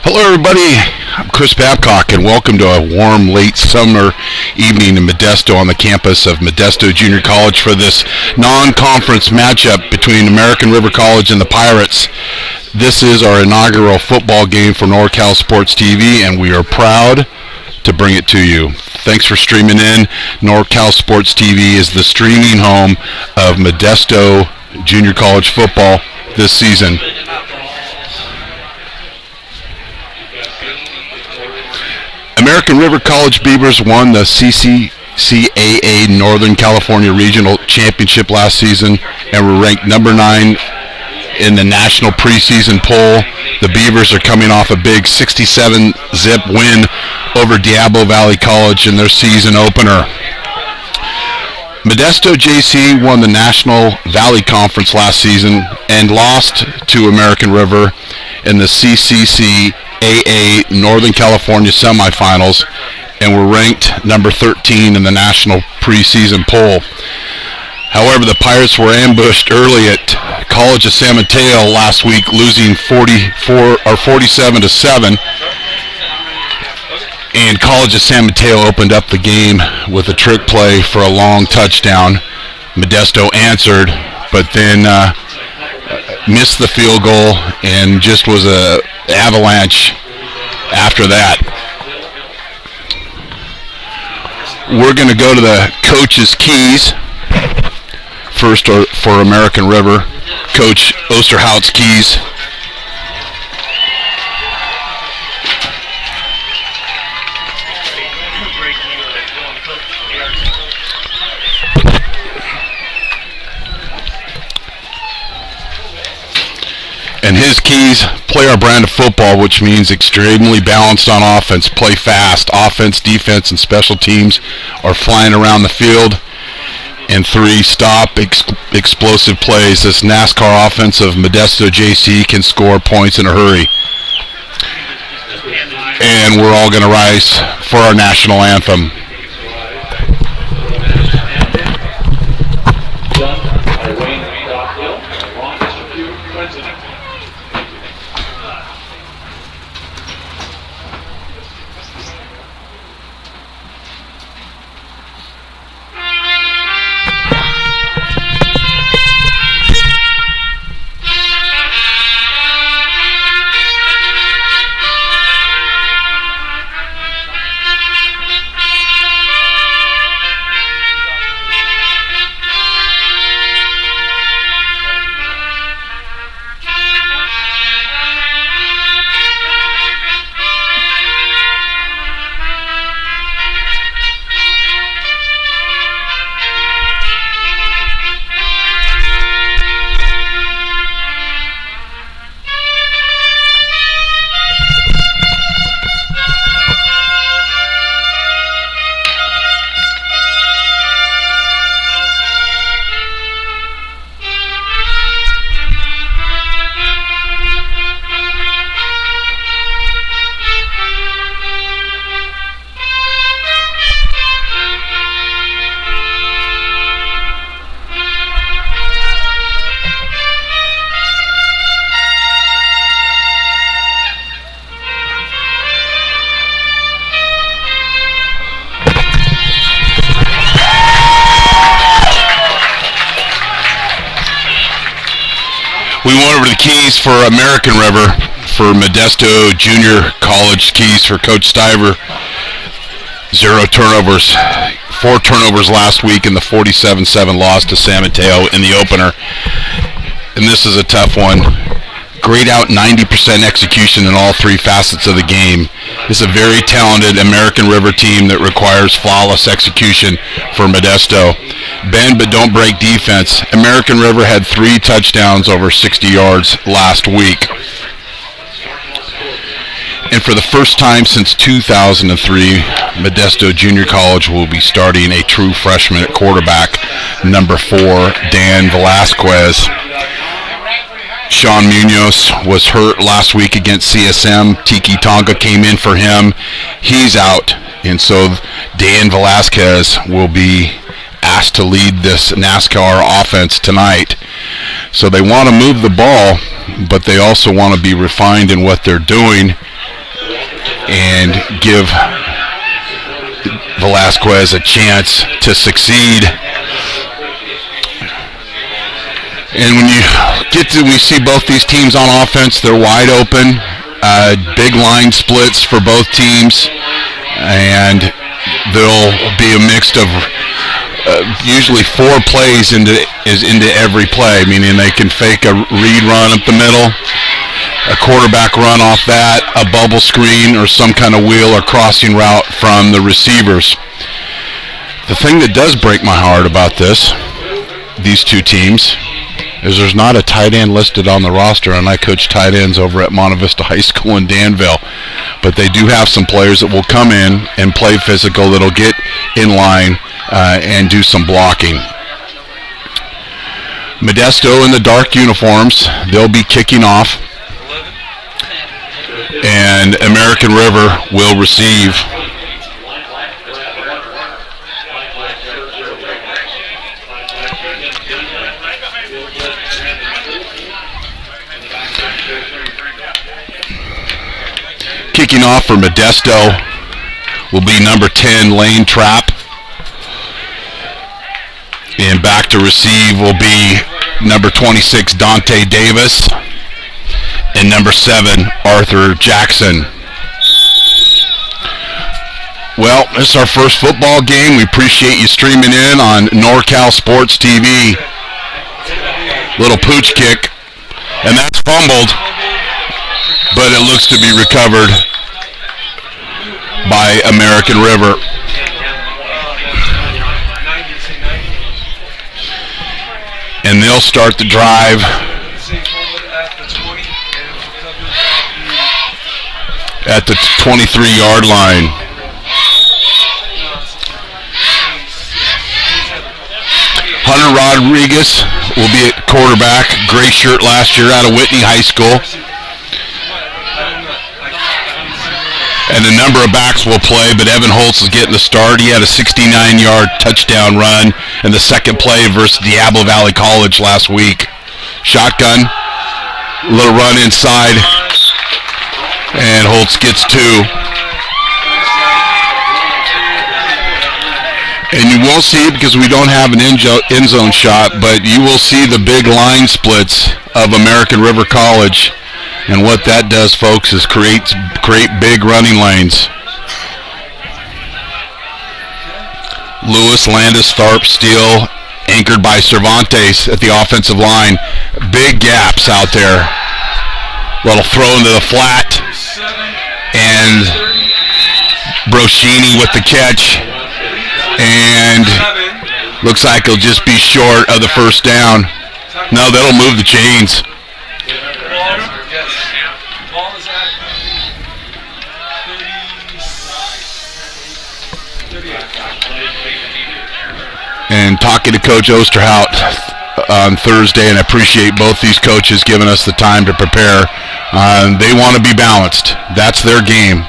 Hello, everybody. I'm Chris Babcock, and welcome to a warm, late summer evening in Modesto on the campus of Modesto Junior College for this non-conference matchup between American River College and the Pirates. This is our inaugural football game for NorCal SportsTV, and we are proud to bring it to you. Thanks for streaming in. NorCal SportsTV is the streaming home of Modesto Junior College football this season. American River College Beavers won the CCCAA Northern California Regional Championship last season and were ranked number 9 in the national preseason poll. The Beavers are coming off a big 67-zip win over Diablo Valley College in their season opener. Modesto JC won the National Valley Conference last season and lost to American River in the CCCAA Northern California semifinals and were ranked number 13 in the national preseason poll. However, the Pirates were ambushed early at College of San Mateo last week, losing 47-7. And College of San Mateo opened up the game with a trick play for a long touchdown. Modesto answered, but then missed the field goal and just was a avalanche after that. We're going to go to the coach's keys. First for American River, Coach Osterhout's keys. And his keys: play our brand of football, which means extremely balanced on offense, play fast. Offense, defense, and special teams are flying around the field. And 3, stop explosive plays. This NASCAR offense of Modesto JC can score points in a hurry. And we're all going to rise for our national anthem. We went over the keys for American River for Modesto Junior College. Keys for Coach Stiver: 0 turnovers, 4 turnovers last week in the 47-7 loss to San Mateo in the opener. And this is a tough one. Grade out 90% execution in all 3 facets of the game. This is a very talented American River team that requires flawless execution for Modesto. Bend but don't break defense. American River had 3 touchdowns over 60 yards last week. And for the first time since 2003, Modesto Junior College will be starting a true freshman at quarterback, number 4, Dan Velasquez. Sean Munoz was hurt last week against CSM. Tiki Tonga came in for him. He's out, and so Dan Velasquez will be asked to lead this NASCAR offense tonight. So they want to move the ball, but they also want to be refined in what they're doing and give Velasquez a chance to succeed. And when we see both these teams on offense, they're wide open. Big line splits for both teams, and there'll be a mix of usually 4 plays into every play, meaning they can fake a read run up the middle, a quarterback run off that, a bubble screen, or some kind of wheel or crossing route from the receivers. The thing that does break my heart about these two teams, is there's not a tight end listed on the roster, and I coach tight ends over at Monte Vista High School in Danville. But they do have some players that will come in and play physical, that'll get in line and do some blocking. Modesto in the dark uniforms, they'll be kicking off, and American River will receive. Kicking off for Modesto will be number 10, Lane Trapp. And back to receive will be number 26, Dante Davis. And number 7, Arthur Jackson. Well, this is our first football game. We appreciate you streaming in on NorCal Sports TV. Little pooch kick. And that's fumbled, but it looks to be recovered by American River. And they'll start the drive at the 23-yard line. Hunter Rodriguez will be at quarterback. Gray shirt last year out of Whitney High School. And a number of backs will play, but Evan Holtz is getting the start. He had a 69-yard touchdown run in the second play versus Diablo Valley College last week. Shotgun, little run inside, and Holtz gets 2. And you won't see it because we don't have an end zone shot, but you will see the big line splits of American River College. And what that does, folks, is create big running lanes. Lewis, Landis, Tharp, Steele, anchored by Cervantes at the offensive line. Big gaps out there. That'll throw into the flat. And Broschini with the catch. And looks like he'll just be short of the first down. No, that'll move the chains. And talking to Coach Osterhout on Thursday, and I appreciate both these coaches giving us the time to prepare. They want to be balanced. That's their game.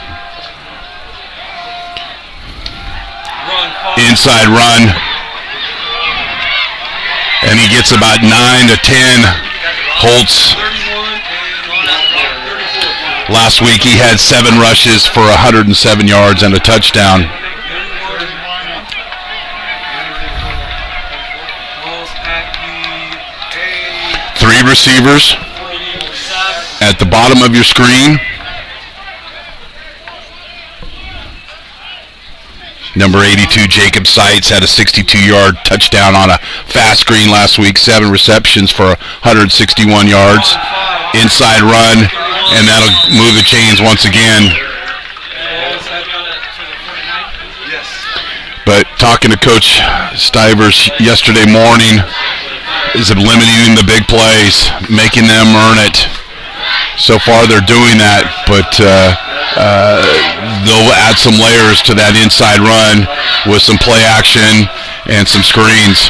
Inside run. And he gets about 9 to 10. Holtz. Last week he had 7 rushes for 107 yards and a touchdown. Three receivers at the bottom of your screen. Number 82, Jacob Seitz, had a 62-yard touchdown on a fast screen last week. 7 receptions for 161 yards. Inside run, and that'll move the chains once again. But talking to Coach Stivers yesterday morning, is eliminating the big plays, making them earn it. So far they're doing that, but they'll add some layers to that inside run with some play action and some screens.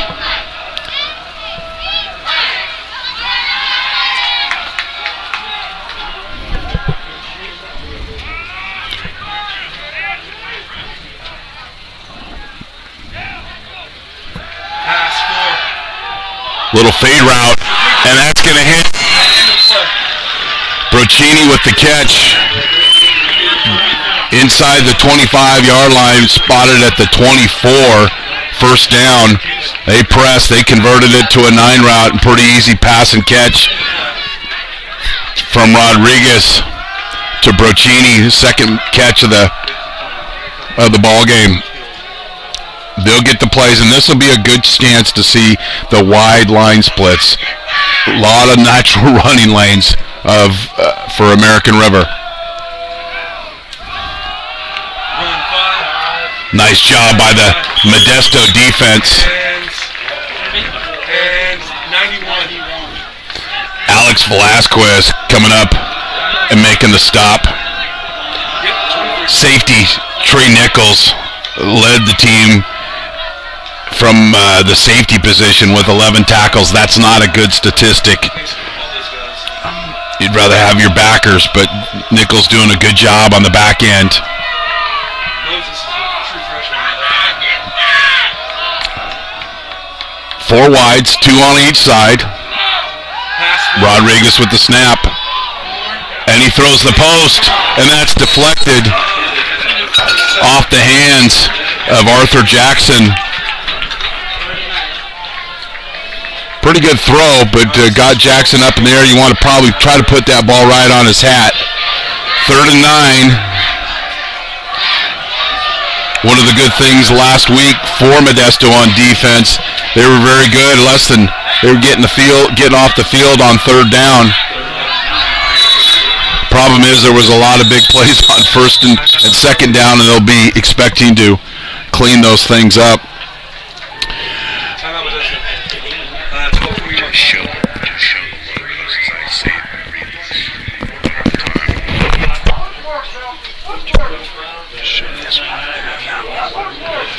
Little fade route, and that's going to hit. Brochini with the catch. Inside the 25-yard line, spotted at the 24. First down. They pressed. They converted it to a 9 route, and pretty easy pass and catch from Rodriguez to Brochini. Second catch of the ball game. They'll get the plays, and this will be a good chance to see the wide line splits. A lot of natural running lanes for American River. Nice job by the Modesto defense. Alex Velasquez coming up and making the stop. Safety Trey Nichols led the team from the safety position with 11 tackles. That's not a good statistic. You'd rather have your backers, but Nichols doing a good job on the back end. Four wides, 2 on each side. Rodriguez with the snap. And he throws the post, and that's deflected off the hands of Arthur Jackson. Pretty good throw, but got Jackson up in the air. You want to probably try to put that ball right on his hat. 3rd and 9. One of the good things last week for Modesto on defense, they were very good. They were getting off the field on 3rd down. Problem is there was a lot of big plays on 1st and 2nd down, and they'll be expecting to clean those things up.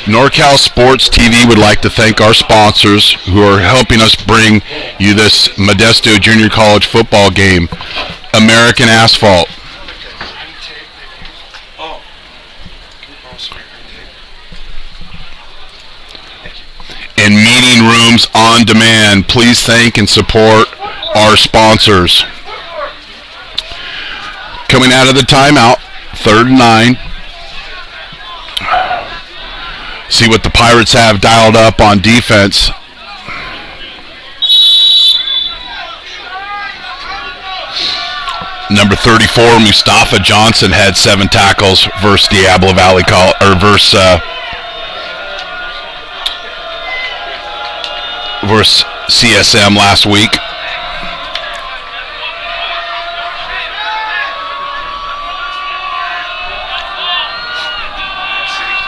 NorCal Sports TV would like to thank our sponsors who are helping us bring you this Modesto Junior College football game. American Asphalt. And Meeting Rooms on Demand. Please thank and support our sponsors. Coming out of the timeout, 3rd and 9. See what the Pirates have dialed up on defense. Number 34, Mustafa Johnson had 7 tackles versus Diablo Valley versus CSM last week.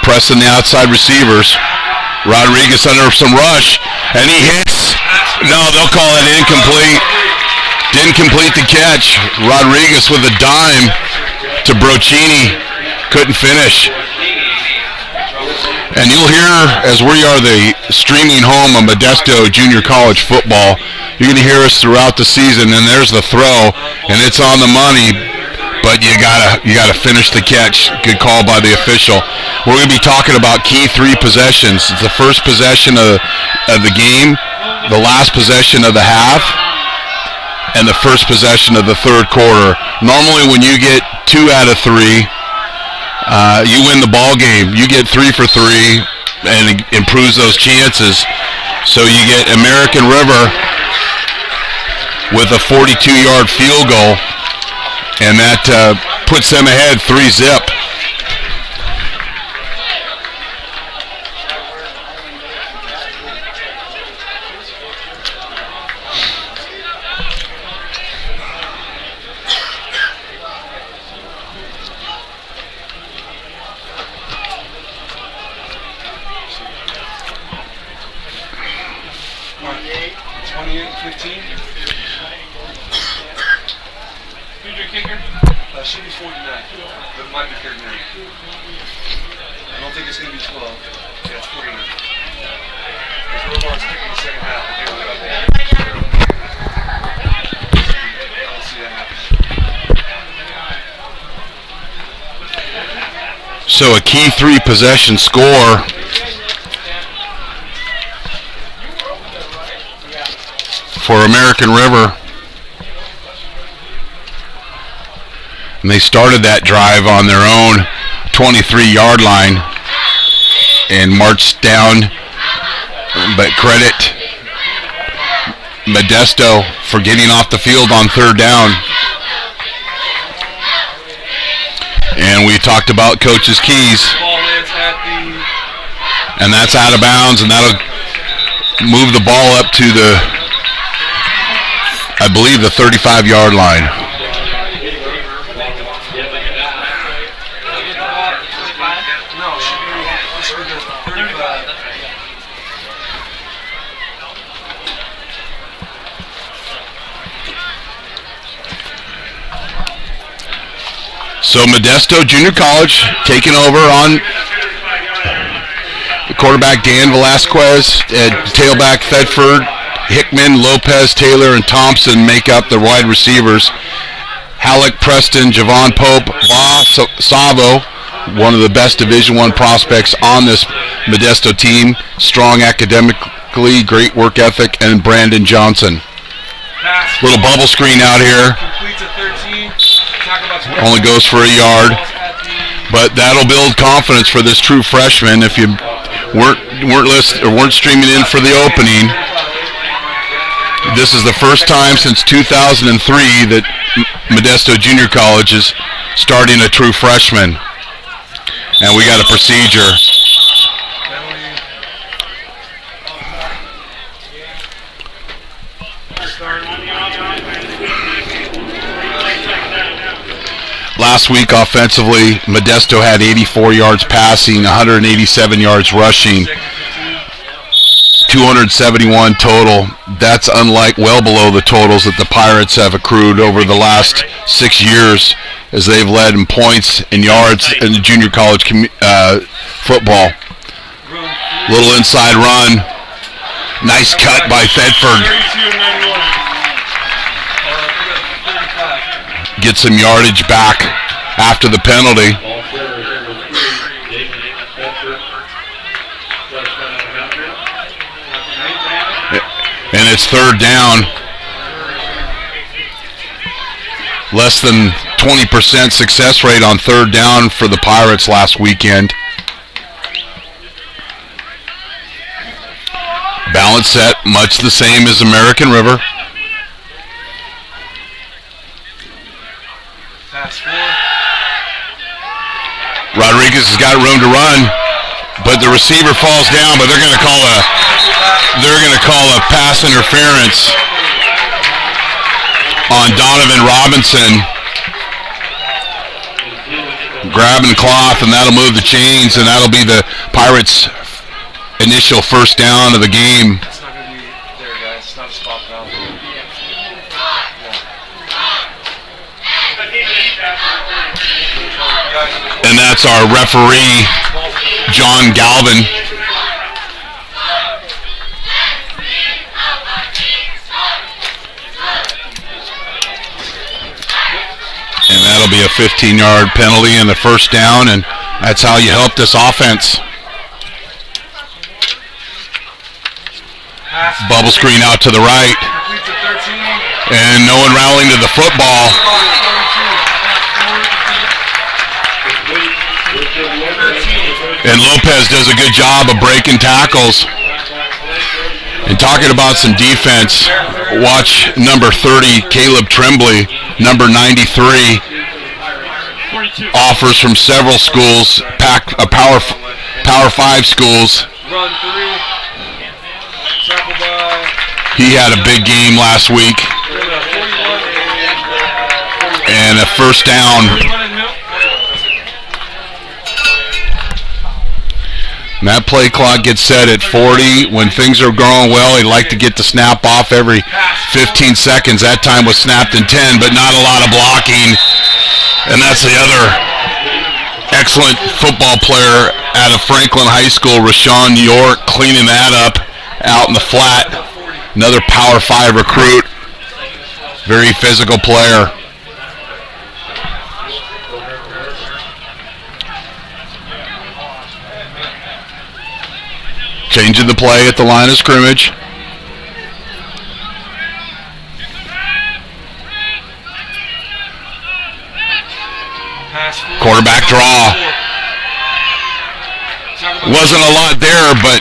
Pressing the outside receivers. Rodriguez under some rush, and he hits. No, they'll call it incomplete. Didn't complete the catch. Rodriguez with a dime to Brochini. Couldn't finish. And you'll hear, as we are the streaming home of Modesto Junior College football, you're going to hear us throughout the season, and there's the throw, and it's on the money, but you gotta finish the catch. Good call by the official. We're going to be talking about key 3 possessions. It's the first possession of the game, the last possession of the half, and the first possession of the 3rd quarter. Normally when you get 2 out of 3, you win the ball game. You get 3 for 3 and it improves those chances. So you get American River with a 42-yard field goal, and that puts them ahead 3-zip. Should be 49, but it might be 39. I don't think it's going to be 12. Yeah, it's 49. Because Robart's kicking the second half, and they're going to I don't see that happening. So a key 3 possession score for American River. And they started that drive on their own 23-yard line and marched down. But credit Modesto for getting off the field on third down. And we talked about Coach's keys. And that's out of bounds, and that'll move the ball up to the, I believe, the 35-yard line. No, it should be the 35. So Modesto Junior College taking over on the quarterback Dan Velasquez, tailback Thedford, Hickman, Lopez, Taylor, and Thompson make up the wide receivers. Halleck, Preston, Javon Pope, Savo, one of the best Division I prospects on this Modesto team, strong academically, great work ethic, and Brandon Johnson. Little bubble screen out here. Only goes for a yard, but that'll build confidence for this true freshman. If you weren't streaming in for the opening, this is the first time since 2003 that Modesto Junior College is starting a true freshman, and we got a procedure. Last week offensively, Modesto had 84 yards passing, 187 yards rushing, 271 total. That's well below the totals that the Pirates have accrued over the last 6 years as they've led in points and yards in the junior college football. Little inside run. Nice cut by Thedford. Get some yardage back after the penalty. And it's third down. Less than 20% success rate on third down for the Pirates last weekend. Balance set, much the same as American River. Rodriguez has got room to run, but the receiver falls down. But they're going to call a pass interference on Donovan Robinson. Grabbing cloth, and that'll move the chains, and that'll be the Pirates' initial first down of the game. It's not going to be there, guys. It's not a spot foul. And that's our referee, John Galvin. And that'll be a 15-yard penalty and the first down, and that's how you help this offense. Bubble screen out to the right. And no one rallying to the football. And Lopez does a good job of breaking tackles. And talking about some defense, watch number 30, Caleb Tremblay, number 93, offers from several schools, Power 5 schools. He had a big game last week. And a first down. And that play clock gets set at 40. When things are going well, he'd like to get the snap off every 15 seconds. That time was snapped in 10, but not a lot of blocking. And that's the other excellent football player out of Franklin High School, Rashawn York, cleaning that up out in the flat. Another Power 5 recruit. Very physical player. Changing the play at the line of scrimmage. Quarterback draw. Wasn't a lot there, but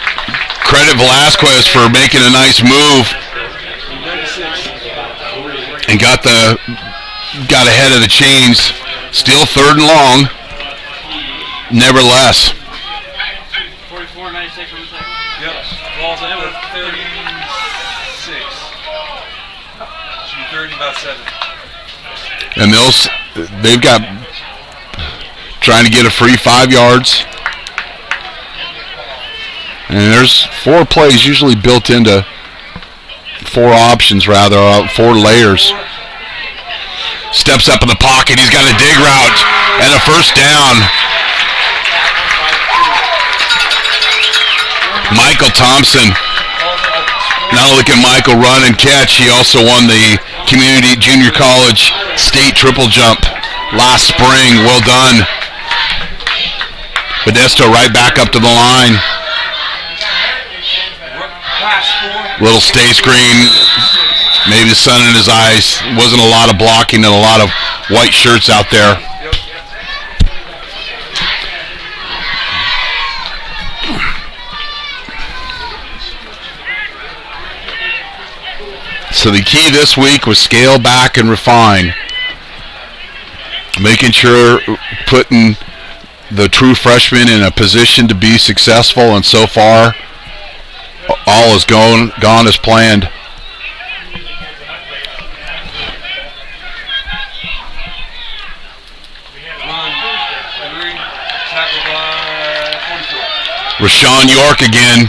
credit Velasquez for making a nice move and got ahead of the chains. Still 3rd and long. Nevertheless. 44-96 on the second. Yep. Ball's at the 36. Should be 30, about 7. And they've got trying to get a free 5 yards. And there's 4 plays usually built into 4 options, rather, 4 layers. Steps up in the pocket. He's got a dig route and a first down. Michael Thompson. Not only can Michael run and catch, he also won the Community Junior College State Triple Jump last spring. Well done. Modesto right back up to the line. Little stay screen. Maybe the sun in his eyes. Wasn't a lot of blocking and a lot of white shirts out there. So the key this week was scale back and refine. Making sure putting the true freshman in a position to be successful, and so far all has gone as planned. Rashawn York again.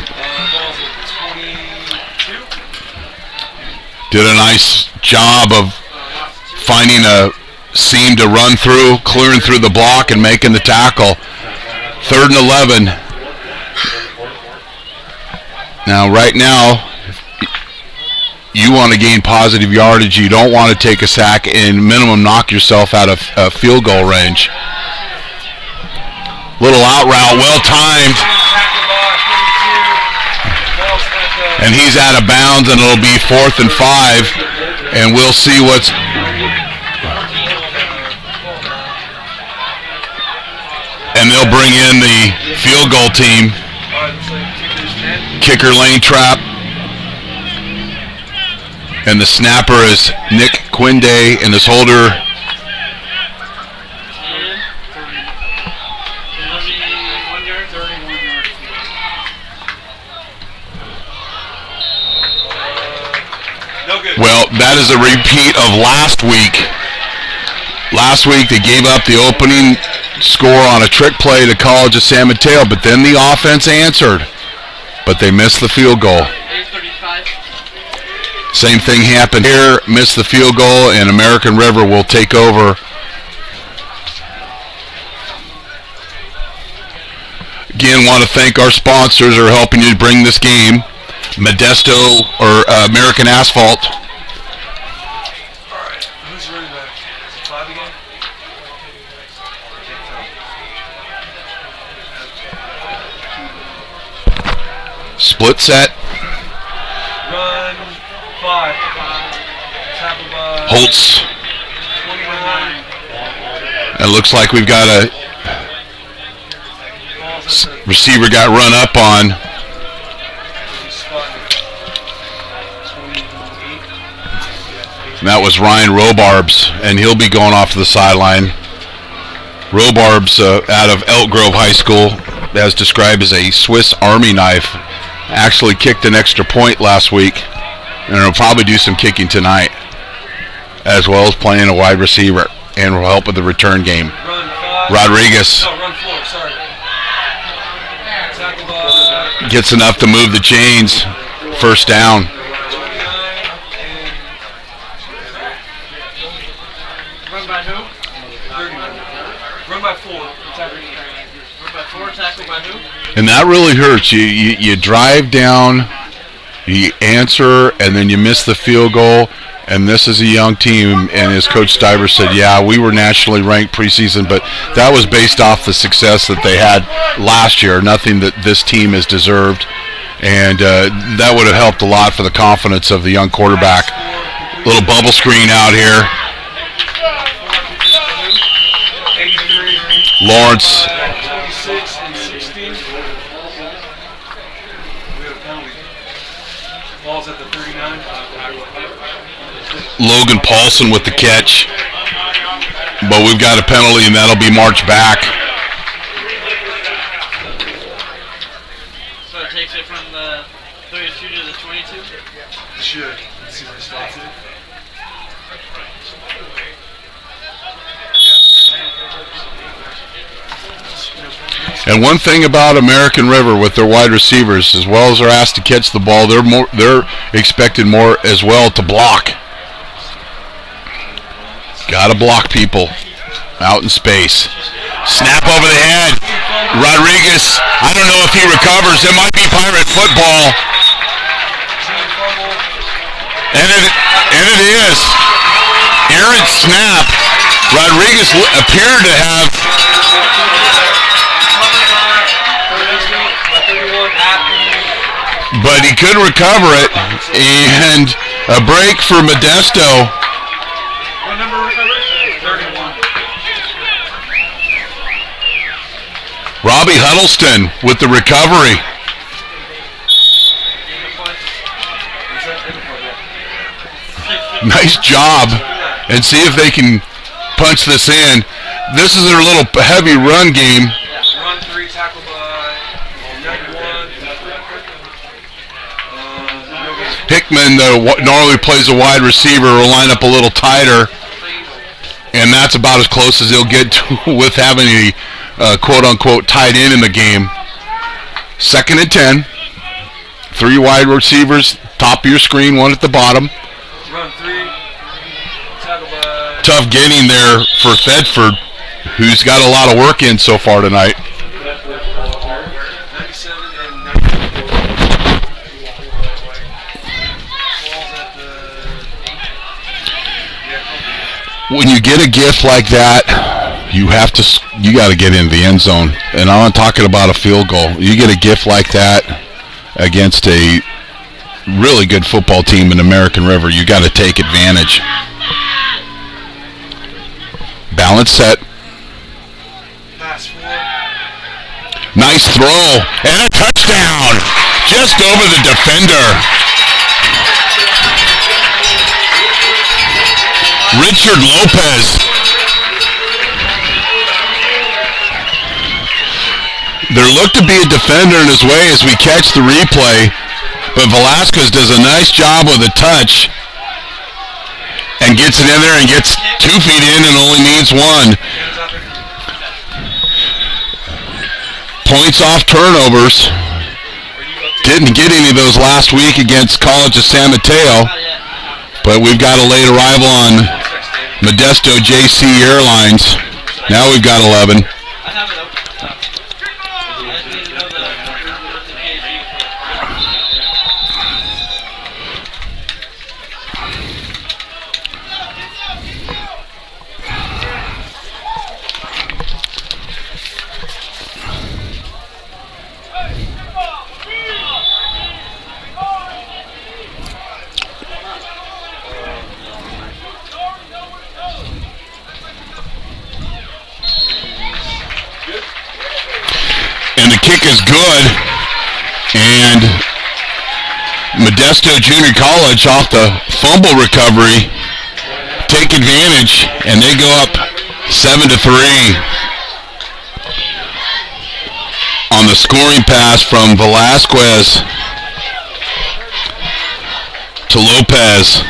Did a nice job of finding a seam to run through, clearing through the block and making the tackle. 3rd and 11. Now, right now, you want to gain positive yardage. You don't want to take a sack and minimum knock yourself out of field goal range. Little out route, well timed. And he's out of bounds, and it'll be 4th and 5. And we'll see what's... And they'll bring in the field goal team. Kicker lane trap. And the snapper is Nick Quinde, and his holder... Well, that is a repeat of last week. Last week they gave up the opening score on a trick play to College of San Mateo, but then the offense answered. But they missed the field goal. Same thing happened here. Missed the field goal, and American River will take over. Again, want to thank our sponsors who are helping you bring this game. Modesto, or American Asphalt. Split set. Run 5. Holtz. 29. It looks like we've got a receiver got run up on. And that was Ryan Robarbs, and he'll be going off to the sideline. Robarbs out of Elk Grove High School, as described as a Swiss Army knife. Actually kicked an extra point last week, and will probably do some kicking tonight, as well as playing a wide receiver, and will help with the return game. Rodriguez gets enough to move the chains. First down. Run by who? Run by 4. Run by 4, tackle by who? And that really hurts. You drive down, you answer, and then you miss the field goal. And this is a young team, and as Coach Stiver said, yeah, we were nationally ranked preseason, but that was based off the success that they had last year, nothing that this team has deserved. And that would have helped a lot for the confidence of the young quarterback. Little bubble screen out here. 83. Lawrence. 26 and 16. We have a penalty. Ball's at the 39. Logan Paulson with the catch. But we've got a penalty, and that'll be marched back. So it takes it from the 32 to the 22? It should. Let's see where it spots it. And one thing about American River with their wide receivers, as well as they're asked to catch the ball, they're expected more as well to block. Got to block people out in space. Snap over the head. Rodriguez, I don't know if he recovers. It might be Pirate football. And it is. Errant snap. Rodriguez appeared to have... But he could recover it. And a break for Modesto. What number recovered? 31. Robbie Huddleston with the recovery. Nice job. And see if they can punch this in. This is their little heavy run game. Run 3, tackle by 91. Hickman normally plays a wide receiver, will line up a little tighter. And that's about as close as he'll get to with having a quote-unquote tight end in the game. 2nd and 10. 3 wide receivers, top of your screen, 1 at the bottom. Run 3, tackle by... Tough getting there for Thedford, who's got a lot of work in so far tonight. 97 and 94. When you get a gift like that, you got to get into the end zone. And I'm not talking about a field goal. You get a gift like that against a really good football team in American River, you got to take advantage. Balance set. Pass 4. Nice throw. And a touchdown. Just over the defender. Richard Lopez. There looked to be a defender in his way as we catch the replay, but Velasquez does a nice job with a touch and gets it in there and gets 2 feet in and only needs 1. Points off turnovers. Didn't get any of those last week against College of San Mateo, but we've got a late arrival on Modesto JC Airlines. Now we've got 11. And the kick is good, and Modesto Junior College off the fumble recovery take advantage, and they go up 7-3 on the scoring pass from Velasquez to Lopez.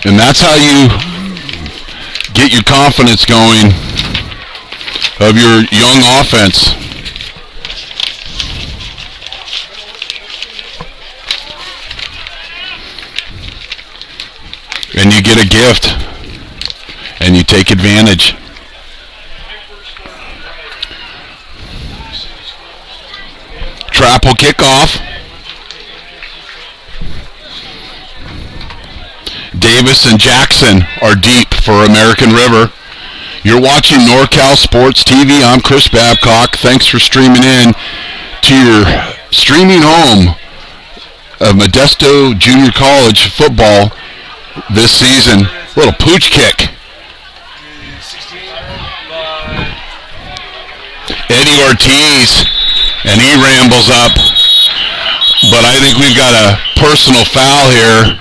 And that's how you get your confidence going of your young offense. And you get a gift, and you take advantage. Trap will kick off. Davis and Jackson are deep for American River. You're watching NorCal Sports TV. I'm Chris Babcock. Thanks for streaming in to your streaming home of Modesto Junior College football this season. Little pooch kick. 16 by Eddie Ortiz, and he rambles up. But I think we've got a personal foul here.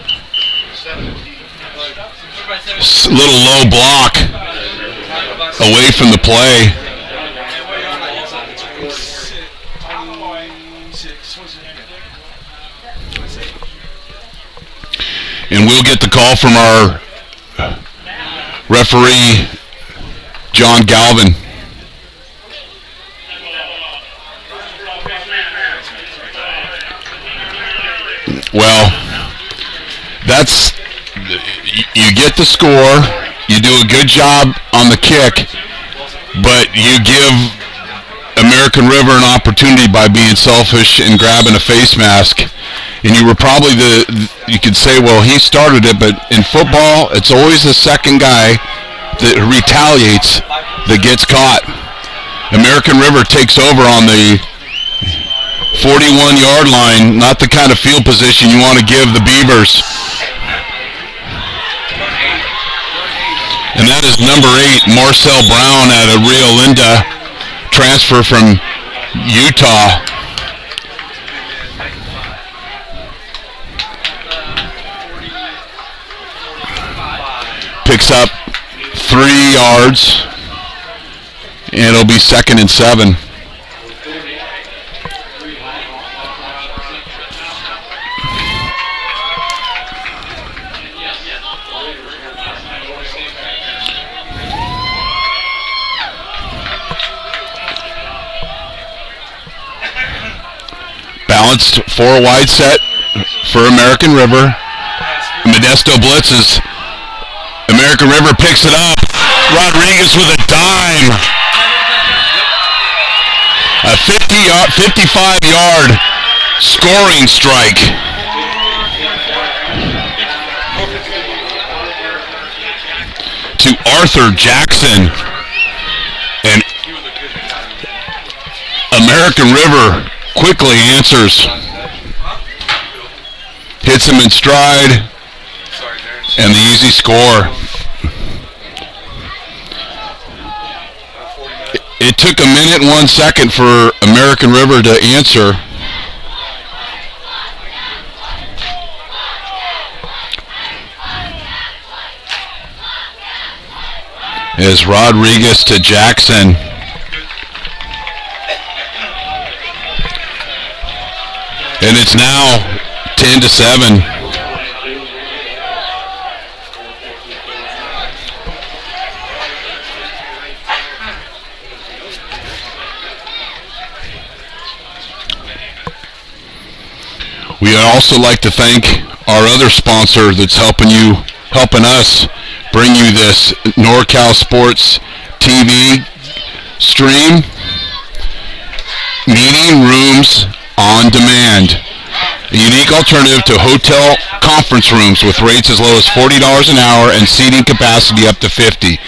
Little low block away from the play. 26. And we'll get the call from our referee, John Galvin. Well, that's, you get the score, you do a good job on the kick, but you give American River an opportunity by being selfish and grabbing a face mask. And you were probably you could say, well, he started it, but in football, it's always the second guy that retaliates that gets caught. American River takes over on the 41-yard line, not the kind of field position you want to give the Beavers. And that is number 8, Marcel Brown out of Rio Linda, transfer from Utah. Picks up 3 yards, and it'll be 2nd and 7. Balanced 4 wide set for American River. Modesto blitzes. American River picks it up. Rodriguez with a dime. A 55-yard scoring strike. To Arthur Jackson. And American River quickly answers. Hits him in stride. And the easy score. It took a minute and 1 second for American River to answer. As Rodriguez to Jackson. And it's now 10-7. We'd also like to thank our other sponsor that's helping us bring you this NorCal Sports TV stream, Meeting Rooms on Demand. A unique alternative to hotel conference rooms with rates as low as $40 an hour and seating capacity up to 50.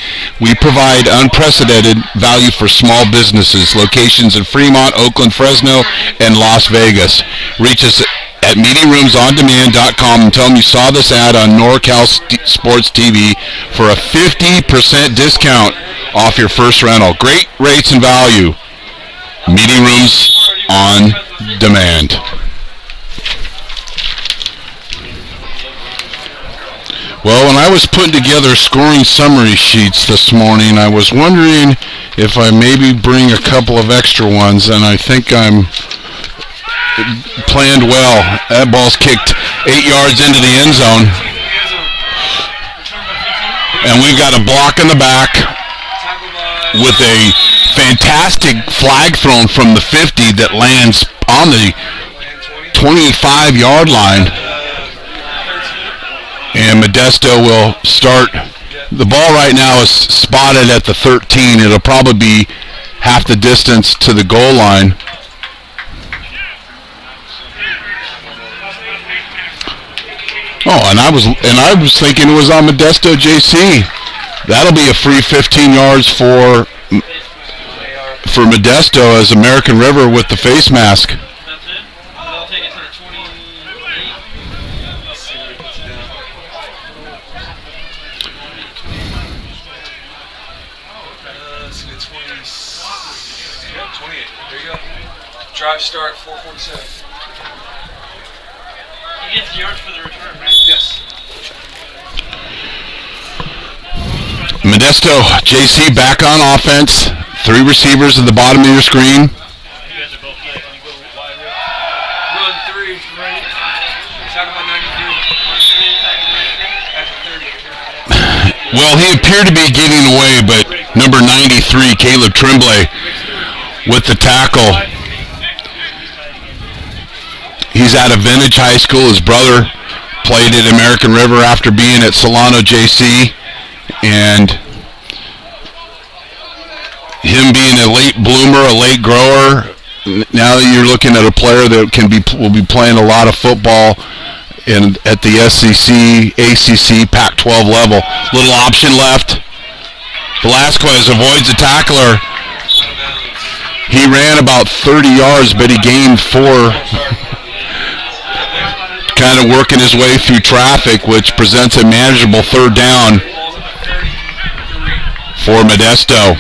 We provide unprecedented value for small businesses. Locations in Fremont, Oakland, Fresno, and Las Vegas. Reach us at meetingroomsondemand.com and tell them you saw this ad on NorCal Sports TV for a 50% discount off your first rental. Great rates and value. Meeting Rooms on Demand. Well, when I was putting together scoring summary sheets this morning, I was wondering if I maybe bring a couple of extra ones, and I think I'm planned well. That ball's kicked 8 yards into the end zone. And we've got a block in the back with a fantastic flag thrown from the 50 that lands on the 25-yard line. And Modesto will start. The ball right now is spotted at the 13. It'll probably be half the distance to the goal line. Oh, and I was thinking it was on Modesto JC. That'll be a free 15 yards for Modesto as American River with the face mask. That's it. They'll take it to the 28. It's gonna be 20. Yeah, 28. There you go. Drive start 4:47. He gets yards for the return, right? Yes. Modesto JC back on offense. 3 receivers at the bottom of your screen. You guys are both good. Can you go wide right? Run 3. Right. Talking about 93. At the 30. Well, he appeared to be getting away, but number 93, Caleb Tremblay, with the tackle. He's out of Vintage High School. His brother played at American River after being at Solano JC. And him being a late bloomer, a late grower, now you're looking at a player that will be playing a lot of football at the SEC, ACC, Pac-12 level. Little option left. Velasquez avoids the tackler. He ran about 30 yards, but he gained 4. Kind of working his way through traffic, which presents a manageable 3rd down for Modesto.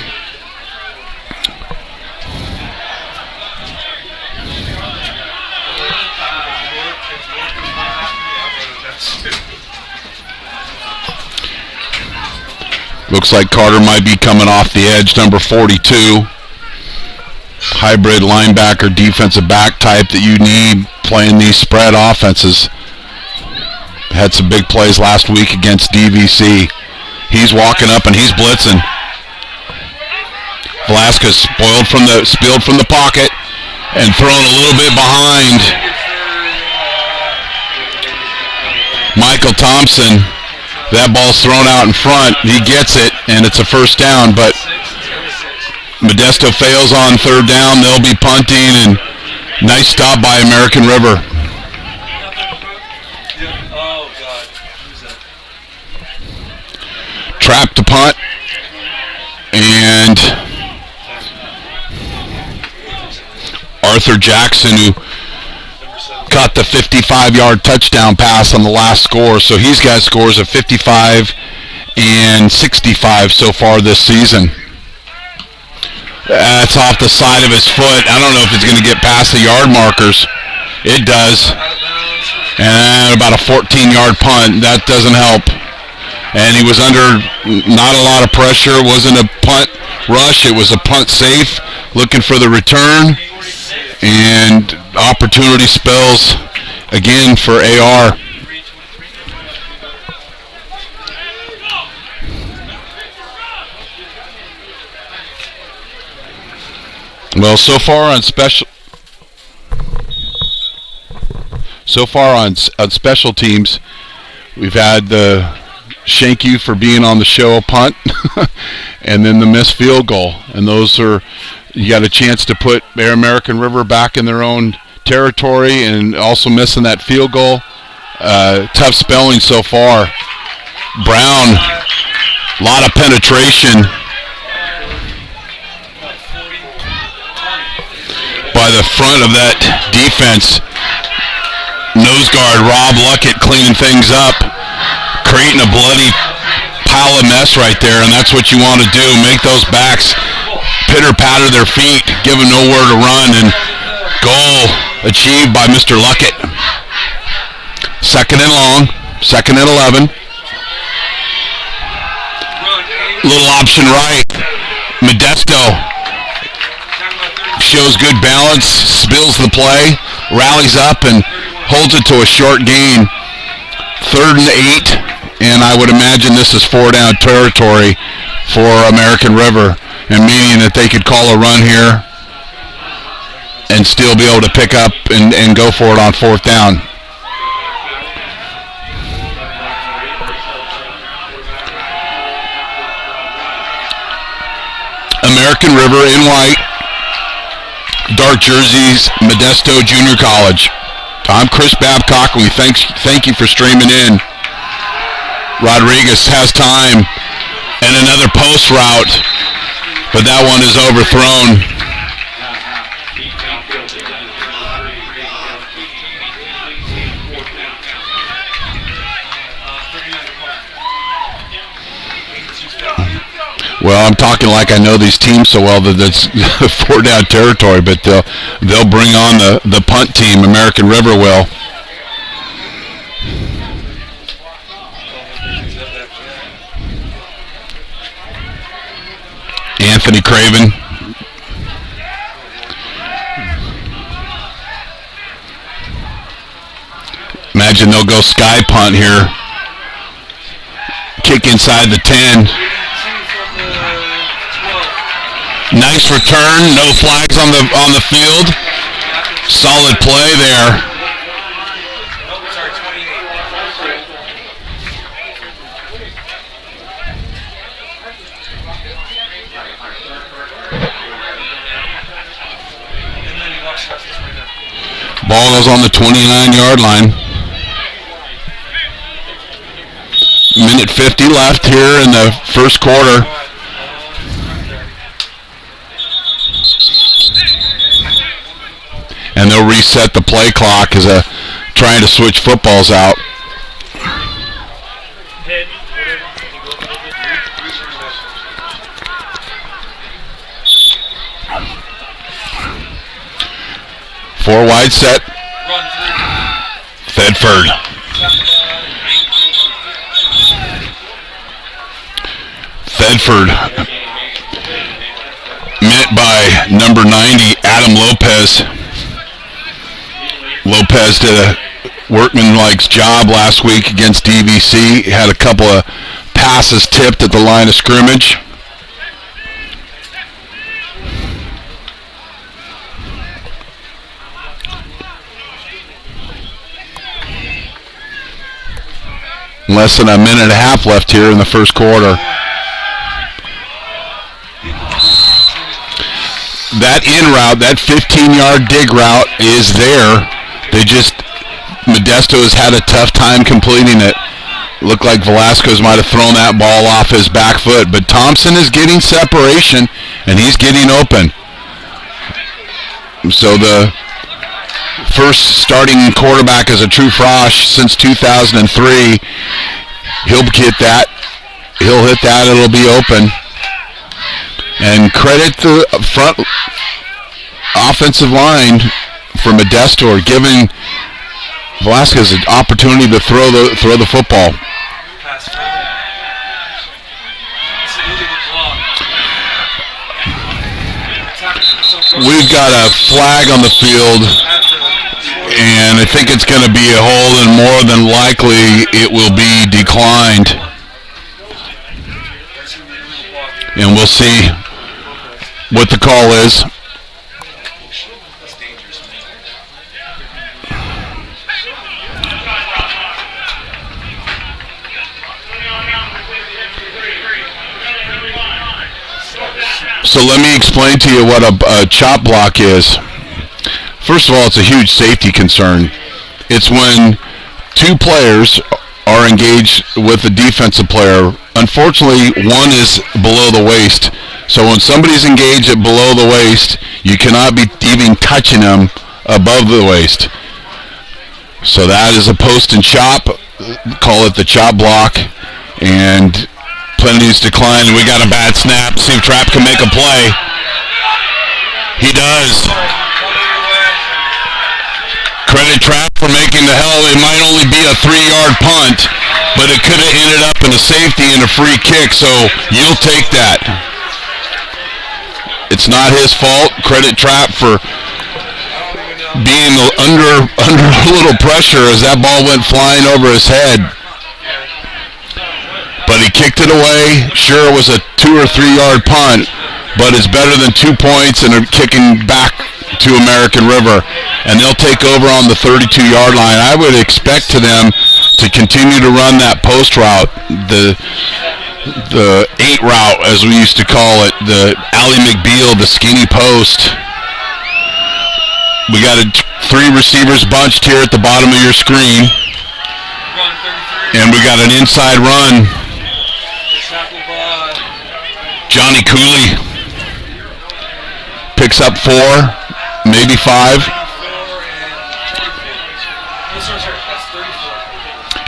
Looks like Carter might be coming off the edge, number 42. Hybrid linebacker, defensive back type that you need playing these spread offenses. Had some big plays last week against DVC. He's walking up and he's blitzing. Velasquez spilled from the pocket and thrown a little bit behind. Michael Thompson. That ball's thrown out in front. He gets it, and it's a 1st down, but Modesto fails on 3rd down. They'll be punting, and nice stop by American River. Oh, God. Who's that? Trap to punt, and Arthur Jackson, who caught the 55-yard touchdown pass on the last score, so he's got scores of 55 and 65 so far this season. That's off the side of his foot. I don't know if it's going to get past the yard markers. It does. And about a 14-yard punt. That doesn't help. And he was under not a lot of pressure. It wasn't a punt rush. It was a punt safe, looking for the return. And opportunity spells again for AR. Well, so far on special teams, we've had the shank you for being on the show punt, and then the missed field goal, and those are. You got a chance to put Air American River back in their own territory and also missing that field goal. Tough spelling so far. Brown, a lot of penetration by the front of that defense. Nose guard Rob Luckett cleaning things up, creating a bloody pile of mess right there, and that's what you want to do. Make those backs pitter-patter their feet, give them nowhere to run, and goal achieved by Mr. Luckett. 2nd and long, 2nd and 11. Little option right. Modesto shows good balance, spills the play, rallies up, and holds it to a short gain. 3rd and 8, and I would imagine this is 4-down territory for American River, and meaning that they could call a run here and still be able to pick up and go for it on 4th down. American River in white, dark jerseys, Modesto Junior College. I'm Chris Babcock, and we thank you for streaming in. Rodriguez has time, and another post route, but that one is overthrown. Well, I'm talking like I know these teams so well that it's 4-down territory, but they'll bring on the punt team. American River will. Anthony Craven. Imagine they'll go sky punt here. Kick inside the 10. Nice return. No flags on the field. Solid play there. Ball goes on the 29-yard line. Minute 50 left here in the first quarter. And they'll reset the play clock as trying to switch footballs out. Four wide set. Thedford. Thedford. Met by number 90, Adam Lopez. Lopez did a workmanlike job last week against DVC. Had a couple of passes tipped at the line of scrimmage. Less than a minute and a half left here in the first quarter. That in route, that 15-yard dig route is there. Modesto has had a tough time completing it. Looked like Velasquez might have thrown that ball off his back foot, but Thompson is getting separation, and he's getting open. So the first starting quarterback as a true frosh since 2003. He'll get that. He'll hit that. It'll be open. And credit the front offensive line for Modesto are giving Velasquez an opportunity to throw the football. We've got a flag on the field, and I think it's going to be a hold, and more than likely it will be declined. And we'll see what the call is. So let me explain to you what a chop block is. First of all, it's a huge safety concern. It's when two players are engaged with a defensive player. Unfortunately, one is below the waist. So when somebody's engaged at below the waist, you cannot be even touching them above the waist. So that is a post and chop. Call it the chop block. And penalties decline, and we got a bad snap. See if Trapp can make a play. He does. Credit Trapp for making the hell. It might only be a 3-yard punt, but it could have ended up in a safety and a free kick, so you'll take that. It's not his fault. Credit Trapp for being under a little pressure as that ball went flying over his head. But he kicked it away. Sure, it was a 2 or 3 yard punt, but it's better than 2 points and a kicking back to American River. And they'll take over on the 32-yard line. I would expect to them to continue to run that post route, the 8 route as we used to call it, the Allie McBeal, the skinny post. We got 3 receivers bunched here at the bottom of your screen. And we got an inside run. Johnny Cooley picks up 4, maybe 5.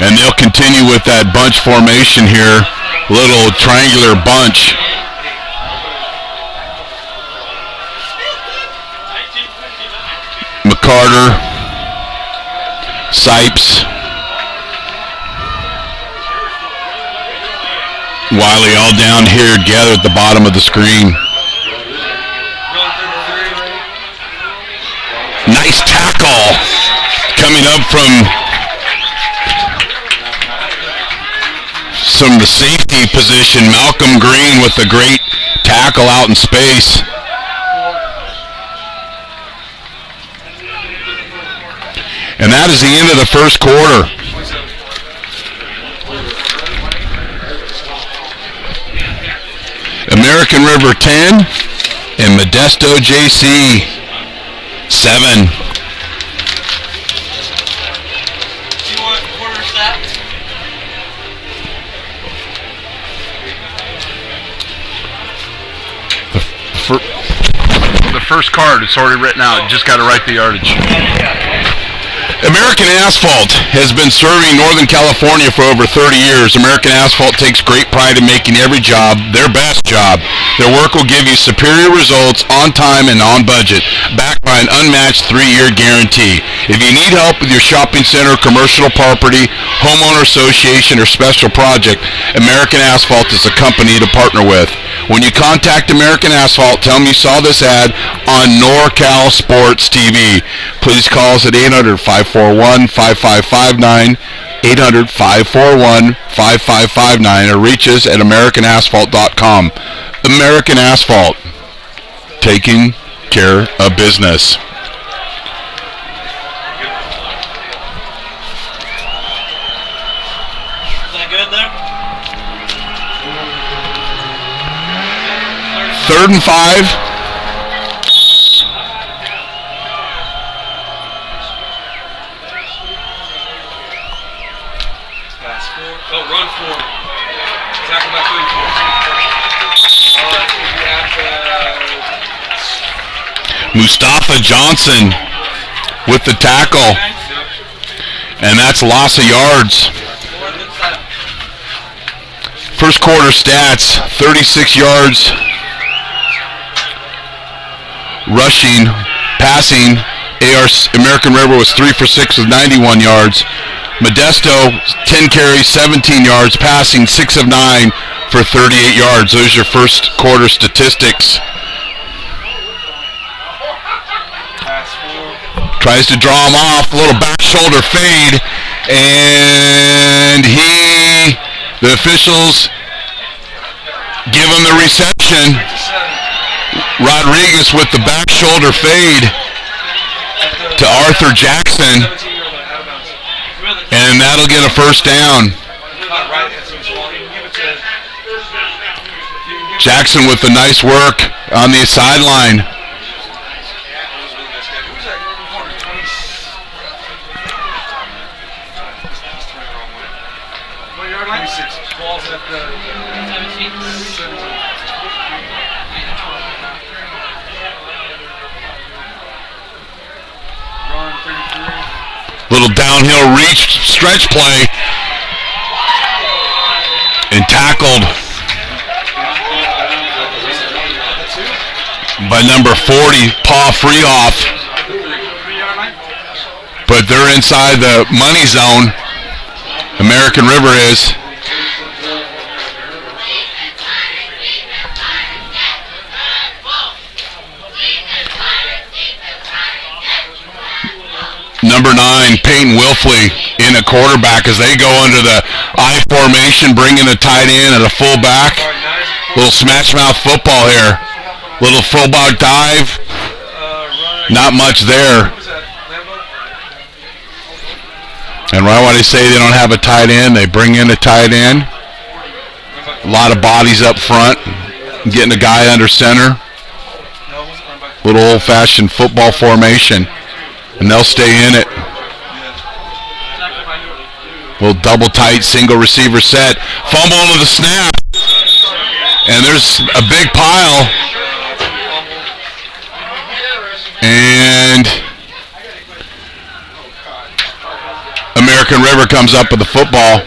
And they'll continue with that bunch formation here, little triangular bunch. Carter, Sipes, Wiley all down here together at the bottom of the screen. Nice tackle coming up from the safety position. Malcolm Green with a great tackle out in space. And that is the end of the first quarter. American River 10 and Modesto JC 7. Do you want quarter stats? The first card, it's already written out. Just got to write the yardage. American Asphalt has been serving Northern California for over 30 years. American Asphalt takes great pride in making every job their best job. Their work will give you superior results on time and on budget, backed by an unmatched 3-year guarantee. If you need help with your shopping center, commercial property, homeowner association, or special project, American Asphalt is a company to partner with. When you contact American Asphalt, tell them you saw this ad on NorCal Sports TV. Please call us at 800-541-5559, 800-541-5559, or reach us at AmericanAsphalt.com. American Asphalt, taking care of business. Is that good there? 3rd and 5. Pass 4. Oh, run 4. Tackle back 34. Mustafa Johnson with the tackle. And that's loss of yards. First quarter stats, 36 yards rushing, passing. American River was 3 for 6 with 91 yards. Modesto, 10 carries, 17 yards, passing 6 of 9 for 38 yards. Those are your first quarter statistics. Tries to draw him off, a little back shoulder fade, and the officials give him the reception. Rodriguez with the back shoulder fade to Arthur Jackson, and that'll get a first down. Jackson with the nice work on the sideline. Little downhill reach, stretch play, and tackled by number 40, Paul Freehoff. But they're inside the money zone. American River is. Number 9, Peyton Wilfley in a quarterback as they go under the I formation, bringing a tight end and a fullback. Little smash mouth football here. Little fullback dive. Not much there. And right when they say they don't have a tight end, they bring in a tight end. A lot of bodies up front. Getting a guy under center. Little old-fashioned football formation. And they'll stay in it. Little double tight, single receiver set. Fumble to the snap. And there's a big pile. And American River comes up with the football.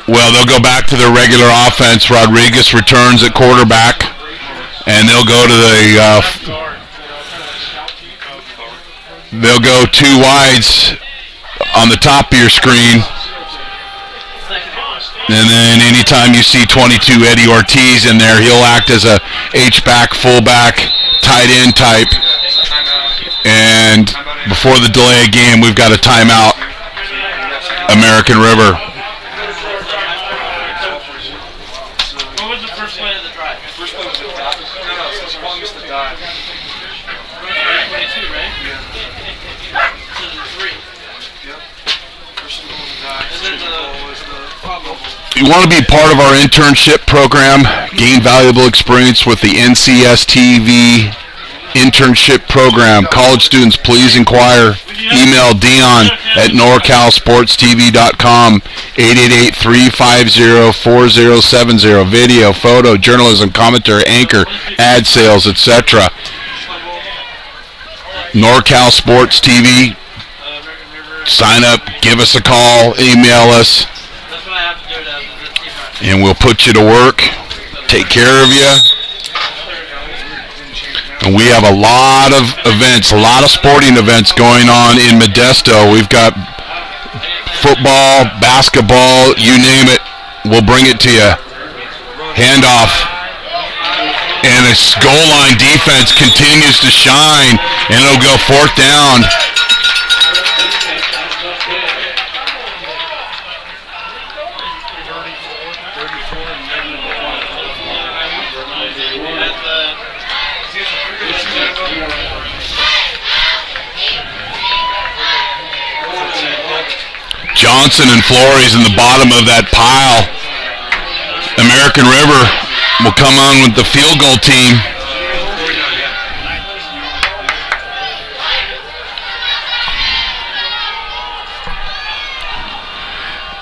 Well, they'll go back to their regular offense. Rodriguez returns at quarterback, and they'll go to they'll go two wides on the top of your screen. And then anytime you see 22 Eddie Ortiz in there, he'll act as a H-back, fullback, tight end type. And before the delay of game, we've got a timeout, American River. What was the first play of the drive? First play was a dive. No, it's the longest to dive. 22, right? Yeah. So the 3. Yep. First and goal to dive. And then Second goal was the bubble. You want to be part of our internship program, gain valuable experience with the NCSTV internship program. College students, please inquire. Email Dion at NorCalSportsTV.com, 888-350-4070. Video, photo, journalism, commentary, anchor, ad sales, etc. NorCal Sports TV. Sign up, give us a call, email us, That's what I have to do to and we'll put you to work, take care of you. And we have a lot of events, a lot of sporting events going on in Modesto. We've got football, basketball, you name it, we'll bring it to you. Handoff. And its goal line defense continues to shine, and it'll go fourth down. Johnson and Flores in the bottom of that pile. American River will come on with the field goal team.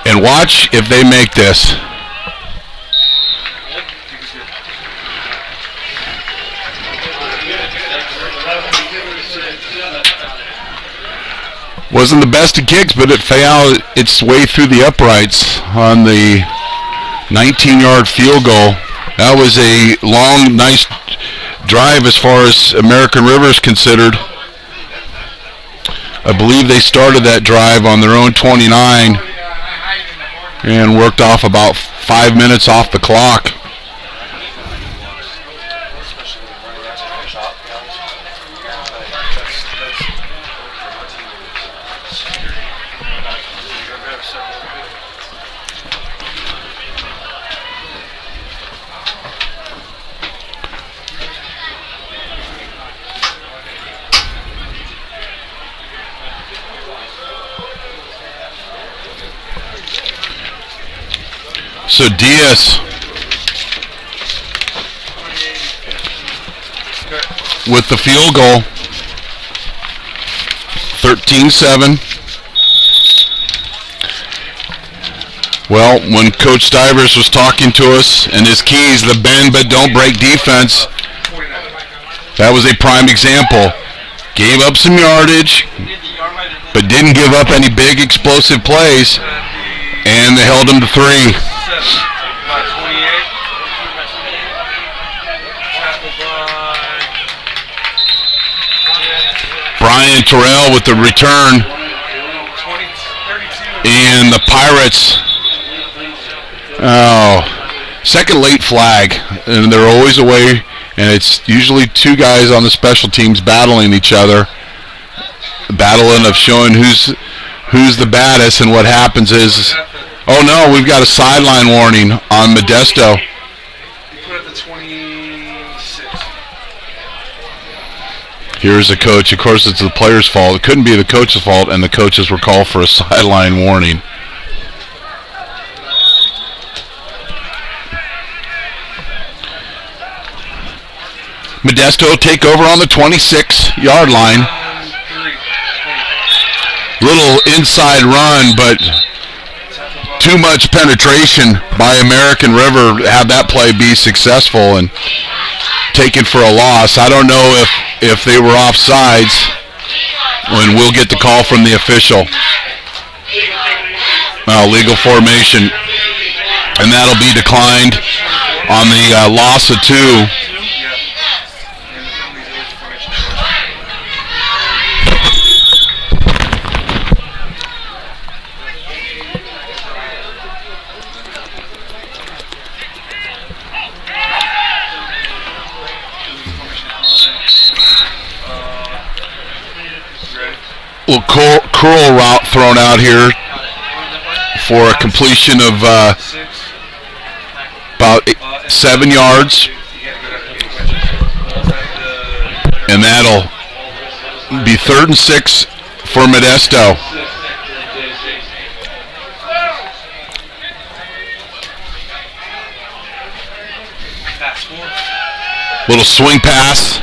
And watch if they make this. Wasn't the best of kicks, but it found its way through the uprights on the 19-yard field goal. That was a long, nice drive as far as American River is considered. I believe they started that drive on their own 29 and worked off about 5 minutes off the clock. So Diaz with the field goal, 13-7. Well, when Coach Stivers was talking to us and his keys, the bend but don't break defense, that was a prime example. Gave up some yardage, but didn't give up any big explosive plays, and they held him to 3. Brian Terrell with the return, and the Pirates, second late flag, and they're always away, and it's usually two guys on the special teams battling each other, battling of showing who's the baddest, and what happens is, oh no, we've got a sideline warning on Modesto. He put up the 26. Here's the coach. Of course, it's the player's fault. It couldn't be the coach's fault, and the coaches were called for a sideline warning. Modesto will take over on the 26-yard line. Little inside run, but too much penetration by American River to have that play be successful and taken for a loss. I don't know if they were offsides, and we'll get the call from the official. Legal formation. And that'll be declined on the loss of 2. Yeah. And the penalties are with formation. Little curl route thrown out here for a completion of about 7 yards. And that'll be 3rd and 6 for Modesto. Little swing pass.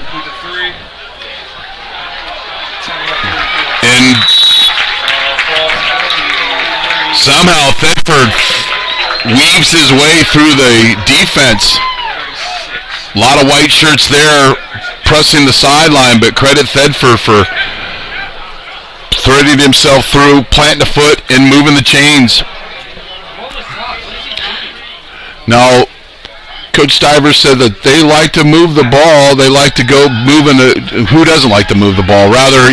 And somehow Thetford weaves his way through the defense. A lot of white shirts there pressing the sideline, but credit Thetford for threading himself through, planting a foot, and moving the chains. Now, Coach Stivers said that they like to move the ball. They like to go moving. Who doesn't like to move the ball? Rather,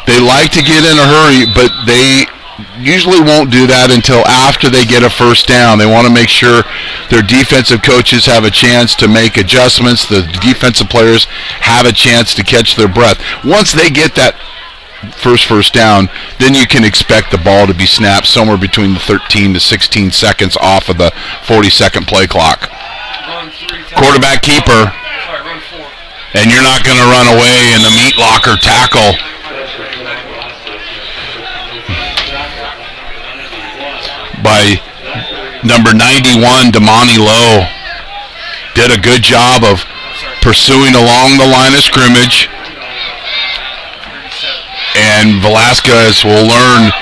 they like to get in a hurry, but they usually won't do that until after they get a first down. They want to make sure their defensive coaches have a chance to make adjustments. The defensive players have a chance to catch their breath. Once they get that first down, then you can expect the ball to be snapped somewhere between the 13 to 16 seconds off of the 40-second play clock. Quarterback keeper, and you're not going to run away in the meat locker tackle. By number 91, Damani Lowe. Did a good job of pursuing along the line of scrimmage. And Velasquez will learn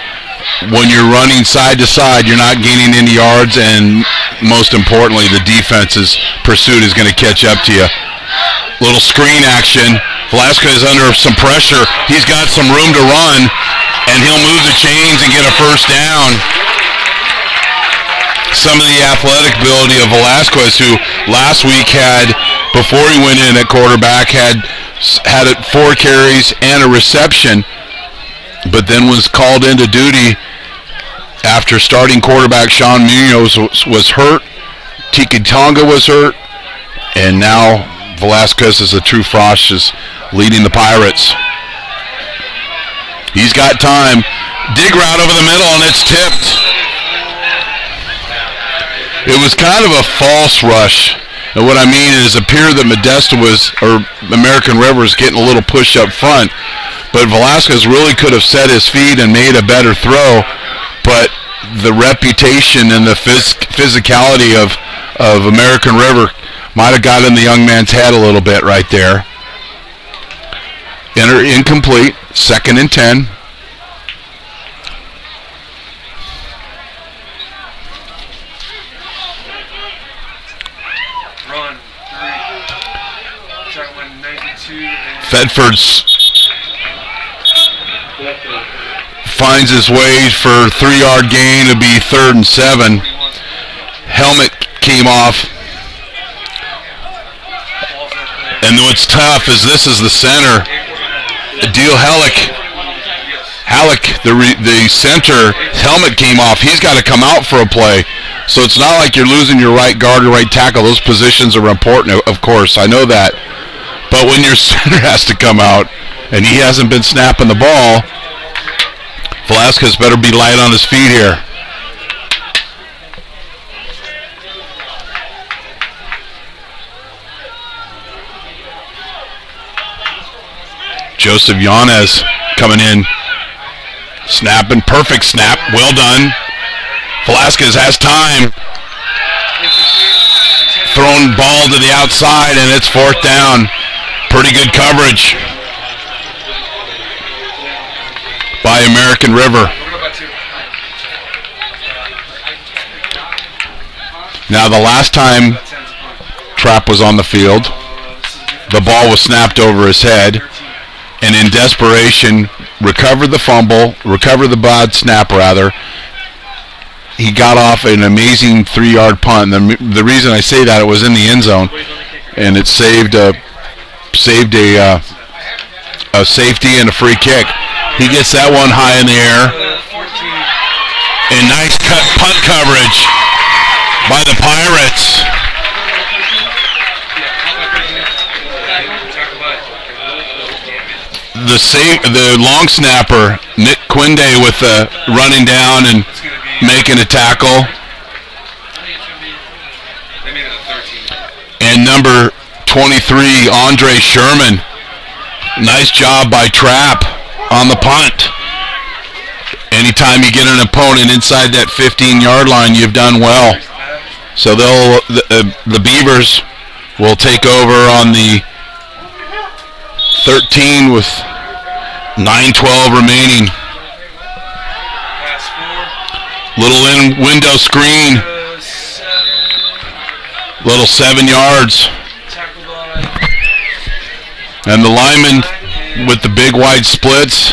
when you're running side to side, you're not gaining any yards, and most importantly, the defense's pursuit is going to catch up to you. Little screen action. Velasquez under some pressure. He's got some room to run, and he'll move the chains and get a first down. Some of the athletic ability of Velasquez, who last week had, before he went in at quarterback, had 4 carries and a reception, but then was called into duty after starting quarterback Sean Munoz was hurt. Tiki Tonga was hurt, and now Velasquez is a true frost, is leading the Pirates. He's got time. Dig route over the middle, and it's tipped. It was kind of a false rush. And what I mean is, it appeared that Modesto or American River was getting a little push up front, but Velasquez really could have set his feet and made a better throw, but the reputation and the physicality of American River might have got in the young man's head a little bit right there. Incomplete, 2nd and 10. Thetford finds his way for 3-yard gain to be 3rd and 7. Helmet came off. And what's tough is this is the center. Adil Halleck, the center, helmet came off. He's got to come out for a play. So it's not like you're losing your right guard or right tackle. Those positions are important, of course. I know that. But when your center has to come out and he hasn't been snapping the ball, Velasquez better be light on his feet here. Joseph Yanez coming in, snapping, perfect snap, well done. Velasquez has time. Thrown ball to the outside, and it's 4th down. Pretty good coverage by American River. Now, the last time Trapp was on the field, the ball was snapped over his head, and in desperation, recovered the bad snap, he got off an amazing 3-yard punt. The reason I say that, it was in the end zone, and it saved a safety and a free kick. He gets that one high in the air. And nice punt coverage by the Pirates. The long snapper, Nick Quinde, with the running down and making a tackle. And number 23, Andre Sherman. Nice job by Trapp on the punt. Anytime you get an opponent inside that 15-yard line, you've done well. So the Beavers will take over on the 13 with 9:12 remaining. Little window screen. Little 7 yards. And the linemen with the big wide splits,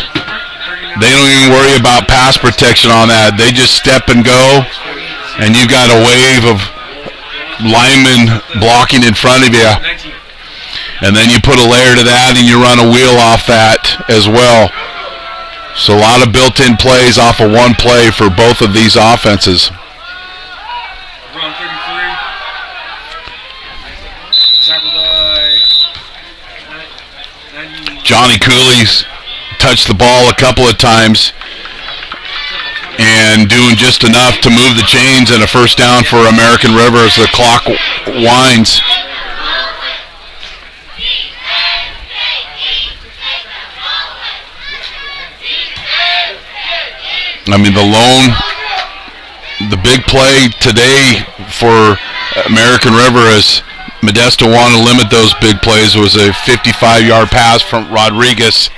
they don't even worry about pass protection on that. They just step and go, and you've got a wave of linemen blocking in front of you. And then you put a layer to that, and you run a wheel off that as well. So a lot of built-in plays off of one play for both of these offenses. Run 33. Tackle by 90. Johnny Cooley's touched the ball a couple of times and doing just enough to move the chains, and a first down for American River as the clock winds. I mean, the big play today for American River is Modesto wanted to limit those big plays. It was a 55-yard pass from Rodriguez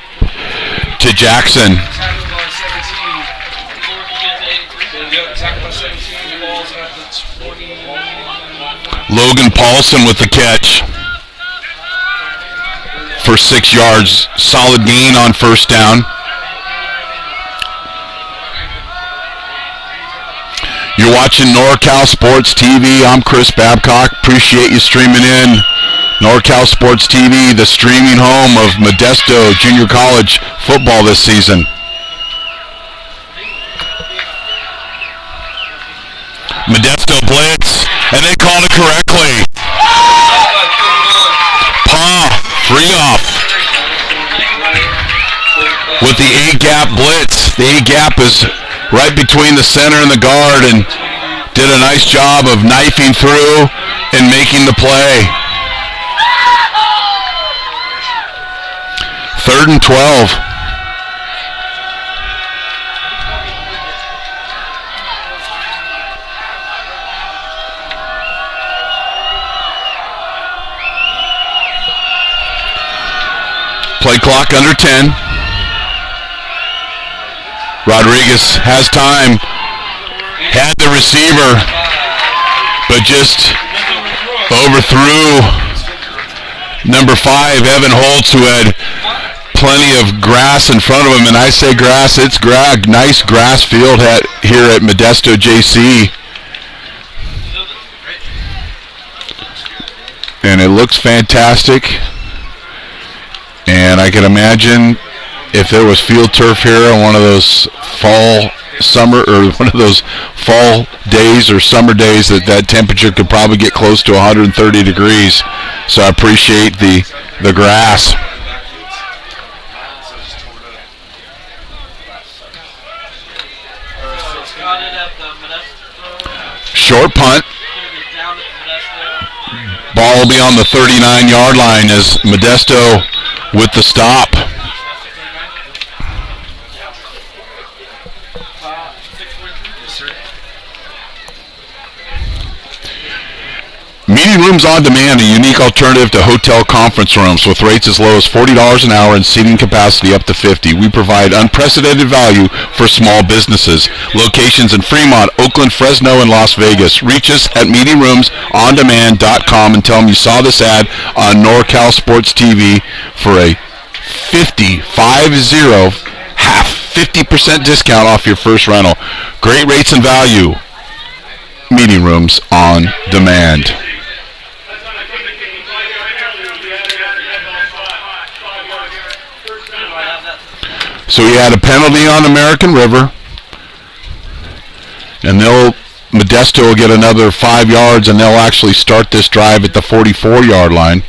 to Jackson. Tackle by 17. Yep, tackle by 17. The ball's at the 20. Logan Paulson with the catch for 6 yards. Solid gain on first down. You're watching NorCal Sports TV. I'm Chris Babcock. Appreciate you streaming in. NorCal Sports TV, the streaming home of Modesto Junior College football this season. Modesto blitz, and they called it correctly. Free off with the A-gap blitz. The A-gap is right between the center and the guard, and did a nice job of knifing through and making the play. 3rd and 12. Play clock under 10. Rodriguez has time. Had the receiver, but just overthrew number 5, Evan Holtz, who had plenty of grass in front of him. And I say grass, it's nice grass field here at Modesto JC. And it looks fantastic. And I can imagine if there was field turf here on one of those fall days or summer days, that temperature could probably get close to 130 degrees. So I appreciate the grass. Short punt. Ball will be on the 39-yard line as Modesto with the stop. Meeting Rooms on Demand, a unique alternative to hotel conference rooms with rates as low as $40 an hour and seating capacity up to 50. We provide unprecedented value for small businesses. Locations in Fremont, Oakland, Fresno, and Las Vegas. Reach us at meetingroomsondemand.com and tell them you saw this ad on NorCal Sports TV for a 50% discount off your first rental. Great rates and value meeting rooms on demand. So he had a penalty on American River, and Modesto will get another 5 yards, and they'll actually start this drive at the 44-yard line.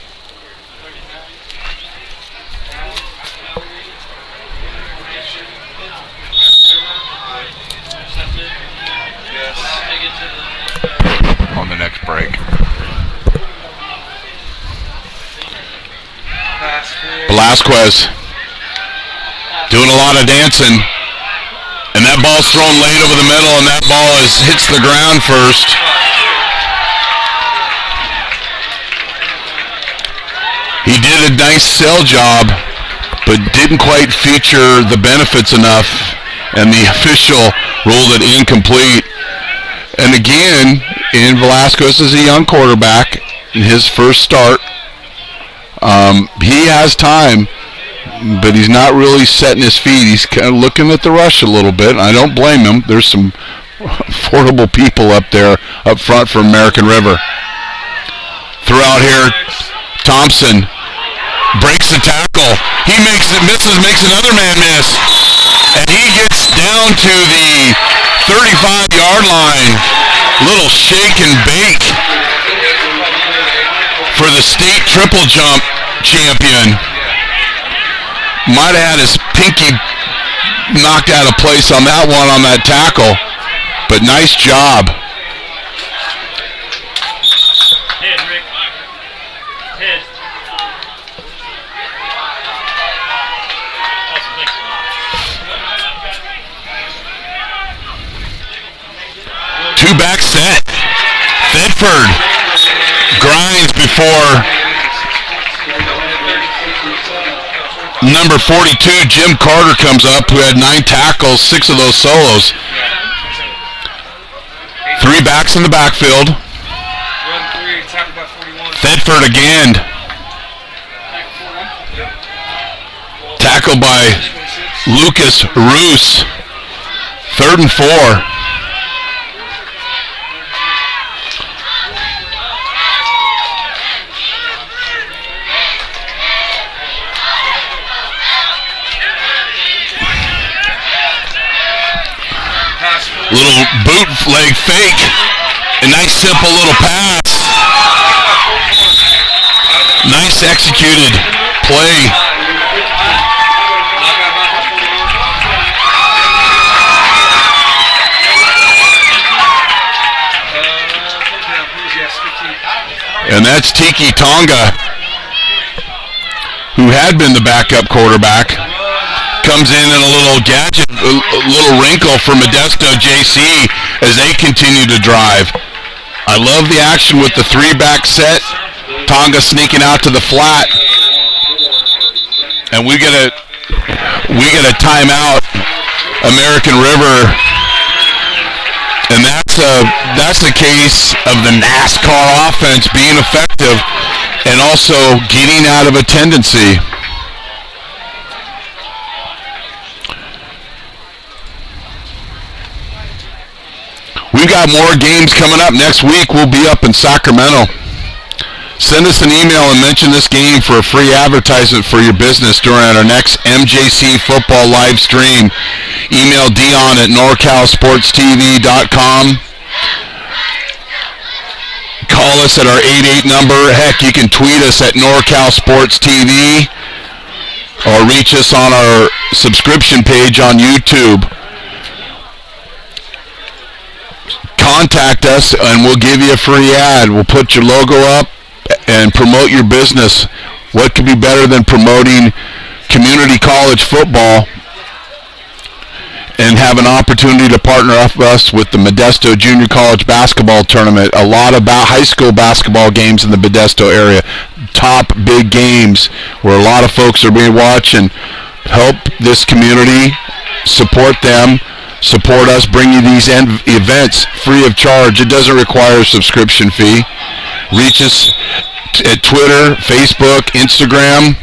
On the next break. Velasquez doing a lot of dancing, and that ball's thrown late over the middle, and that ball hits the ground first. He did a nice sell job, but didn't quite feature the benefits enough, and the official ruled it incomplete. And again, Velasquez is a young quarterback in his first start. He has time, but he's not really setting his feet. He's kind of looking at the rush a little bit. I don't blame him. There's some affordable people up front for American River. Throughout here, Thompson breaks the tackle. He makes another man miss. And he gets down to the 35-yard line. Little shake and bake for the state triple jump champion. Might have had his pinky knocked out of place on that one, on that tackle, but nice job. Head, Rick. Head. Two-back set. Thedford grinds before number 42, Jim Carter, comes up, who had 9 tackles, 6 of those solos. 3 backs in the backfield. Thedford again. Tackled by Lucas Roos. 3rd and 4. Little bootleg fake. A nice simple little pass. Nice executed play. And that's Tiki Tonga, who had been the backup quarterback. Comes in a little gadget, a little wrinkle for Modesto JC as they continue to drive. I love the action with the 3-back set. Tonga sneaking out to the flat. And we get a timeout, American River. And that's the case of the NASCAR offense being effective and also getting out of a tendency. We've got more games coming up. Next week we'll be up in Sacramento. Send us an email and mention this game for a free advertisement for your business during our next MJC football live stream. Email Dion at NorCalSportsTV.com. Call us at our 88 number. Heck, you can tweet us at NorCalSportsTV or reach us on our subscription page on YouTube. Contact us and we'll give you a free ad. We'll put your logo up and promote your business. What could be better than promoting community college football and have an opportunity to partner up us with the Modesto Junior College Basketball Tournament? A lot about high school basketball games in the Modesto area. Top big games where a lot of folks are being watched, and help this community, support them. Support us, bring you these events free of charge. It doesn't require a subscription fee. Reach us at Twitter, Facebook, Instagram.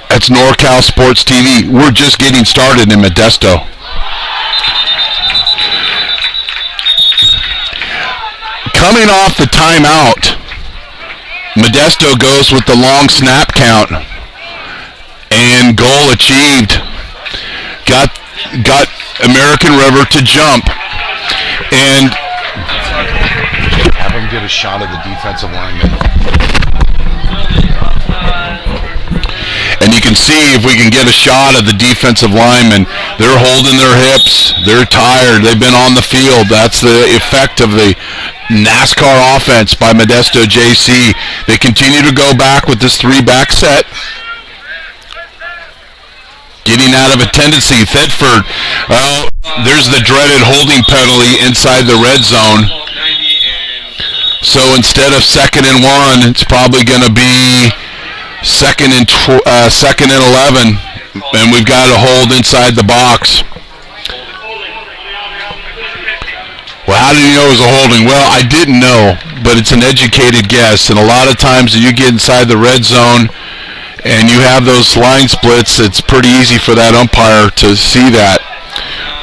That's NorCal Sports TV. We're just getting started in Modesto. Coming off the timeout, Modesto goes with the long snap count, and goal achieved. Got American River to jump, and have them get a shot of the defensive lineman. And you can see if we can get a shot of the defensive linemen. They're holding their hips. They're tired. They've been on the field. That's the effect of the NASCAR offense by Modesto JC. They continue to go back with this 3-back set. Getting out of a tendency. Thetford, there's the dreaded holding penalty inside the red zone. So instead of 2nd and 1, it's probably going to be 2nd and 11, and we've got a hold inside the box. Well, how did you know it was a holding? Well, I didn't know, but it's an educated guess. And a lot of times when you get inside the red zone and you have those line splits, it's pretty easy for that umpire to see that.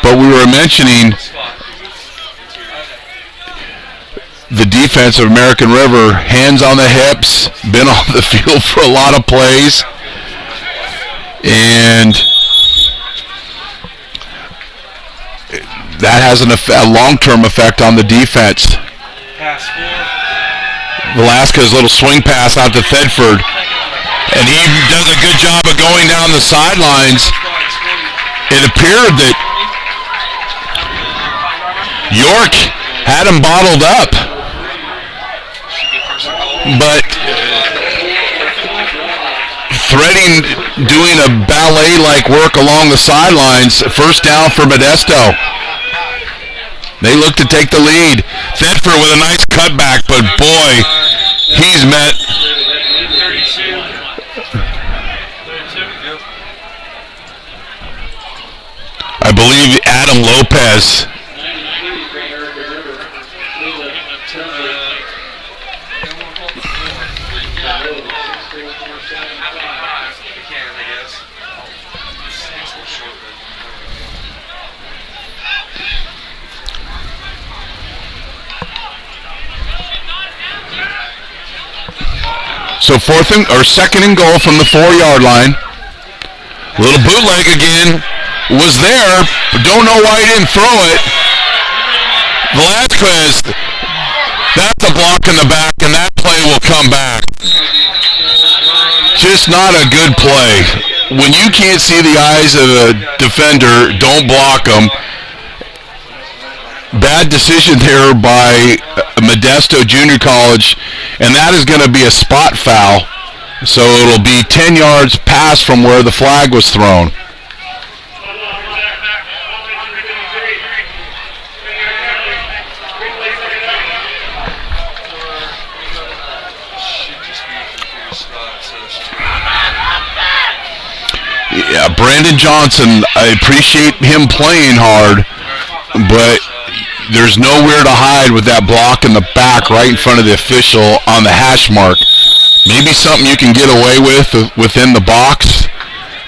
But we were mentioning the defense of American River, hands on the hips, been on the field for a lot of plays, and that has a long-term effect on the defense. Velasquez, little swing pass out to Thetford, and he does a good job of going down the sidelines. It appeared that York had him bottled up, but threading, doing a ballet-like work along the sidelines. First down for Modesto. They look to take the lead. Thetford with a nice cutback, but boy, he's met. I believe Adam Lopez. So 2nd and goal from the 4-yard line. Little bootleg again. Was there, but don't know why he didn't throw it. Velasquez, that's a block in the back, and that play will come back. Just not a good play. When you can't see the eyes of a defender, don't block them. Bad decision there by Modesto Junior College, and that is going to be a spot foul. So it'll be 10 yards past from where the flag was thrown. Yeah, Brandon Johnson, I appreciate him playing hard, but there's nowhere to hide with that block in the back right in front of the official on the hash mark. Maybe something you can get away with within the box,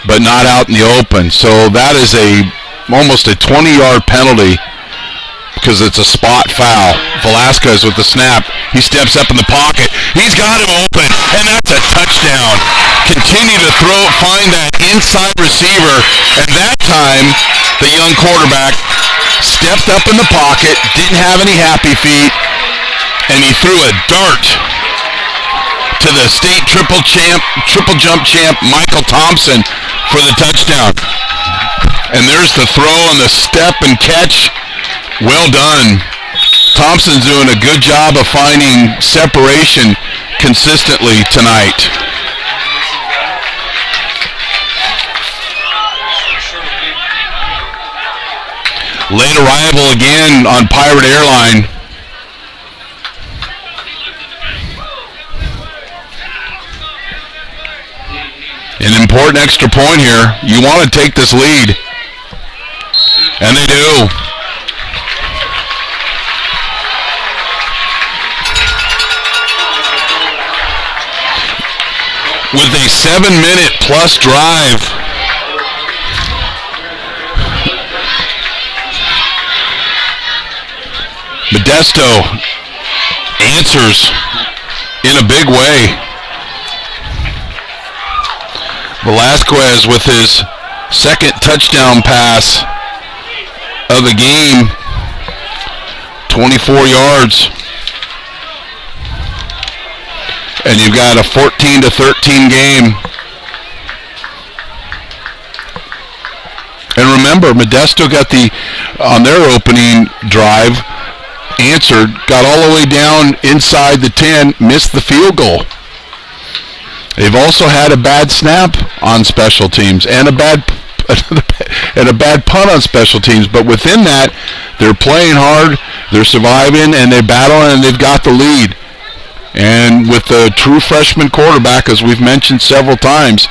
but not out in the open. So that is almost a 20-yard penalty because it's a spot foul. Velasquez with the snap. He steps up in the pocket. He's got him open, and that's a touchdown. Continue to find that inside receiver, and that time the young quarterback stepped up in the pocket, didn't have any happy feet, and he threw a dart to the state triple jump champ Michael Thompson for the touchdown. And there's the throw and the step and catch. Well done. Thompson's doing a good job of finding separation consistently tonight. Late arrival again on Pirate Airline. An important extra point here. You want to take this lead. And they do. With a 7-minute plus drive. Modesto answers in a big way. Velasquez with his second touchdown pass of the game, 24 yards. And you've got a 14-13 game. And remember, Modesto got on their opening drive, answered, got all the way down inside the 10, missed the field goal. They've also had a bad snap on special teams and a bad punt on special teams. But within that, they're playing hard, they're surviving, and they're battling, and they've got the lead. And with the true freshman quarterback, as we've mentioned several times,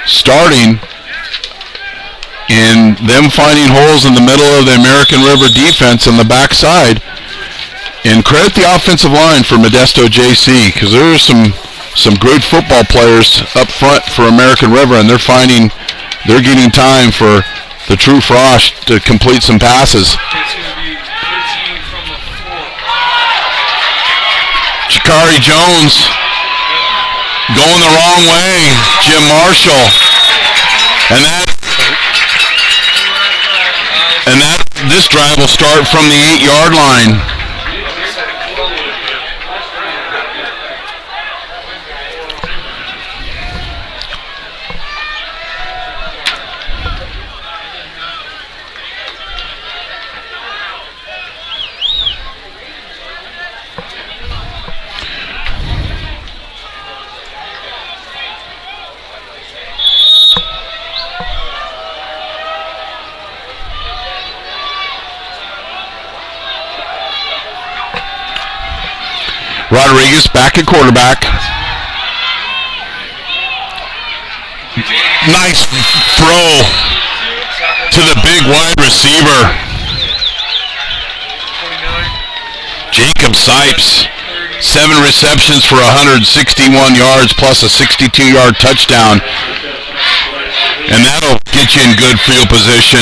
starting, and them finding holes in the middle of the American River defense on the backside. And credit the offensive line for Modesto JC, because there are some great football players up front for American River, and they're getting time for the true Frosh to complete some passes. It's going to be 13 from the 4. Shakari Jones going the wrong way. Jim Marshall. And this drive will start from the 8-yard line. Rodriguez back at quarterback. Nice throw to the big wide receiver. 29. Jacob Sipes, 7 receptions for 161 yards plus a 62-yard touchdown. And that'll get you in good field position.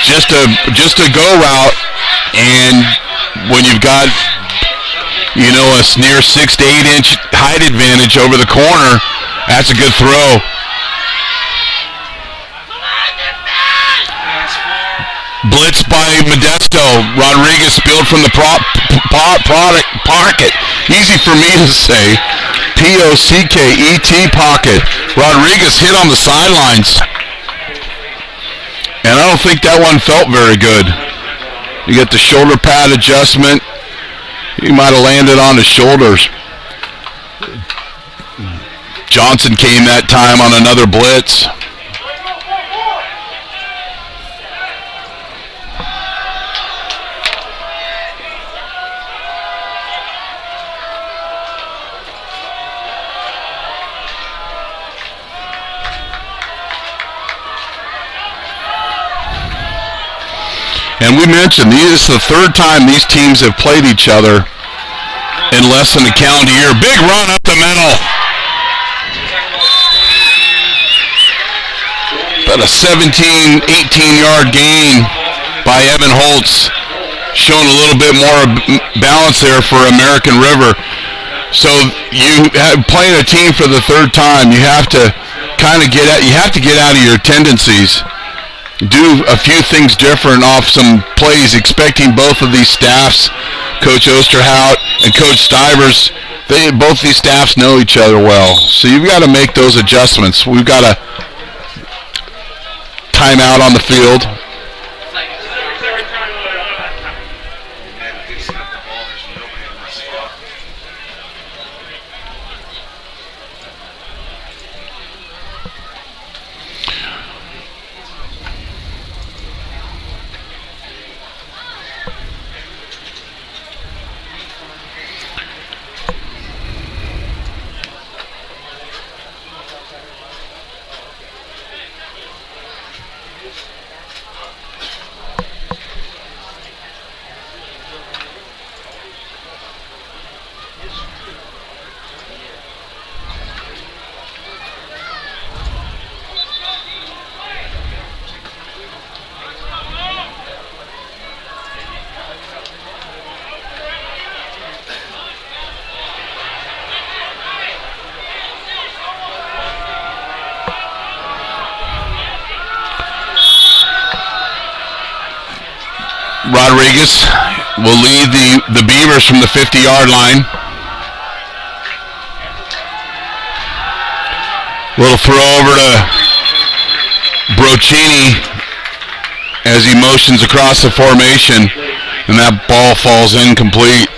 Just a go route, and when you've got a near 6 to 8 inch height advantage over the corner, that's a good throw. Blitz by Modesto. Rodriguez spilled from the pocket. Easy for me to say. P-O-C-K-E-T pocket. Rodriguez hit on the sidelines. And I don't think that one felt very good. You get the shoulder pad adjustment. He might have landed on his shoulders. Johnson came that time on another blitz. And we mentioned, this is the third time these teams have played each other in less than a calendar year. Big run up the middle. About a 17, 18-yard gain by Evan Holtz. Showing a little bit more balance there for American River. So playing a team for the third time, you have to get out of your tendencies. Do a few things different off some plays, expecting both of these staffs, Coach Osterhout and Coach Stivers, both these staffs know each other well. So you've got to make those adjustments. We've got a timeout on the field. Rodriguez will lead the Beavers from the 50-yard line. Little throw over to Broccini as he motions across the formation, and that ball falls incomplete.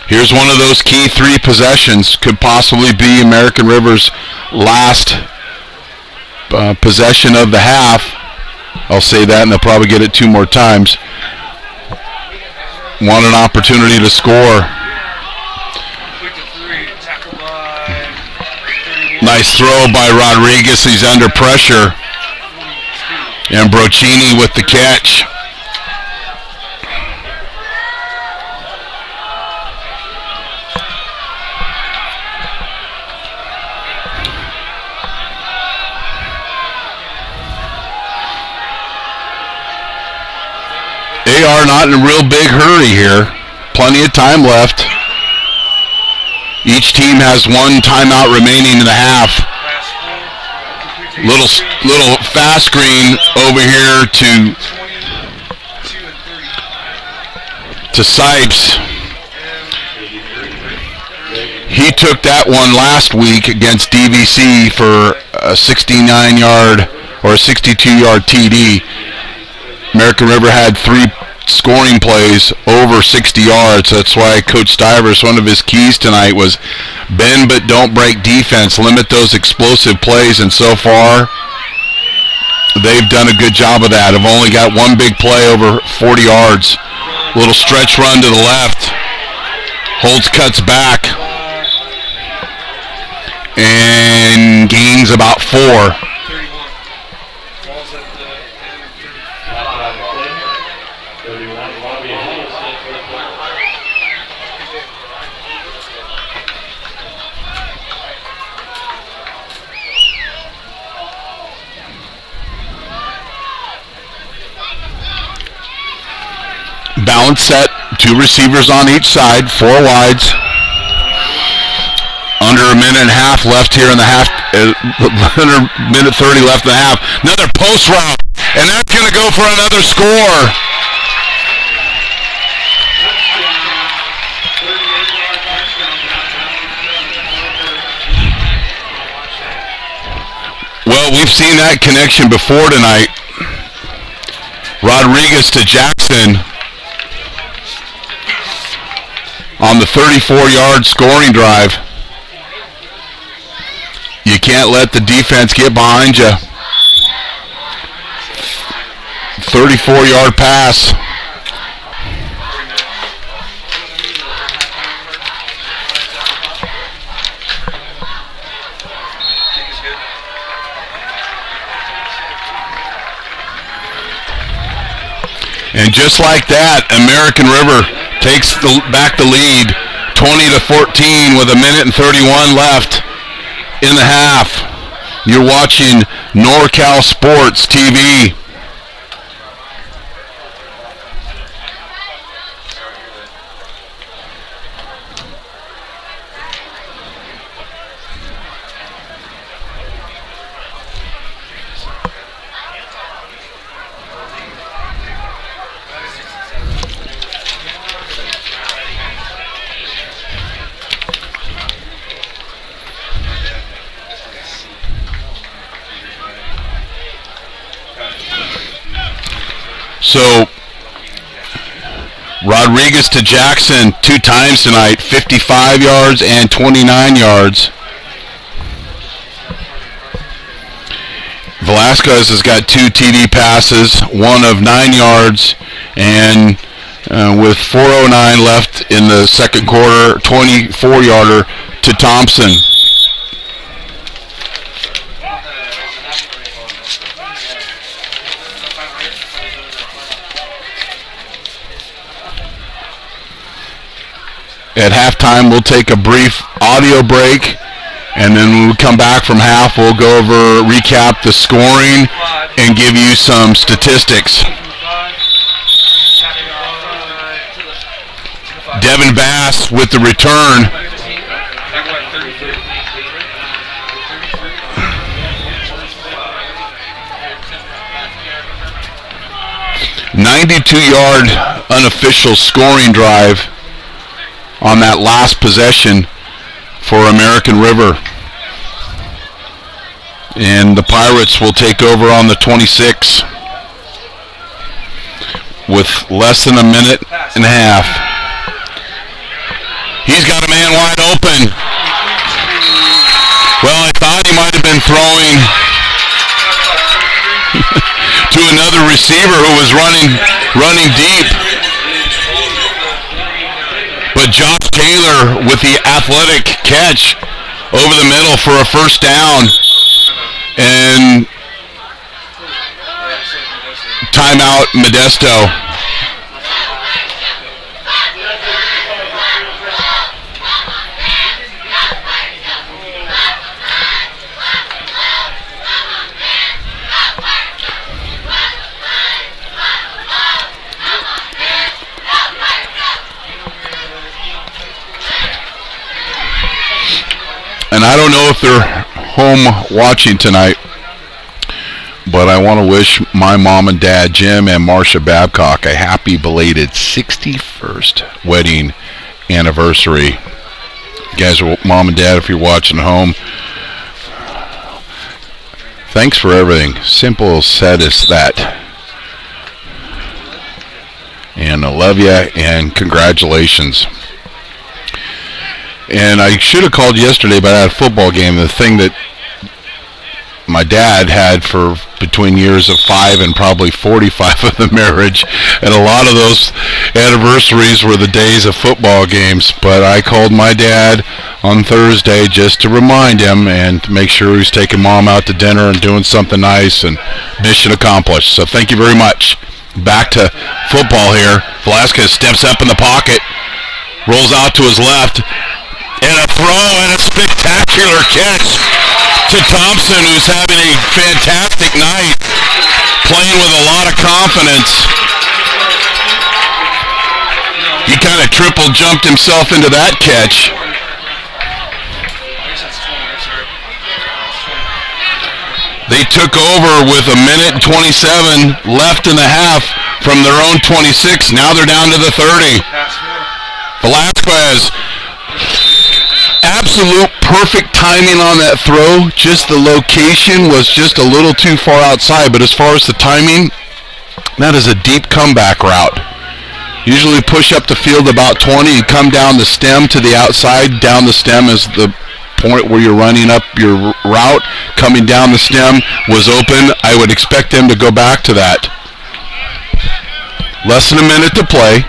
Here's one of those key 3 possessions. Could possibly be American River's last possession of the half. I'll say that, and they'll probably get it 2 more times. Want an opportunity to score. Nice throw by Rodriguez. He's under pressure. And Broccini with the catch. They are not in a real big hurry here. Plenty of time left. Each team has 1 timeout remaining in the half. Little fast screen over here to Sipes. He took that one last week against DVC for a 69-yard or a 62-yard TD. American River had 3 scoring plays over 60 yards. That's why Coach Stivers, one of his keys tonight was bend but don't break defense, limit those explosive plays, and so far they've done a good job of that. Have only got 1 big play over 40 yards. Little stretch run to the left. Holtz cuts back and gains about 4. Balance set, 2 receivers on each side, 4 wides. Under a minute and a half left here in the half. Under minute 30 left in the half. Another post route, and that's going to go for another score. Well, we've seen that connection before tonight. Rodriguez to Jackson on the 34-yard scoring drive. You can't let the defense get behind you. 34-yard pass. And just like that, American River takes back the lead, 20-14 with a minute and 31 left in the half. You're watching NorCal Sports TV. So, Rodriguez to Jackson 2 times tonight, 55 yards and 29 yards. Velasquez has got 2 TD passes, 1 of 9 yards, and with 4:09 left in the second quarter, 24-yarder to Thompson. At halftime, we'll take a brief audio break, and then when we come back from half, we'll go over, recap the scoring, and give you some statistics. Devin Bass with the return. 92-yard unofficial scoring drive on that last possession for American River. And the Pirates will take over on the 26 with less than a minute and a half. He's got a man wide open. Well, I thought he might have been throwing to another receiver who was running deep. But Josh Taylor with the athletic catch over the middle for a first down. And timeout, Modesto. And I don't know if they're home watching tonight, but I want to wish my mom and dad, Jim and Marcia Babcock, a happy belated 61st wedding anniversary. You guys, mom and dad, if you're watching home, thanks for everything. Simple said as that. And I love you and congratulations. And I should have called yesterday, but I had a football game. The thing that my dad had for between years of 5 and probably 45 of the marriage, and a lot of those anniversaries were the days of football games. But I called my dad on Thursday just to remind him and to make sure he was taking mom out to dinner and doing something nice, and mission accomplished. So thank you very much. Back to football here. Velasquez steps up in the pocket, rolls out to his left, and a throw and a spectacular catch to Thompson, who's having a fantastic night, playing with a lot of confidence. He kind of triple jumped himself into that catch. They took over with a minute and 27 left in the half from their own 26. Now they're down to the 30. Velasquez. Absolute perfect timing on that throw. Just the location was just a little too far outside, but as far as the timing, that is a deep comeback route. Usually push up the field about 20 and come down the stem to the outside. Down the stem is the point where you're running up your route. Coming down the stem was open. I would expect them to go back to that. Less than a minute to play.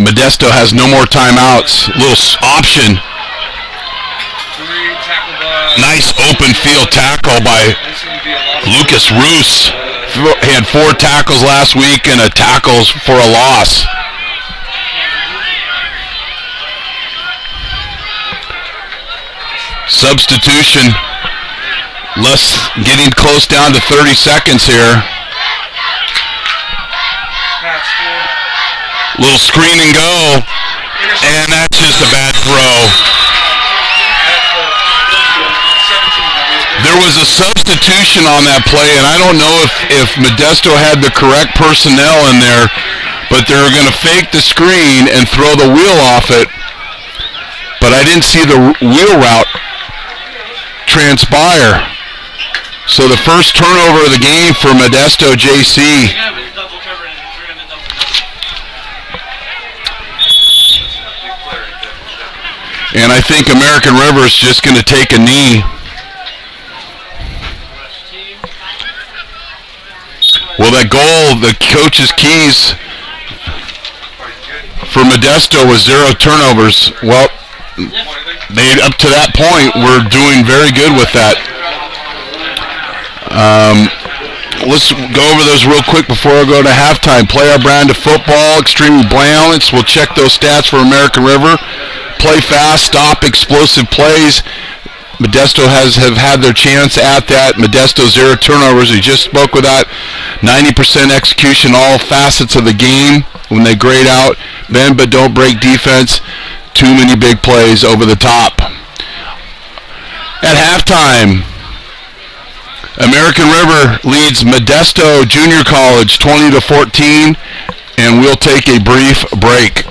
Modesto has no more timeouts. Little option. Nice open field tackle by Lucas Roos. He had 4 tackles last week and a tackle for a loss. Substitution. Getting close down to 30 seconds here. Little screen and go, and that's just a bad throw. There was a substitution on that play, and I don't know if Modesto had the correct personnel in there, but they were going to fake the screen and throw the wheel off it, but I didn't see the wheel route transpire. So the first turnover of the game for Modesto JC. And I think American River is just going to take a knee. Well, that goal, the coach's keys for Modesto was 0 turnovers. Well, they up to that point were doing very good with that. Let's go over those real quick before I go to halftime. Play our brand of football, extremely balanced. We'll check those stats for American River. Play fast, stop explosive plays. Modesto have had their chance at that. Modesto 0 turnovers. We just spoke with that. 90% execution, all facets of the game when they grade out. Bend but don't break defense. Too many big plays over the top. At halftime, American River leads Modesto Junior College 20-14, and we'll take a brief break.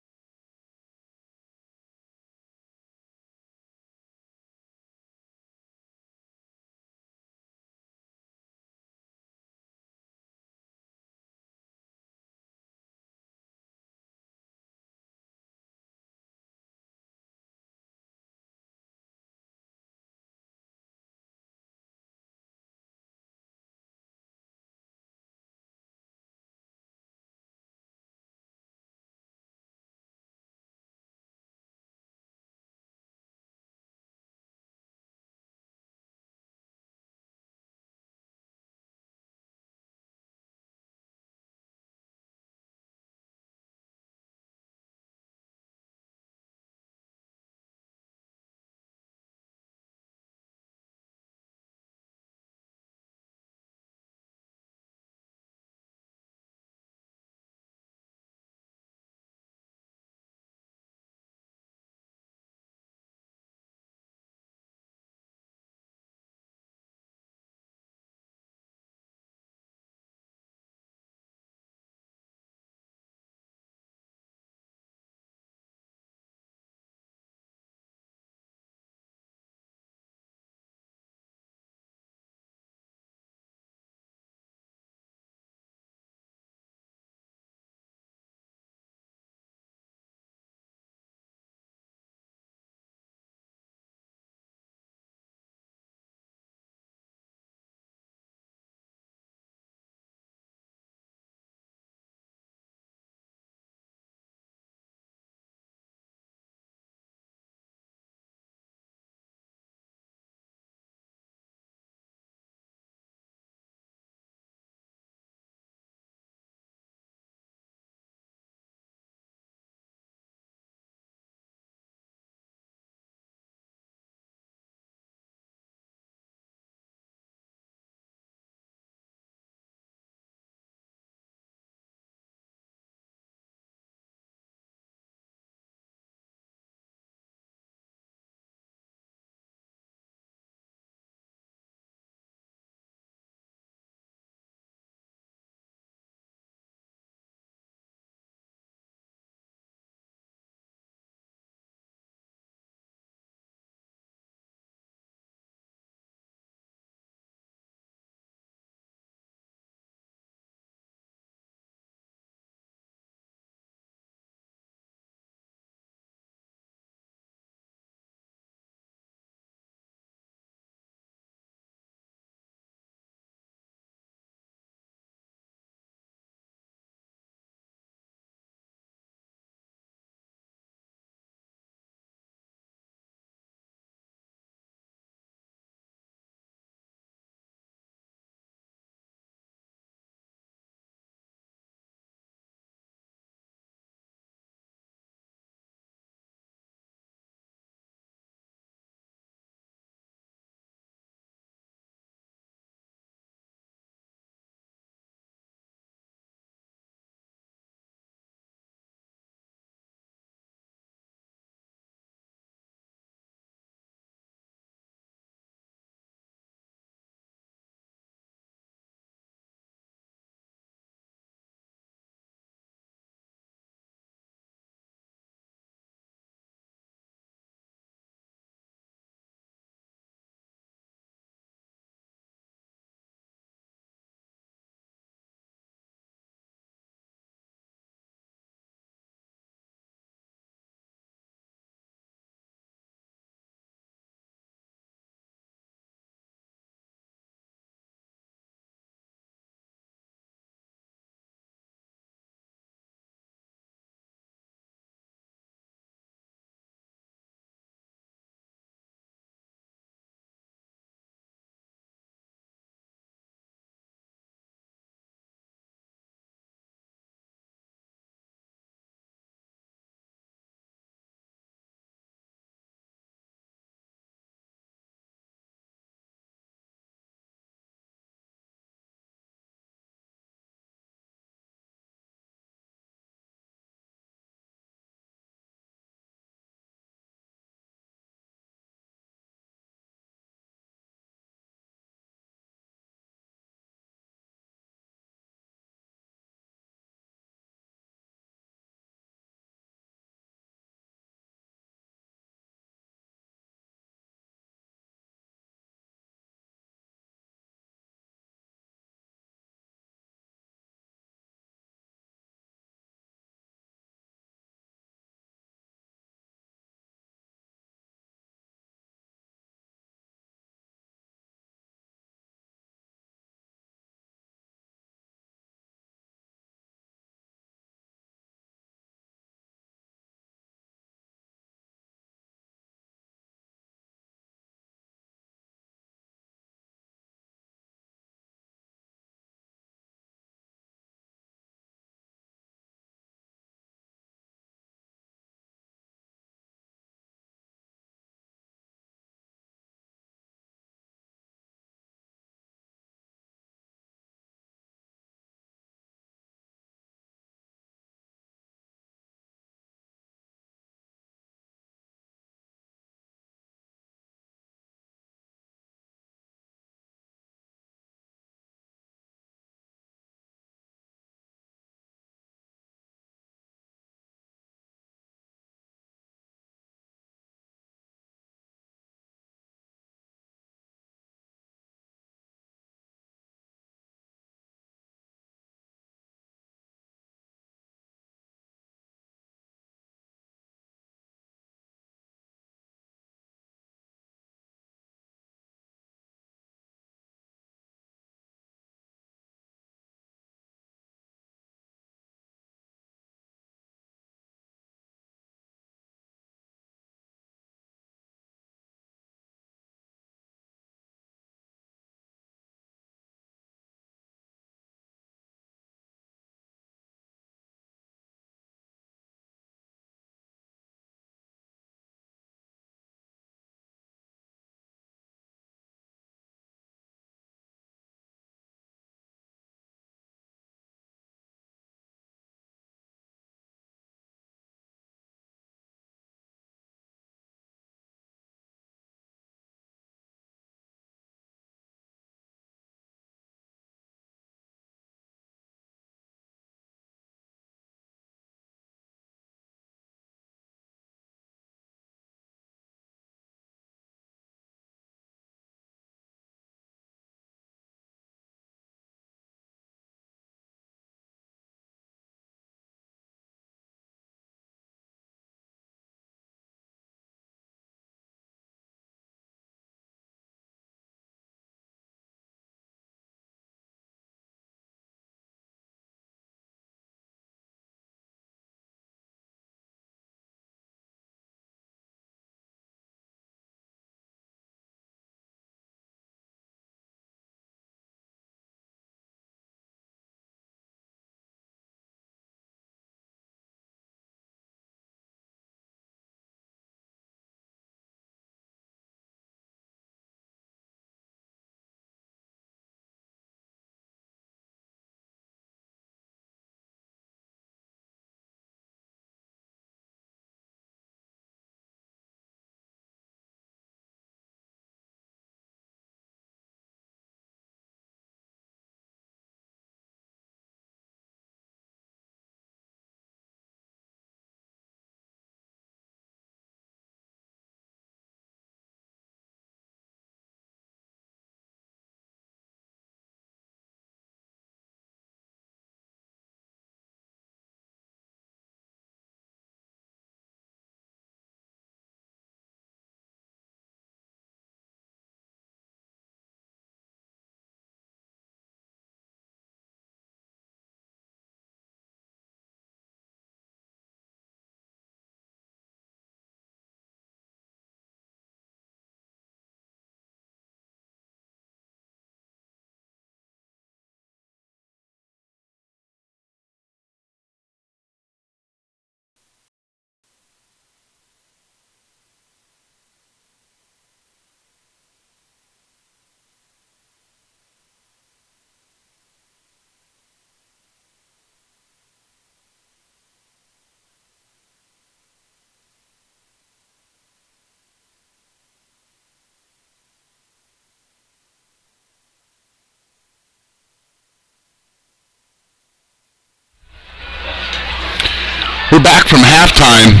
We're back from halftime,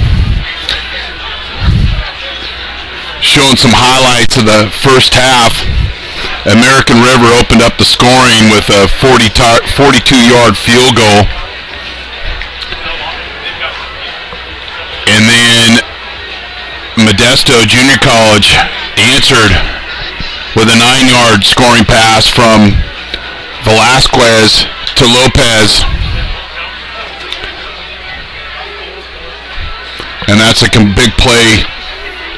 showing some highlights of the first half. American River opened up the scoring with a 42-yard field goal. And then Modesto Junior College answered with a 9-yard scoring pass from Velasquez to Lopez. And that's a big play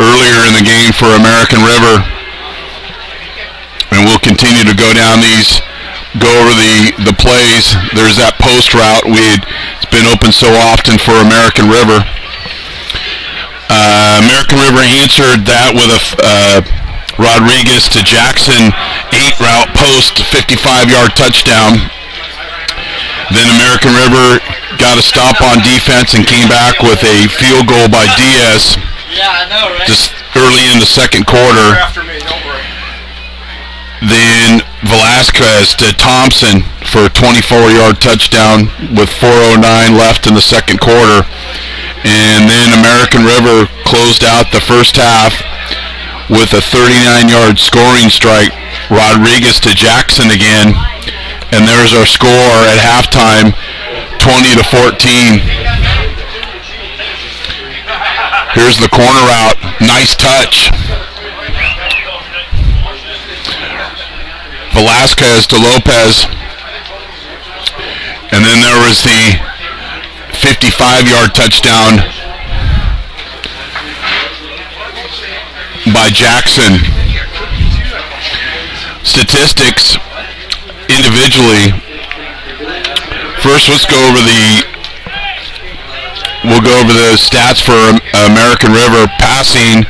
earlier in the game for American River. And we'll continue to go over the plays. There's that post route. It's been open so often for American River. American River answered that with a Rodriguez to Jackson 8 route post, 55-yard touchdown. Then American River got a stop on defense and came back with a field goal by Diaz. Yeah, I know, right? Just early in the second quarter. After me, don't worry. Then Velasquez to Thompson for a 24-yard touchdown with 4:09 left in the second quarter. And then American River closed out the first half with a 39-yard scoring strike. Rodriguez to Jackson again. And there's our score at halftime, 20-14. Here's the corner route. Nice touch. Velasquez to Lopez. And then there was the 55-yard touchdown by Jackson. Statistics individually. First, we'll go over the stats for American River. Passing,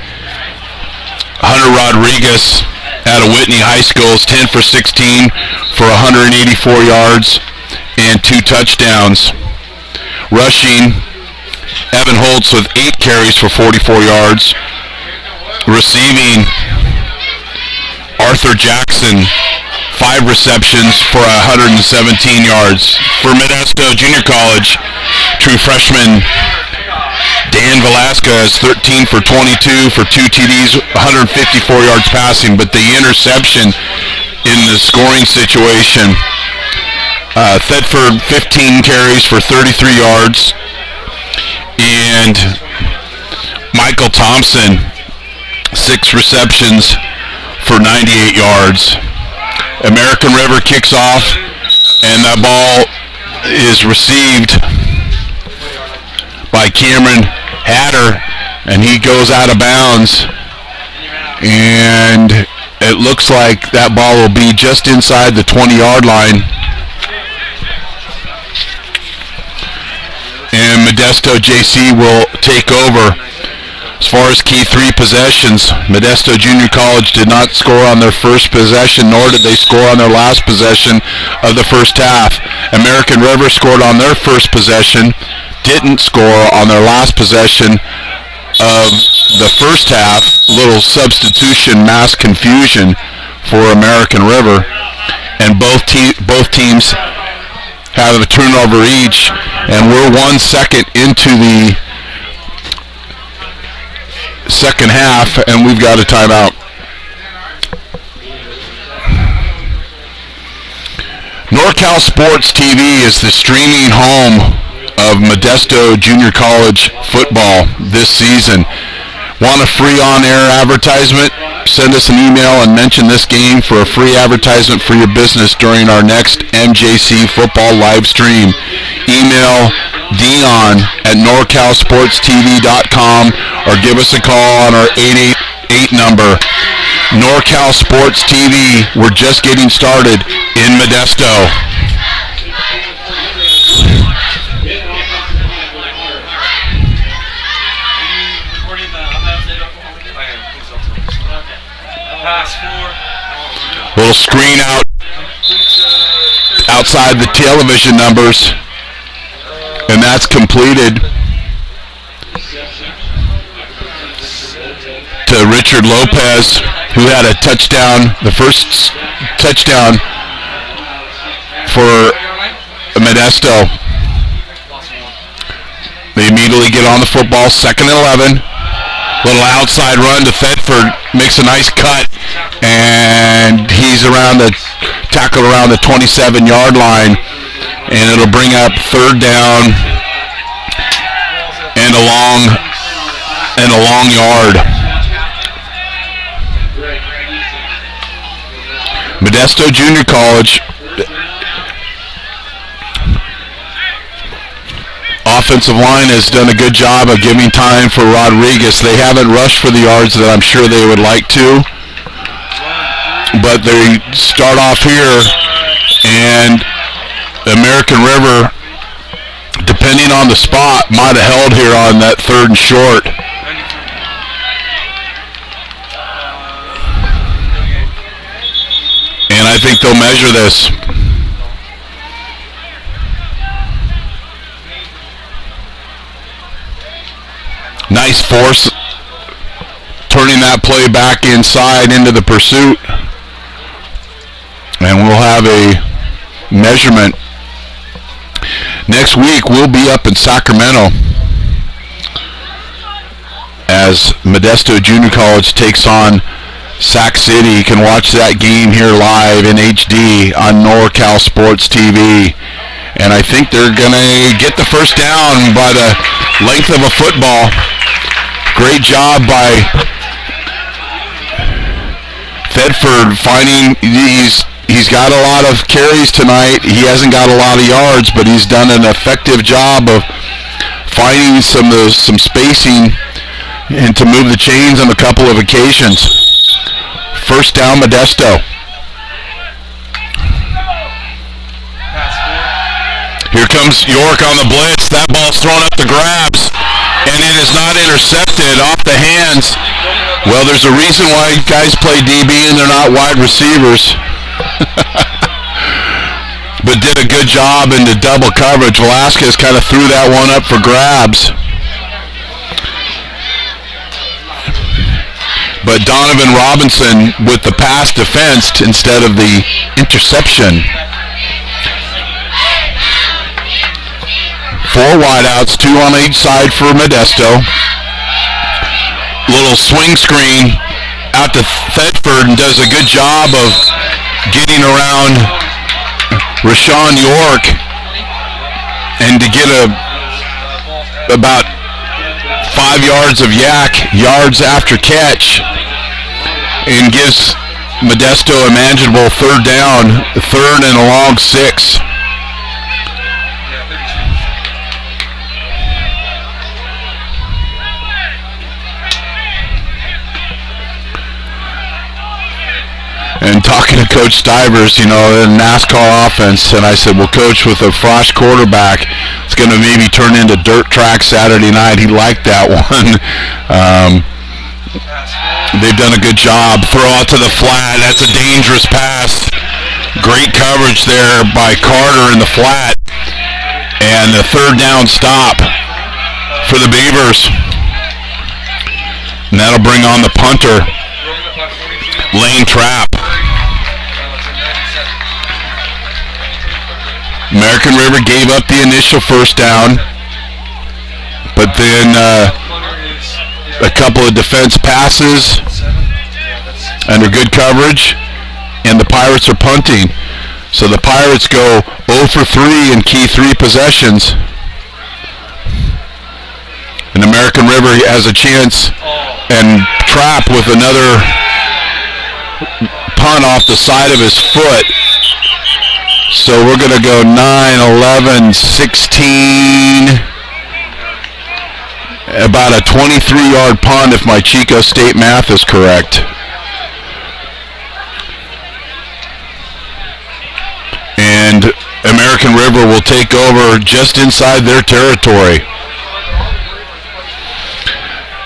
Hunter Rodriguez out of Whitney High School is 10 for 16 for 184 yards and 2 touchdowns. Rushing, Evan Holtz with 8 carries for 44 yards. Receiving, Arthur Jackson, 5 receptions for 117 yards. For Modesto Junior College, true freshman Dan Velasquez, 13 for 22 for 2 TDs, 154 yards passing, but the interception in the scoring situation. Thetford, 15 carries for 33 yards, and Michael Thompson, 6 receptions for 98 yards. American River kicks off, and that ball is received by Cameron Hatter, and he goes out of bounds. And it looks like that ball will be just inside the 20-yard line. And Modesto JC will take over. As far as key 3 possessions, Modesto Junior College did not score on their first possession, nor did they score on their last possession of the first half. American River scored on their first possession, didn't score on their last possession of the first half. Little substitution, mass confusion for American River. And both teams have a turnover each, and we're 1 second into the second half, and we've got a timeout. NorCal Sports TV is the streaming home of Modesto Junior College football this season. Want a free on-air advertisement? Send us an email and mention this game for a free advertisement for your business during our next MJC football live stream. Email Dion@NorCalSportsTV.com or give us a call on our 888 number. NorCal Sports TV, we're just getting started in Modesto. Little screen out outside the television numbers, and that's completed to Richard Lopez, who had a touchdown, the first touchdown for Modesto. They immediately get on the football, 2nd and 11. Little outside run to Thetford, makes a nice cut, and he's tackled around the 27-yard line, and it'll bring up 3rd down and a long yard. Modesto Junior College offensive line has done a good job of giving time for Rodriguez. They haven't rushed for the yards that I'm sure they would like to, but they start off here, and American River, depending on the spot, might have held here on that 3rd and short. And I think they'll measure this. Nice force, turning that play back inside into the pursuit. And we'll have a measurement. Next week, we'll be up in Sacramento as Modesto Junior College takes on Sac City. You can watch that game here live in HD on NorCal SportsTV. And I think they're going to get the first down by the length of a football. Great job by Thetford finding he's got a lot of carries tonight. He hasn't got a lot of yards, but he's done an effective job of finding some spacing and to move the chains on a couple of occasions. First down, Modesto. Here comes York on the blitz. That ball's thrown up to grabs, and it is not intercepted off the hands. Well, there's a reason why guys play DB and they're not wide receivers. But did a good job into double coverage. Velasquez kind of threw that one up for grabs. But Donovan Robinson with the pass defense instead of the interception. 4 wideouts, 2 on each side for Modesto. Little swing screen out to Thetford, and does a good job of getting around Rashawn York and to get about 5 yards of yards after catch, and gives Modesto a manageable 3rd down, 3rd and a long 6. And talking to Coach Stivers, the NASCAR offense, and I said, well, Coach, with a Frosch quarterback, it's going to maybe turn into dirt track Saturday night. He liked that one. They've done a good job. Throw out to the flat. That's a dangerous pass. Great coverage there by Carter in the flat. And the 3rd down stop for the Beavers. And that'll bring on the punter, Lane Trapp. American River gave up the initial first down, but then a couple of defense passes under good coverage, and the Pirates are punting. So the Pirates go 0 for 3 in key 3 possessions. And American River has a chance, and Trapp with another punt off the side of his foot. So we're going to go 9, 11, 16, about a 23-yard punt if my Chico State math is correct. And American River will take over just inside their territory.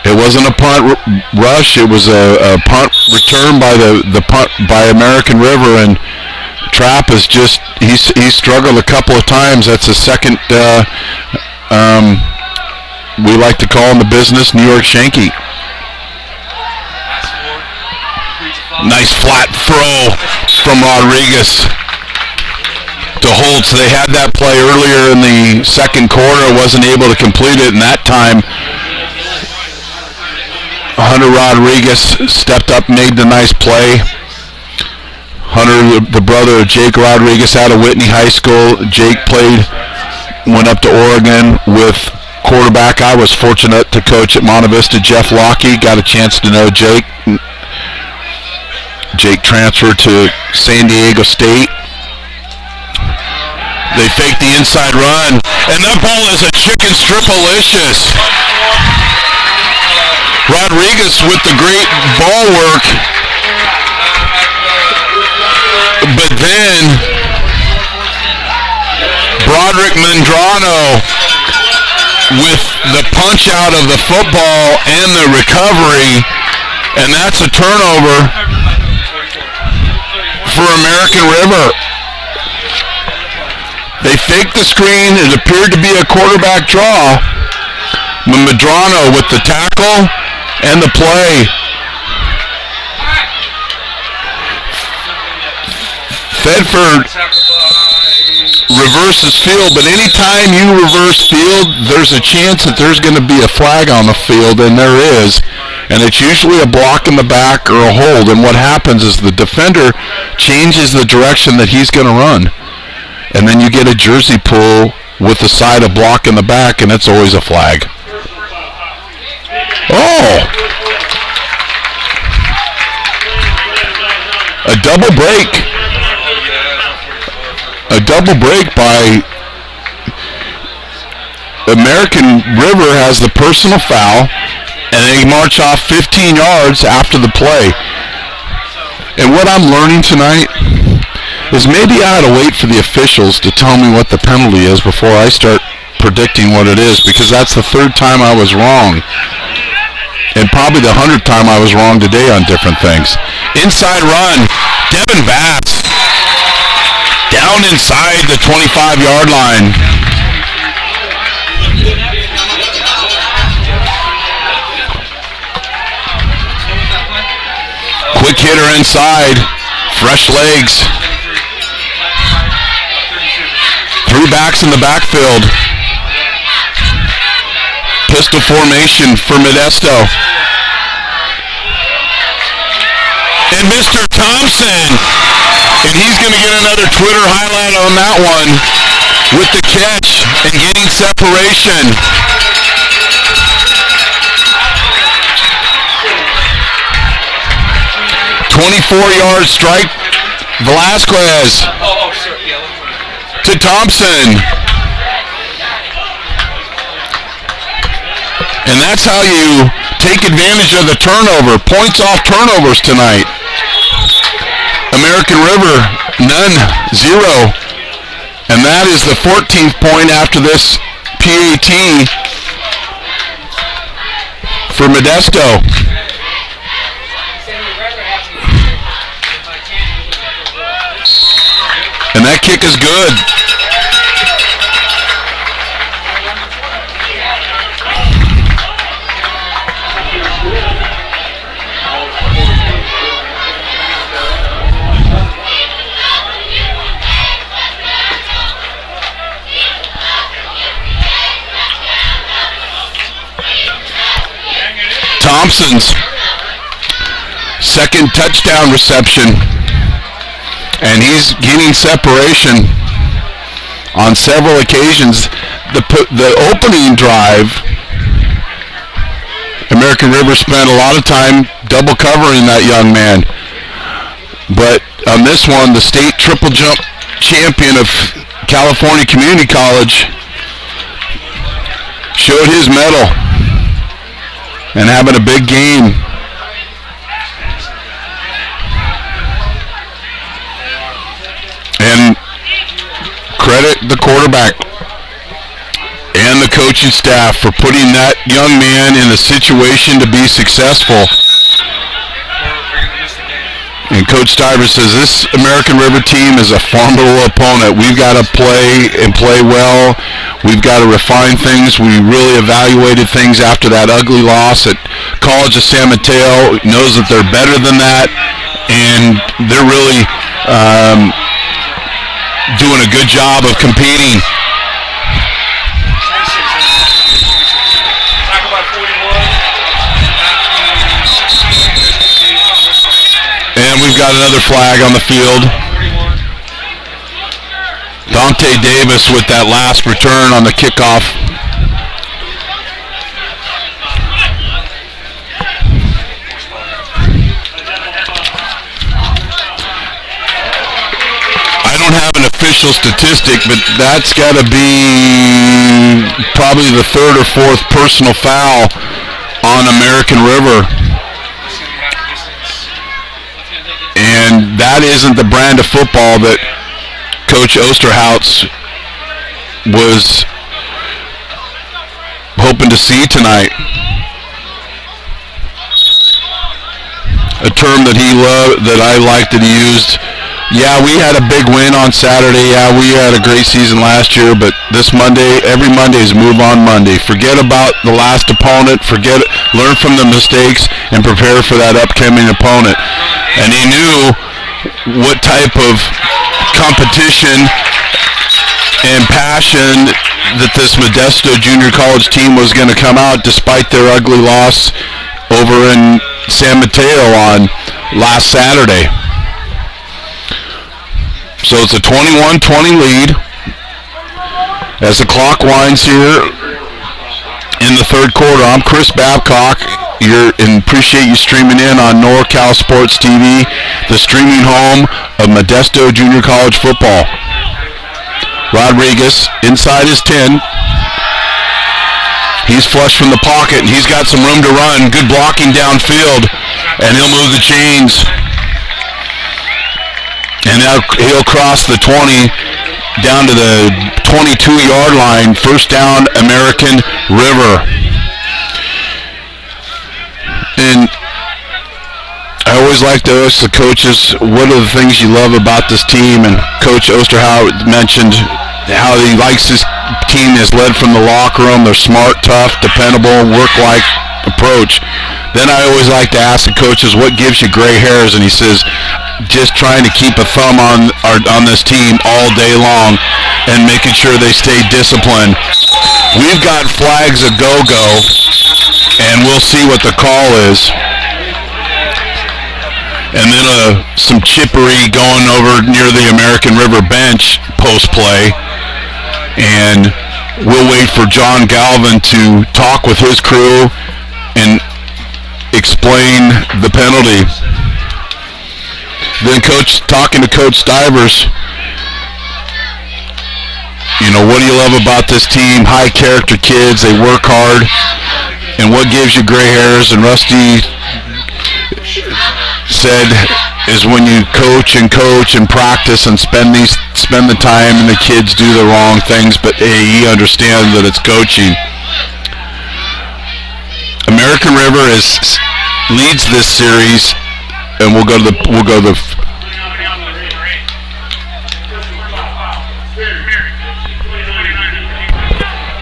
It wasn't a punt rush, it was a punt return by American River, and Trapp is just, he's struggled a couple of times. That's the second, we like to call in the business, New York Shanky. Nice flat throw from Rodriguez. to hold. So they had that play earlier in the second quarter, wasn't able to complete it, and that time Hunter Rodriguez stepped up, made the nice play. Hunter, the brother of Jake Rodriguez out of Whitney High School. Jake went up to Oregon with quarterback I was fortunate to coach at Monte Vista, Jeff Lockie. Got a chance to know Jake. Jake transferred to San Diego State. They fake the inside run, and that ball is a chicken strip-alicious. Rodriguez with the great ball work, but then Broderick Mandrano with the punch out of the football and the recovery, and that's a turnover for American River. They faked the screen. It appeared to be a quarterback draw. Madrano with the tackle and the play. Thedford reverses field, but anytime you reverse field, there's a chance that there's going to be a flag on the field, and there is. And it's usually a block in the back or a hold. And what happens is the defender changes the direction that he's going to run. And then you get a jersey pull with the side of block in the back, and it's always a flag. Oh! A double break. A double break by American River has the personal foul, and they march off 15 yards after the play. And what I'm learning tonight is maybe I ought to wait for the officials to tell me what the penalty is before I start predicting what it is, because that's the third time I was wrong. And probably the 100th time I was wrong today on different things. Inside run, Devin Bass. Down inside the 25-yard line. Quick hitter inside, fresh legs. Three backs in the backfield. Pistol formation for Modesto. And Mr. Thompson. And he's going to get another Twitter highlight on that one with the catch and getting separation. "24-yard strike, Velasquez to Thompson. And that's how you take advantage of the turnover. Points off turnovers tonight. American River, none, 0. And that is the 14th point after this PAT for Modesto. And that kick is good. Thompson's second touchdown reception, and he's getting separation on several occasions. The opening drive, American River spent a lot of time double covering that young man, but on this one, the state triple jump champion of California Community College showed his medal and having a big game. And credit the quarterback and the coaching staff for putting that young man in a situation to be successful. And Coach Stiver says this American River team is a formidable opponent. We've got to play and play well. We've got to refine things. We really evaluated things after that ugly loss at College of San Mateo. Knows that they're better than that, and they're really doing a good job of competing. 26. Tackle by 41. And we've got another flag on the field. 41. Dante Davis with that last return on the kickoff. I don't have an official statistic, but that's got to be probably the third or fourth personal foul on American River. And that isn't the brand of football that Coach Osterhoutz was hoping to see tonight. A term that he loved, that I liked that he used. Yeah, we had a big win on Saturday. Yeah, we had a great season last year, but this Monday, every Monday is Move On Monday. Forget about the last opponent. Learn from the mistakes and prepare for that upcoming opponent. And he knew what type of competition and passion that this Modesto Junior College team was going to come out despite their ugly loss over in San Mateo on last Saturday. So it's a 21-20 lead as the clock winds here in the third quarter. I'm Chris Babcock. And appreciate you streaming in on NorCal Sports TV, the streaming home of Modesto Junior College football. Rodriguez inside his 10. He's flush from the pocket, and he's got some room to run. Good blocking downfield, and he'll move the chains. And now he'll cross the 20 down to the 22-yard line. First down, American River. And I always like to ask the coaches, what are the things you love about this team? And Coach Osterhout mentioned how he likes his team is led from the locker room. They're smart, tough, dependable, work-like approach. Then I always like to ask the coaches, what gives you gray hairs? And he says, just trying to keep a thumb on this team all day long and making sure they stay disciplined. We've got flags a go-go, and we'll see what the call is. And then some chippery going over near the American River bench post-play. And we'll wait for John Galvin to talk with his crew and explain the penalty. Then talking to Coach Stivers, you know, what do you love about this team? High character kids, they work hard. And what gives you gray hairs? And Rusty said is when you coach and practice and spend the time and the kids do the wrong things, but he understands that it's coaching. American River leads this series, and we'll go to the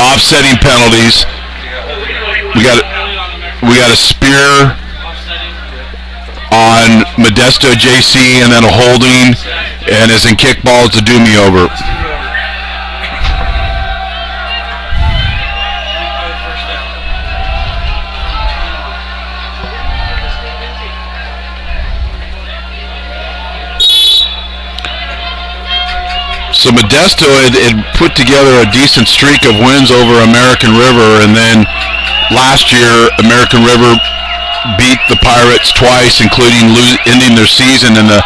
offsetting penalties. We got a spear on Modesto JC, and then a holding, and as in kickballs to do me over. So Modesto had put together a decent streak of wins over American River, and then last year American River beat the Pirates twice, including ending their season in the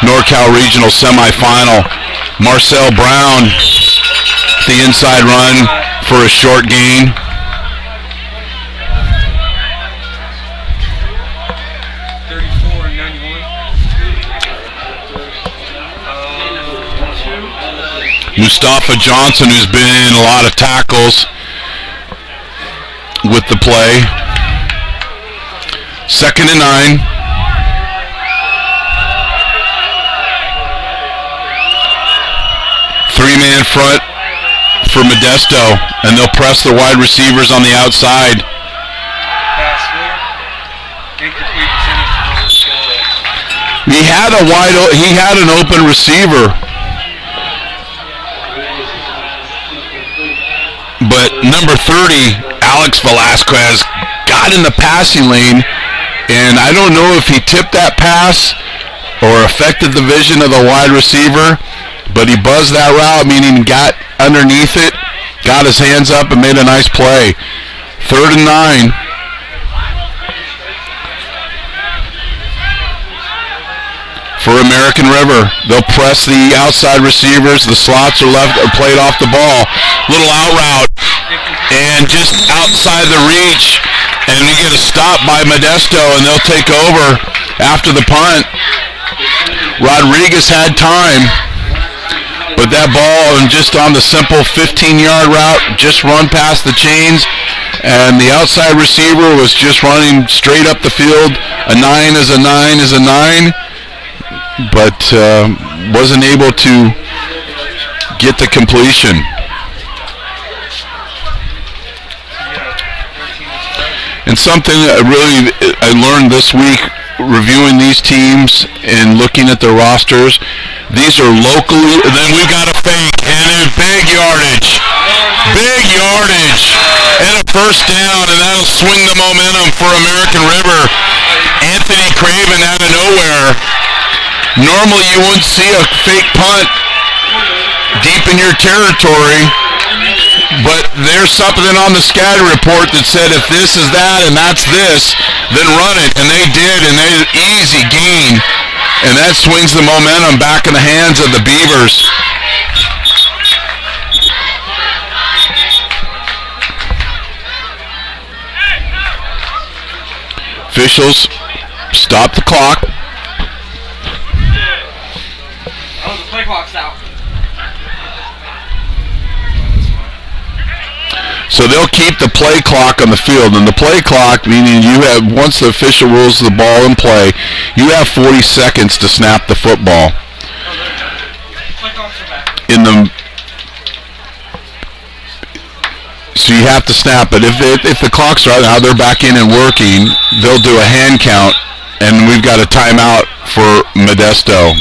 NorCal Regional semifinal. Marcel Brown, the inside run for a short gain. Mustafa Johnson, who's been in a lot of tackles with the play. 2nd and 9. Three-man front for Modesto, and they'll press the wide receivers on the outside. He had an open receiver, number 30, Alex Velasquez, got in the passing lane, and I don't know if he tipped that pass or affected the vision of the wide receiver, but he buzzed that route, meaning got underneath it, got his hands up, and made a nice play. 3rd and 9. For American River, they'll press the outside receivers. The slots are played off the ball. Little out route, and just outside the reach. And we get a stop by Modesto, and they'll take over after the punt. Rodriguez had time, but that ball, and just on the simple 15-yard route, just run past the chains, and the outside receiver was just running straight up the field. A 9 is a 9 is a 9. But wasn't able to get the completion. And something I learned this week reviewing these teams and looking at their rosters, these are locally, then we got a fake, and a big yardage, and a first down, and that'll swing the momentum for American River. Anthony Craven out of nowhere. Normally you wouldn't see a fake punt deep in your territory, but there's something on the scatter report that said if this is that and that's this, then run it, and they did, and they easy gain, and that swings the momentum back in the hands of the Beavers. Officials stop the clock. Play clock's out. So they'll keep the play clock on the field, and the play clock, meaning you have, once the official rules the ball in play, you have 40 seconds to snap the football. So you have to snap it. If the clock's right now, they're back in and working, they'll do a hand count, and we've got a timeout for Modesto.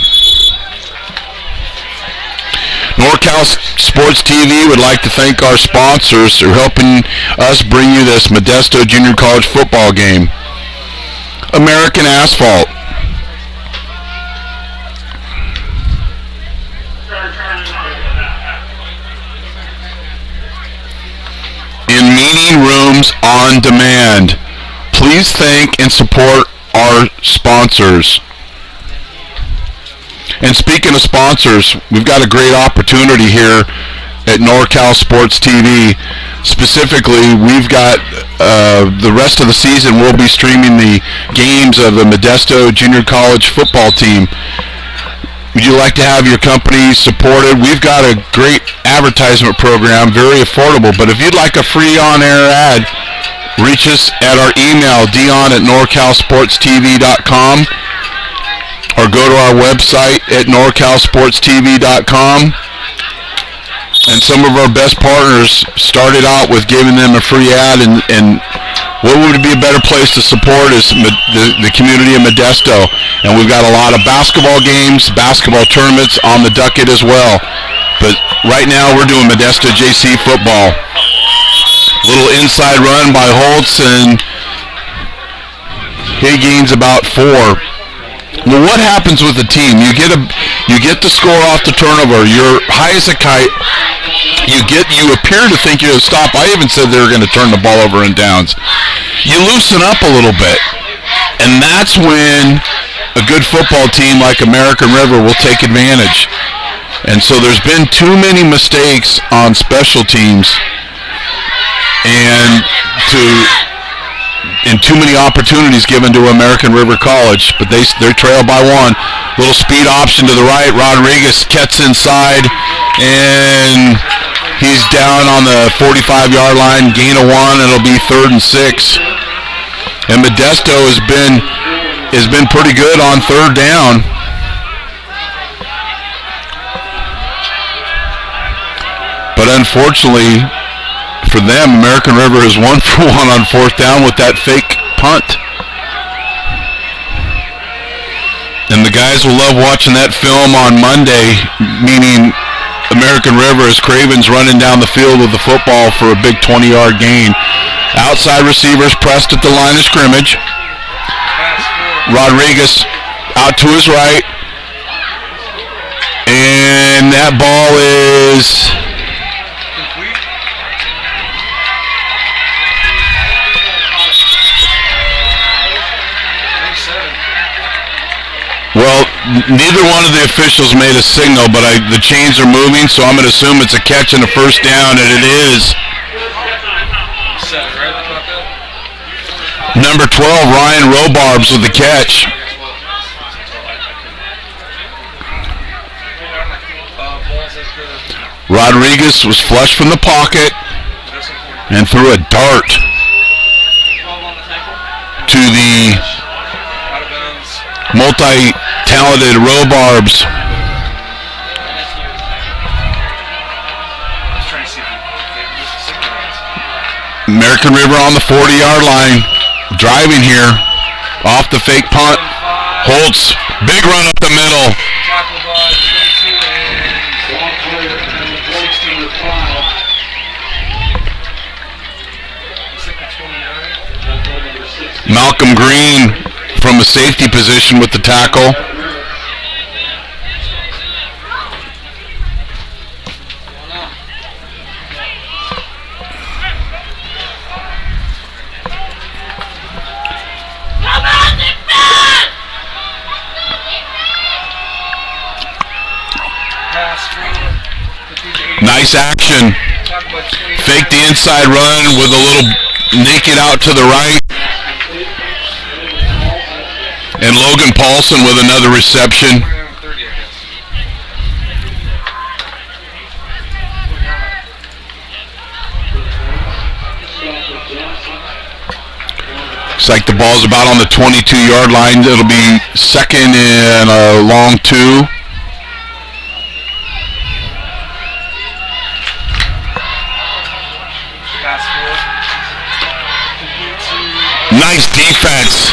NorCal SportsTV would like to thank our sponsors for helping us bring you this Modesto Junior College football game. American Asphalt. In meeting rooms on demand. Please thank and support our sponsors. And speaking of sponsors, we've got a great opportunity here at NorCal SportsTV. Specifically, we've got the rest of the season, we'll be streaming the games of the Modesto Junior College football team. Would you like to have your company supported? We've got a great advertisement program, very affordable. But if you'd like a free on-air ad, reach us at our email, dion@norcalsportstv.com. or go to our website at norcalsportstv.com. And some of our best partners started out with giving them a free ad, and what would be a better place to support is the community of Modesto. And we've got a lot of basketball games, basketball tournaments on the docket as well. But right now we're doing Modesto JC football. Little inside run by Holtz, and he gains about 4. Well, what happens with the team? You get the score off the turnover. You're high as a kite. You appear to think you'll stop. I even said they were going to turn the ball over in downs. You loosen up a little bit, and that's when a good football team like American River will take advantage. And so there's been too many mistakes on special teams, and too many opportunities given to American River College, but they trail by 1. Little speed option to the right. Rodriguez cuts inside, and he's down on the 45-yard line. Gain of 1. It'll be 3rd and 6. And Modesto has been pretty good on 3rd down. But unfortunately for them, American River is 1 for 1 on 4th down with that fake punt. And the guys will love watching that film on Monday, meaning American River as Craven's running down the field with the football for a big 20-yard gain. Outside receivers pressed at the line of scrimmage. Rodriguez out to his right. And that ball is Complete. well, neither one of the officials made a signal, but the chains are moving, so I'm going to assume it's a catch and a first down, and it is. 7, right? Number 12, Ryan Robarbs with the catch. Rodriguez was flushed from the pocket and threw a dart to the multi-talented Robarbs. American River on the 40-yard line, driving here, off the fake punt. Holtz, big run up the middle. Malcolm Green from a safety position with the tackle. Nice action. Fake the inside run with a little naked out to the right. And Logan Paulson with another reception. Looks like the ball's about on the 22-yard line. It'll be second and a long 2. Nice defense.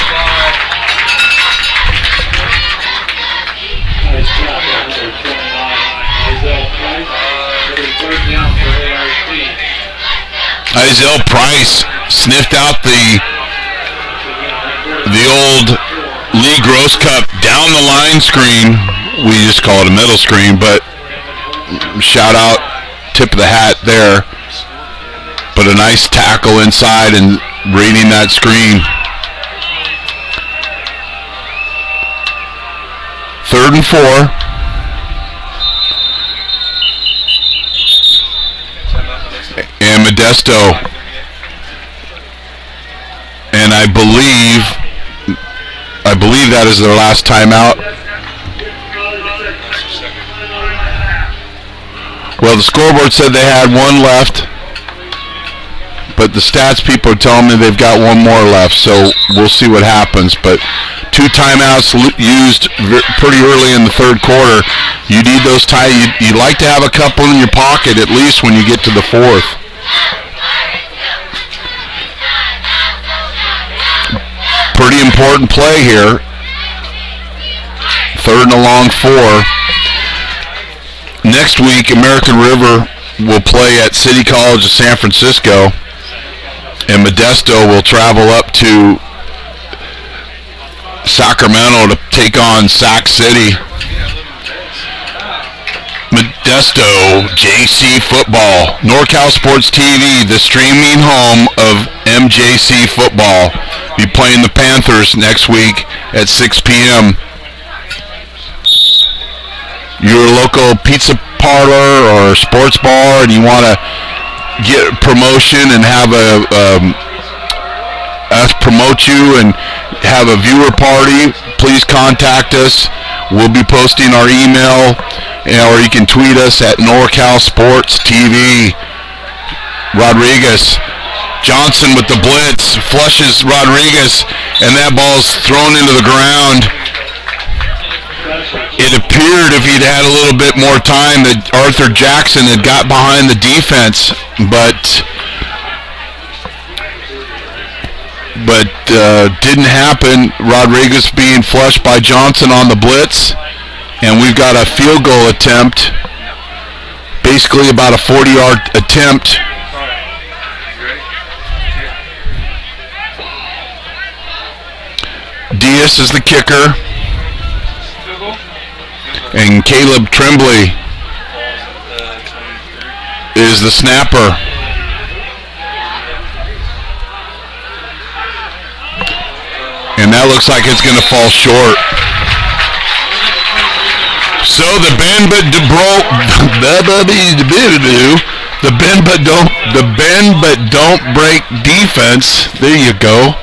Isaiah Price sniffed out the old Lee Gross Cup down the line screen. We just call it a middle screen, but shout out, tip of the hat there. But a nice tackle inside and reading that screen. 3rd and 4. And Modesto. And I believe that is their last timeout. Well, the scoreboard said they had one left, but the stats people are telling me they've got one more left, so we'll see what happens. But 2 timeouts used pretty early in the 3rd quarter. You need those you'd like to have a couple in your pocket at least when you get to the 4th. Pretty important play here. 3rd and a long 4. Next week, American River will play at City College of San Francisco, and Modesto will travel up to Sacramento to take on Sac City. Modesto JC football. NorCal Sports TV, the streaming home of MJC football. Be playing the Panthers next week at 6 p.m. Your local pizza parlor or sports bar, and you want to get promotion and have us promote you and have a viewer party, please contact us. We'll be posting our email, or you can tweet us at NorCal Sports TV. Rodriguez, Johnson with the blitz, flushes Rodriguez, and that ball's thrown into the ground. It appeared if he'd had a little bit more time that Arthur Jackson had got behind the defense, but didn't happen. Rodriguez being flushed by Johnson on the blitz, and we've got a field goal attempt basically about a 40-yard attempt. All right. You ready? Diaz is the kicker, Field goal? and Caleb Tremblay Balls at the 23. is the snapper. And that looks like it's going to fall short. So the bend but don't break defense. There you go.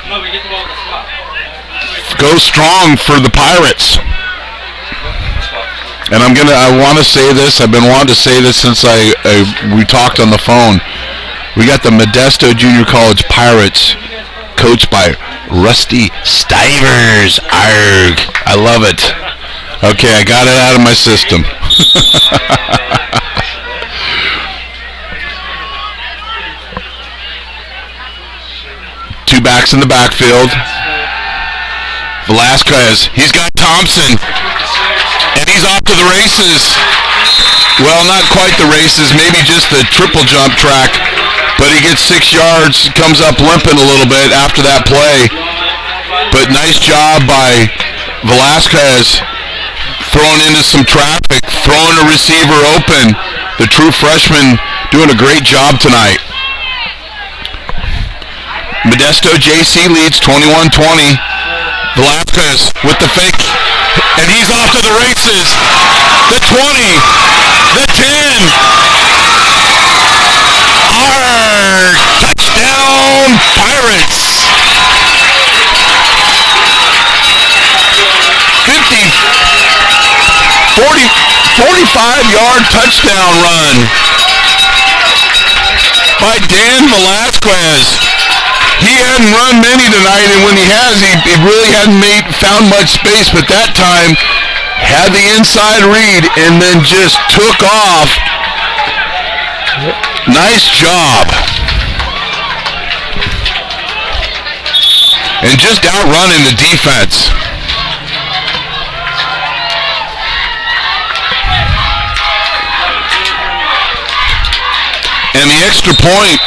No, we get the ball in the spot. Go strong for the Pirates. And I want to say this. I've been wanting to say this since we talked on the phone. We got the Modesto Junior College Pirates, coached by Rusty Stivers. Arg. I love it. Okay, I got it out of my system. Two backs in the backfield. Velasquez, he's got Thompson, and he's off to the races. Well, not quite the races, maybe just the triple jump track, but he gets 6 yards, comes up limping a little bit after that play. But nice job by Velasquez, throwing into some traffic, throwing a receiver open. The true freshman doing a great job tonight. Modesto JC leads 21-20. Velasquez with the fake, and he's off to the races. The 20, the 10. Touchdown, Pirates. 45-yard touchdown run by Dan Velasquez. He hadn't run many tonight, and when he has, he really hadn't found much space, but that time had the inside read and then just took off. Nice job. And just outrunning the defense. And the extra point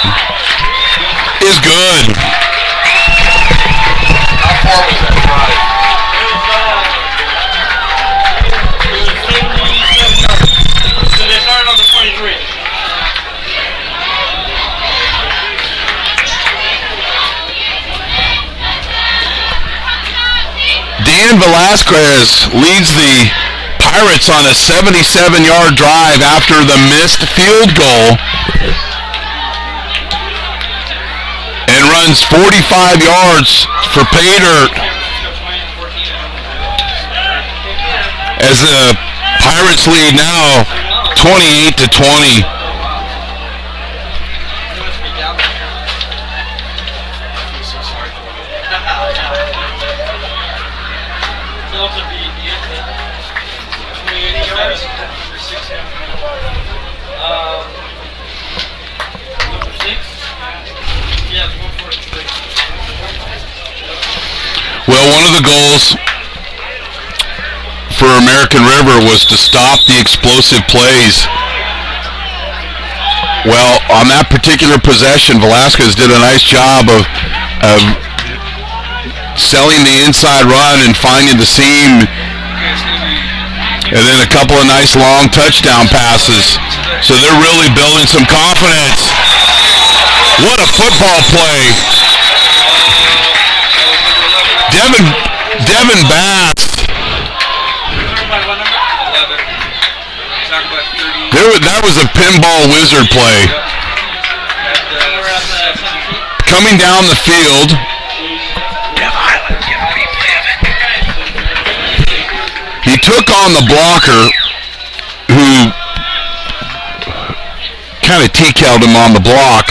is good. How far was that drive? So they started on the 23. Dan Velasquez leads the Pirates on a 77-yard drive after the missed field goal. And runs 45 yards for pay dirt as the Pirates lead now 28-20. Well, one of the goals for American River was to stop the explosive plays. Well, on that particular possession, Velasquez did a nice job of selling the inside run and finding the seam, and then a couple of nice long touchdown passes. So they're really building some confidence. What a football play. Devin Bass. That was a pinball wizard play. Coming down the field. He took on the blocker, who kind of TK'd him on the block,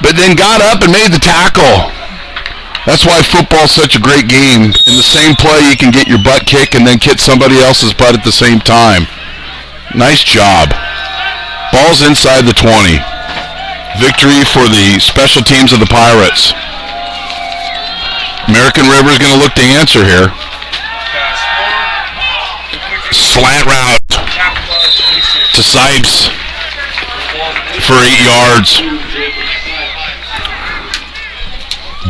but then got up and made the tackle. That's why football's such a great game. In the same play, you can get your butt kicked and then kick somebody else's butt at the same time. Nice job. Ball's inside the 20. Victory for the special teams of the Pirates. American River's going to look to answer here. Slant route. to Sipes for 8 yards.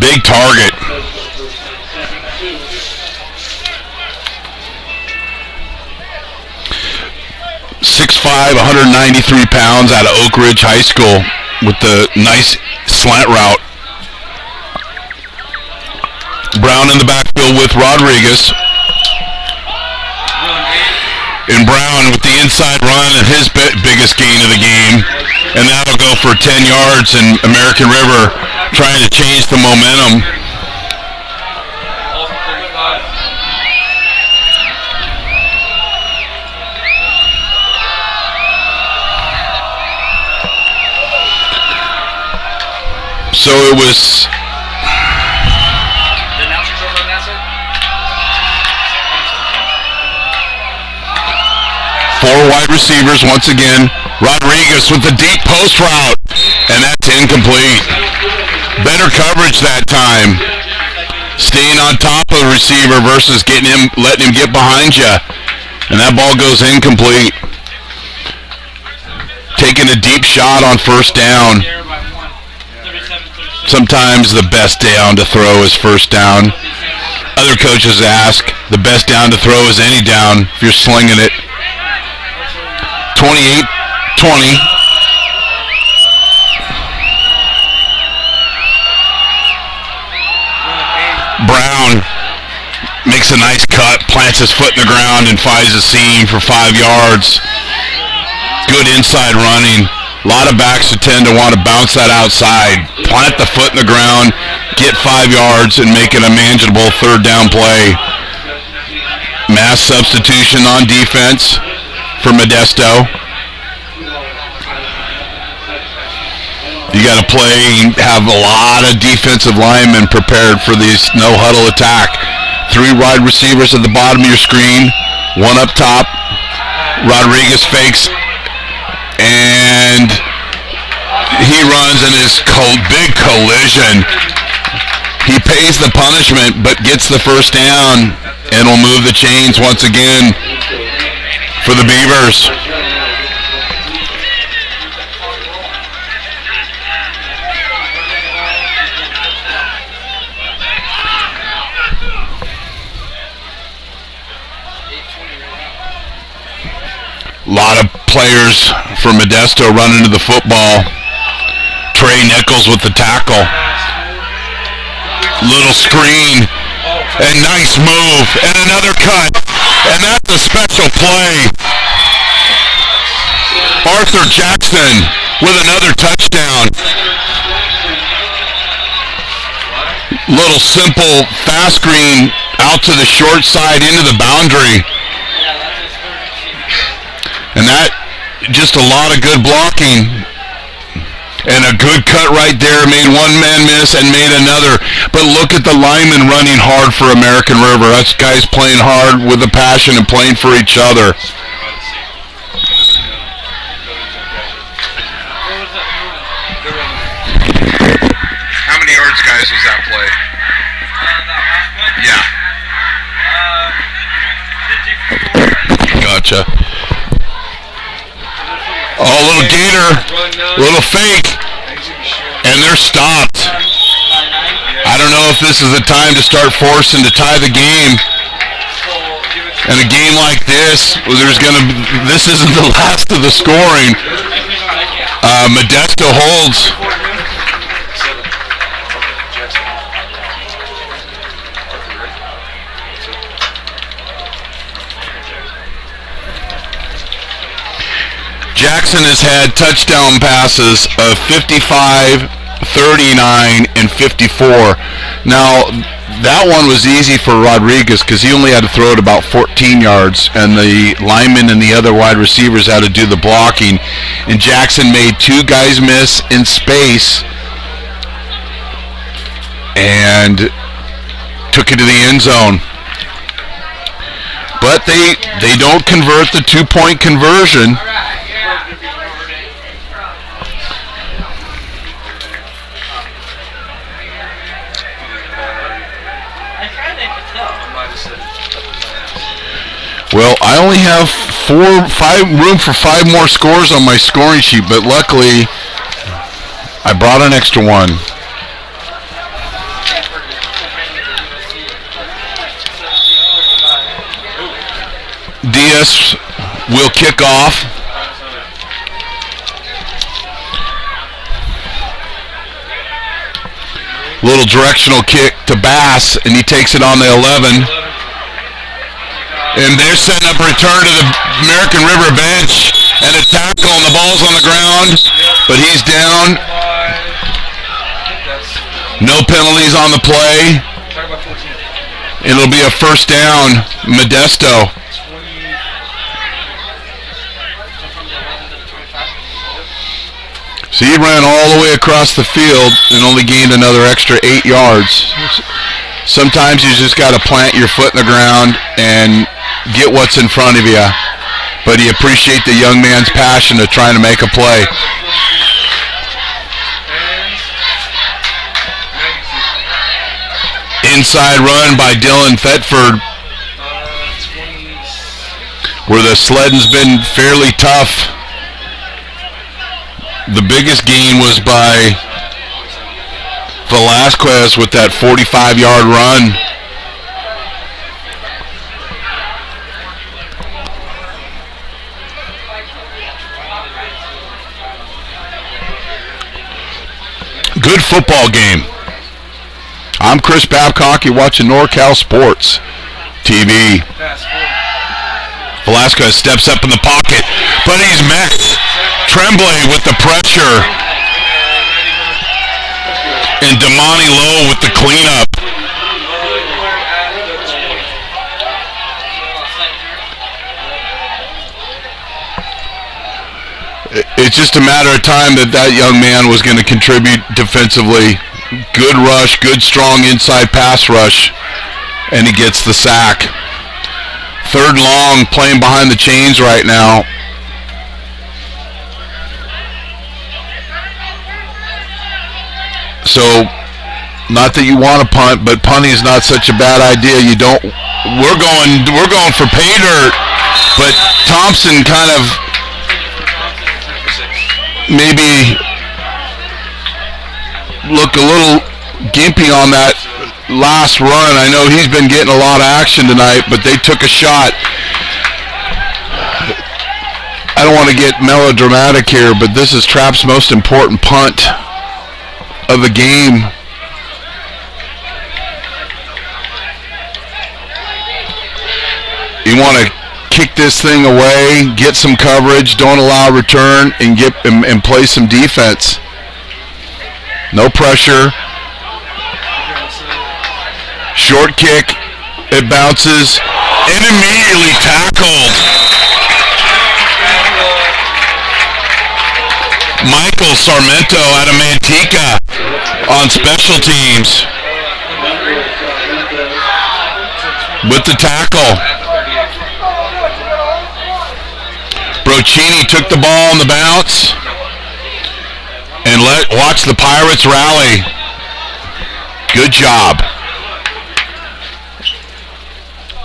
Big target. 6'5", 193 pounds out of Oak Ridge High School with the nice slant route. Brown in the backfield with Rodriguez. And Brown with the inside run and his biggest gain of the game. And that'll go for 10 yards, and American River trying to change the momentum. So it was... The announcer's over on that side? 4 wide receivers once again. Rodriguez with the deep post route, and that's incomplete. Better coverage that time. Staying on top of the receiver versus letting him get behind you. And that ball goes incomplete. Taking a deep shot on first down. Sometimes the best down to throw is first down. Other coaches ask, the best down to throw is any down if you're slinging it. 28-20. Brown makes a nice cut, plants his foot in the ground, and finds a seam for 5 yards. Good inside running. A lot of backs who tend to want to bounce that outside, plant the foot in the ground, get 5 yards, and make it a manageable third down play. Mass substitution on defense for Modesto. You got to play, have a lot of defensive linemen prepared for this no-huddle attack. 3 wide receivers at the bottom of your screen, 1 up top. Rodriguez fakes, and he runs in his big collision. He pays the punishment, but gets the first down, and will move the chains once again for the Beavers. A lot of players from Modesto running to the football. Trey Nichols with the tackle. Little screen. And nice move. And another cut. And that's a special play. Arthur Jackson with another touchdown. Little simple fast screen out to the short side into the boundary. And that, just a lot of good blocking. And a good cut right there. Made one man miss and made another. But look at the linemen running hard for American River. That's guys playing hard with a passion and playing for each other. How many yards, guys, was that play? Yeah. Gotcha. Oh, little gator, little fake, and they're stopped. I don't know if this is the time to start forcing to tie the game. And a game like this, this isn't the last of the scoring. Modesto holds. Jackson has had touchdown passes of 55, 39, and 54. Now, that one was easy for Rodriguez because he only had to throw it about 14 yards, and the linemen and the other wide receivers had to do the blocking. And Jackson made 2 guys miss in space and took it to the end zone. But they don't convert the 2-point conversion. Well, I only have room for 5 more scores on my scoring sheet, but luckily I brought an extra one. Diaz will kick off. Little directional kick to Bass, and he takes it on the 11. And they're setting up a return to the American River bench, and a tackle, and the ball's on the ground, but he's down. No penalties on the play. And it'll be a first down, Modesto. So he ran all the way across the field and only gained another extra 8 yards. Sometimes you just got to plant your foot in the ground and get what's in front of you. But you appreciate the young man's passion of trying to make a play. Inside run by Dylan Thetford, where the sledding's been fairly tough. The biggest gain was by Velasquez with that 45-yard run. Good football game. I'm Chris Babcock. You're watching NorCal Sports TV. Velasquez steps up in the pocket, but he's met. Tremblay with the pressure. And Damani Lowe with the cleanup. It's just a matter of time that young man was going to contribute defensively. Good rush, good strong inside pass rush, and he gets the sack. Third long, playing behind the chains right now. So, not that you want to punt, but punting is not such a bad idea. We're going for pay dirt, but Thompson kind of maybe look a little gimpy on that last run. I know he's been getting a lot of action tonight, but they took a shot. I don't want to get melodramatic here, but this is Trapp's most important punt of the game. You want to kick this thing away, get some coverage, don't allow return, and play some defense. No pressure. Short kick. It bounces and immediately tackled. Michael Sarmento out of Manteca on special teams with the tackle. Brochini took the ball on the bounce and watch the Pirates rally. Good job.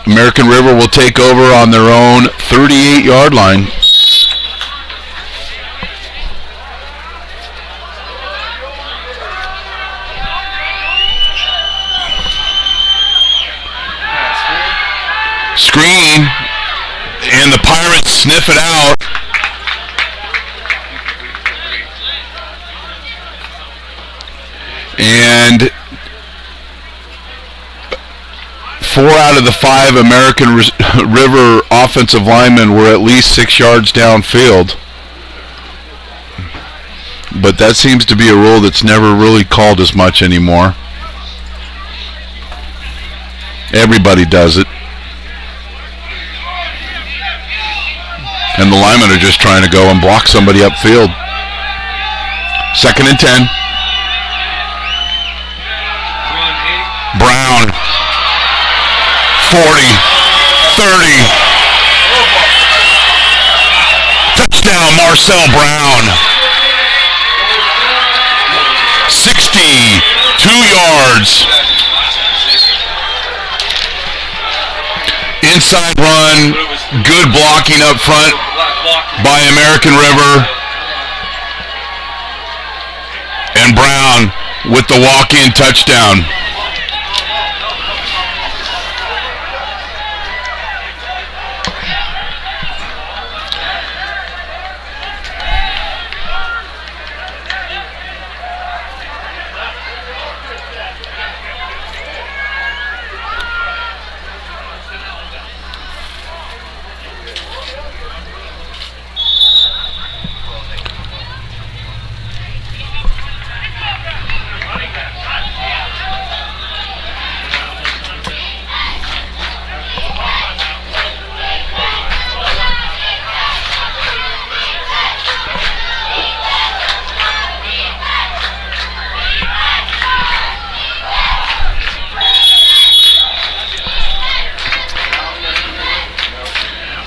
American River will take over on their own 38-yard line. Screen, and the Pirates sniff it out. And 4 out of the 5 American River offensive linemen were at least 6 yards downfield. But that seems to be a rule that's never really called as much anymore. Everybody does it. And the linemen are just trying to go and block somebody upfield. 2nd and 10. Brown. 40. 30. Touchdown, Marcel Brown. 62 yards. Inside run. Good blocking up front by American River. And Brown with the walk-in touchdown.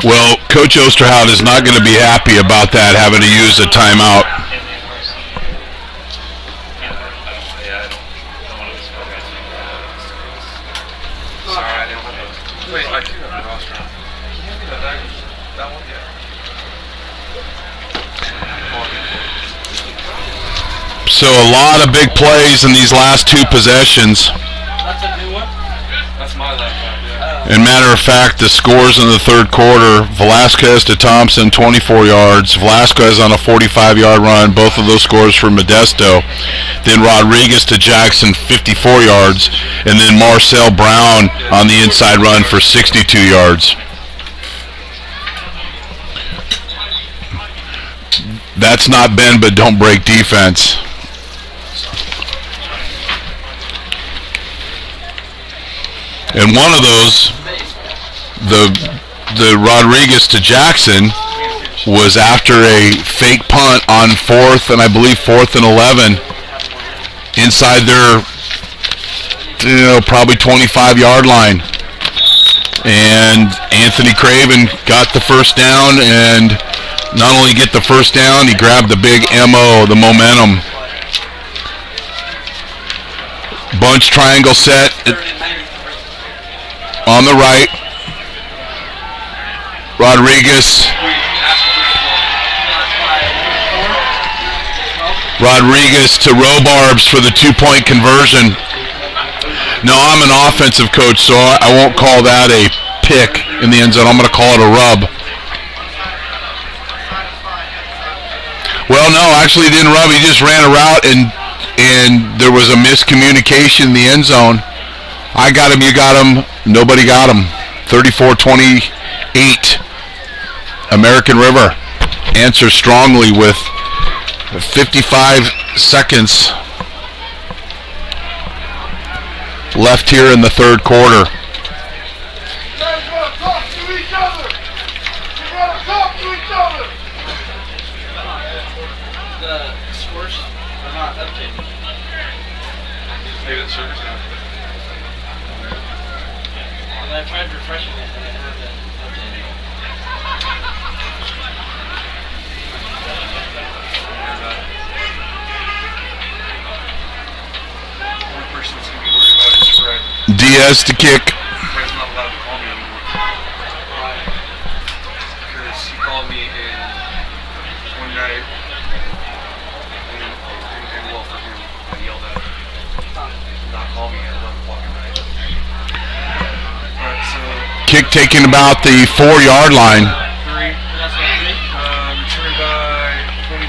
Well, Coach Osterhout is not going to be happy about that, having to use a timeout. So a lot of big plays in these last two possessions. That's a new one? That's my laptop, yeah. And matter of fact, the scores in the third quarter, Velasquez to Thompson, 24 yards. Velasquez on a 45-yard run, both of those scores for Modesto. Then Rodriguez to Jackson, 54 yards. And then Marcel Brown on the inside run for 62 yards. That's not bend but don't break defense. And one of those, the Rodriguez to Jackson, was after a fake punt on 4th and I believe 4th and 11 inside their, probably 25-yard line. And Anthony Craven got the first down, and not only get the first down, he grabbed the big MO, the momentum. Bunch triangle set on the right. Rodriguez to Robarbs for the 2-point conversion. No, I'm an offensive coach, so I won't call that a pick in the end zone. I'm going to call it a rub. Well, no, actually he didn't rub. He just ran a route, and there was a miscommunication in the end zone. I got him, you got him, nobody got him. 34-28. American River answers strongly with 55 seconds left here in the third quarter. The scores are not updated. Maybe the server's not. I tried refreshing it and it hasn't updated. One person that's going to be worried about is Fred. Diaz to kick. Fred's not allowed to call me anymore. Because he called me in one night, and well for him, I yelled at him. Not call me at 11 o'clock at night. Alright, so... Kick taken about the 4-yard line. Returned by 20.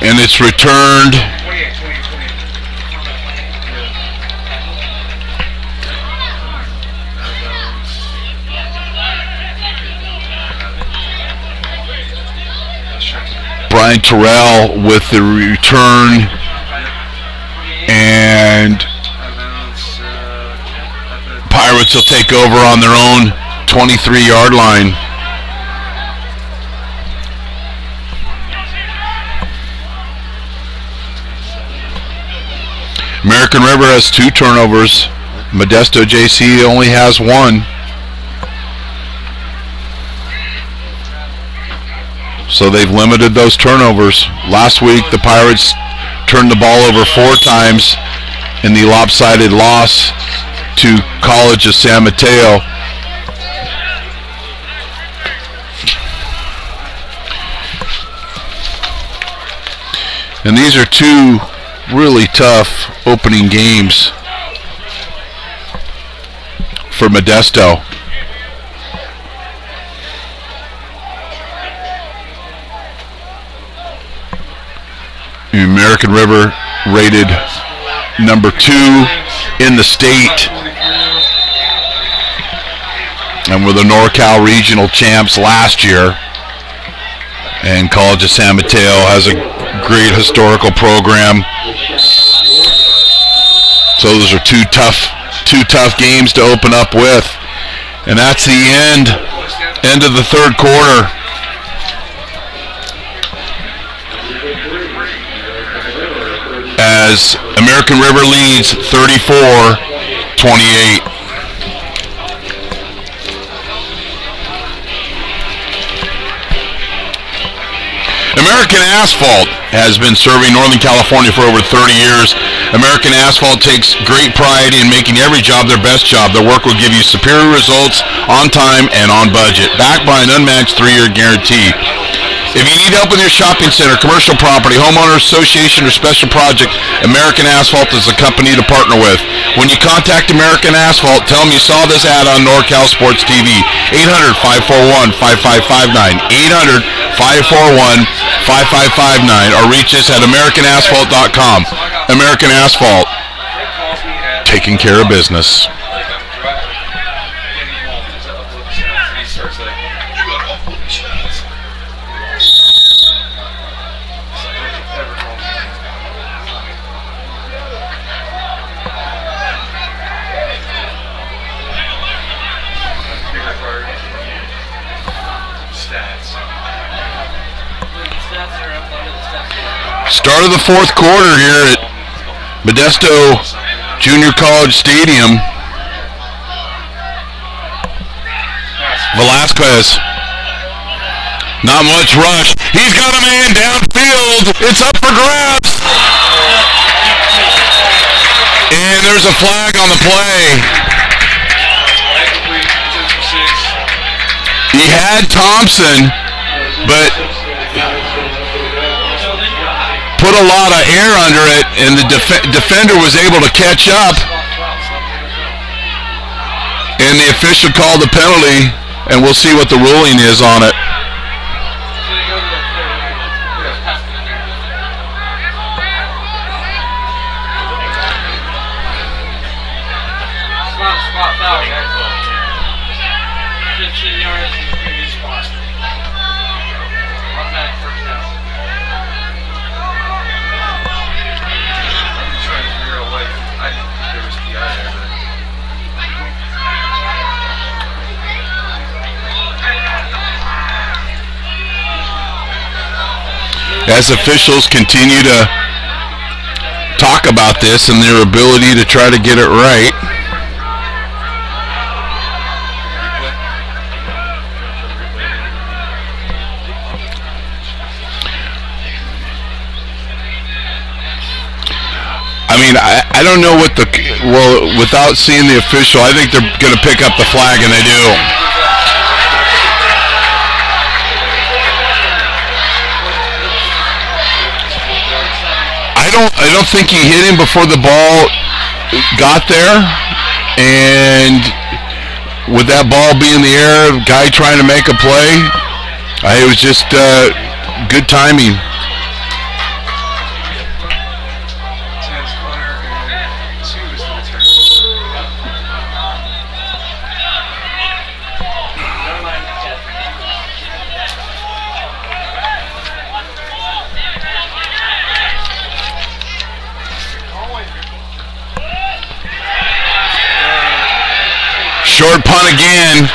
And it's returned 28. Brian Terrell with the return, and Pirates will take over on their own 23-yard line. American River has 2 turnovers. Modesto JC only has 1. So they've limited those turnovers. Last week, the Pirates turned the ball over 4 times in the lopsided loss to College of San Mateo. And these are two really tough opening games for Modesto. American River rated number 2 in the state, and were the NorCal regional champs last year. And College of San Mateo has a great historical program. So those are two tough games to open up with. And that's the end of the third quarter. As American River leads 34-28. American Asphalt has been serving Northern California for over 30 years. American Asphalt takes great pride in making every job their best job. Their work will give you superior results on time and on budget, backed by an unmatched 3-year guarantee. If you need help with your shopping center, commercial property, homeowner association, or special project, American Asphalt is the company to partner with. When you contact American Asphalt, tell them you saw this ad on NorCal Sports TV. 800-541-5559. 800-541-5559. Or reach us at AmericanAsphalt.com. American Asphalt, taking care of business. Start of the fourth quarter here at Modesto Junior College Stadium. Velasquez. Not much rush. He's got a man downfield. It's up for grabs. And there's a flag on the play. He had Thompson, but put a lot of air under it, and the defender was able to catch up, and the official called the penalty, and we'll see what the ruling is on it. Spot foul, 15 yards from the previous spot. Automatic first down. As officials continue to talk about this and their ability to try to get it right. I mean, I don't know what without seeing the official, I think they're going to pick up the flag, and they do. I don't think he hit him before the ball got there, and with that ball being in the air, guy trying to make a play, it was just good timing. Short punt again.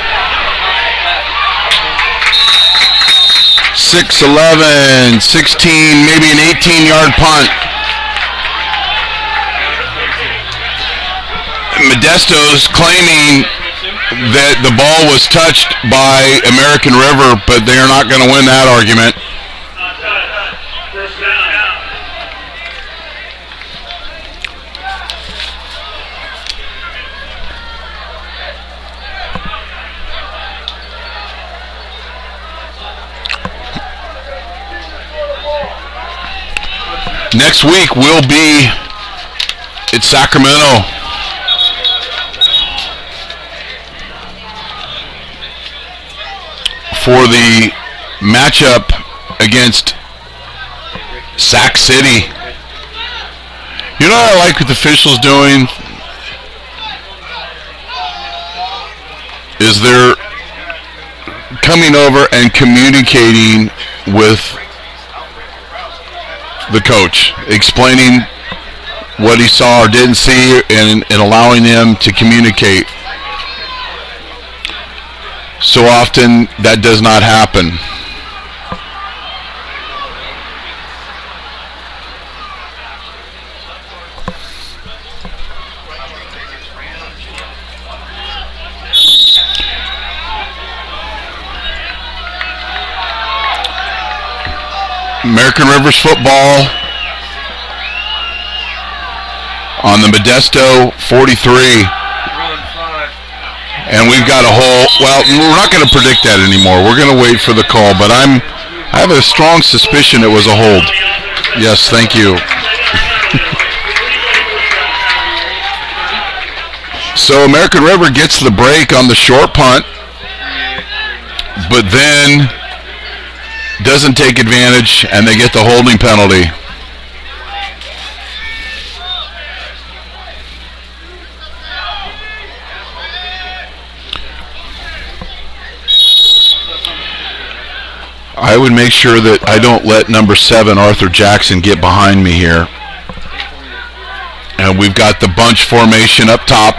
6-11, 16, maybe an 18-yard punt. Modesto's claiming that the ball was touched by American River, but they are not going to win that argument. Next week we'll be at Sacramento for the matchup against Sac City. You know what I like what the officials doing? Is they're coming over and communicating with the coach, explaining what he saw or didn't see, and allowing them to communicate. So often that does not happen. American Rivers football on the Modesto 43. And we've got a whole, well, we're not going to predict that anymore. We're going to wait for the call, but I have a strong suspicion it was a hold. Yes, thank you. So American River gets the break on the short punt, but then doesn't take advantage, and they get the holding penalty. I would make sure that I don't let number 7, Arthur Jackson, get behind me here. And we've got the bunch formation up top.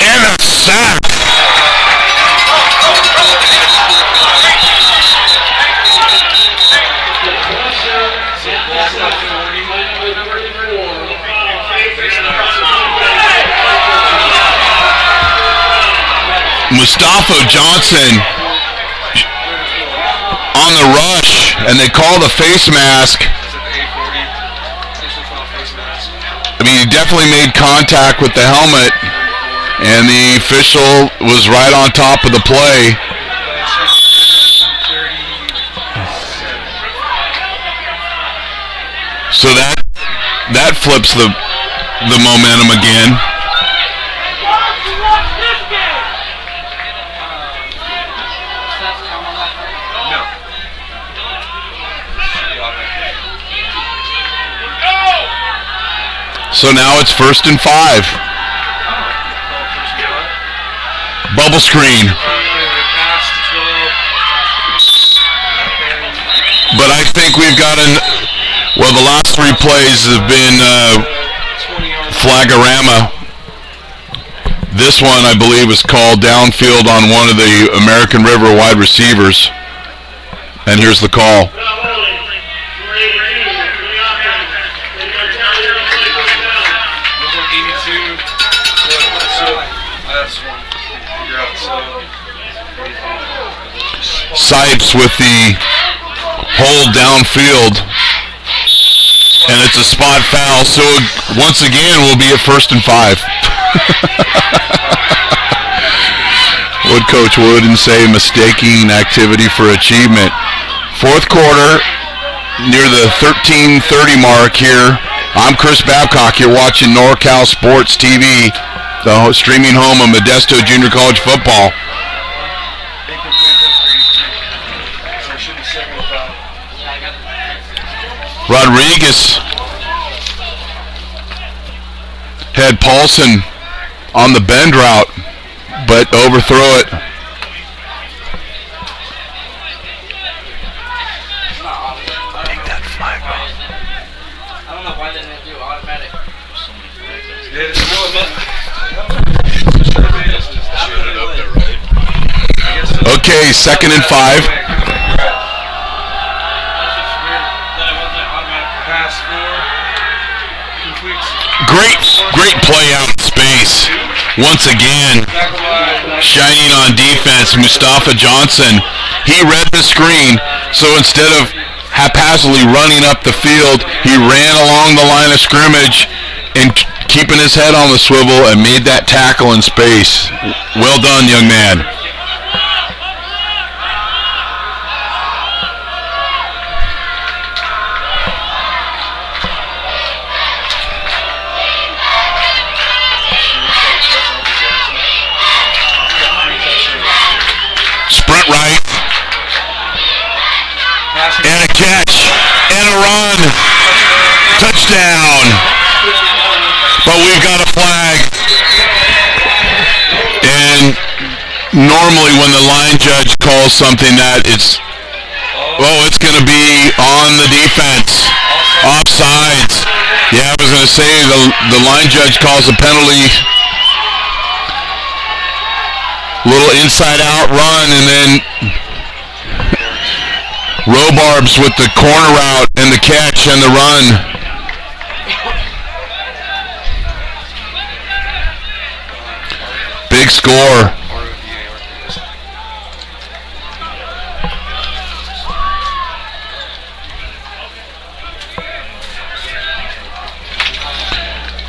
And a sack. Mustafa Johnson on the rush, and they call the face mask. I mean, he definitely made contact with the helmet, and the official was right on top of the play. So that flips the momentum again. So now it's 1st and 5. Bubble screen. But I think we've got well, the last 3 plays have been flagorama. This one, I believe, is called downfield on one of the American River wide receivers. And here's the call. Sipes with the hold downfield, and it's a spot foul. So once again, we'll be at 1st and 5. Would Coach Wooden say mistaking activity for achievement? 4th quarter, near the 13:30 mark here. I'm Chris Babcock. You're watching NorCal Sports TV, the streaming home of Modesto Junior College football. Rodriguez had Paulson on the bend route, but overthrow it. Take that flag off. I don't know why they didn't do automatic. Okay, 2nd and 5. Great play out in space. Once again, shining on defense, Mustafa Johnson. He read the screen, so instead of haphazardly running up the field, he ran along the line of scrimmage and keeping his head on the swivel and made that tackle in space. Well done, young man. normally when the line judge calls something that it's going to be on the defense. Offsides. Yeah, I was going to say the line judge calls a penalty. Little inside-out run, and then Robarbs with the corner route and the catch and the run. Big score.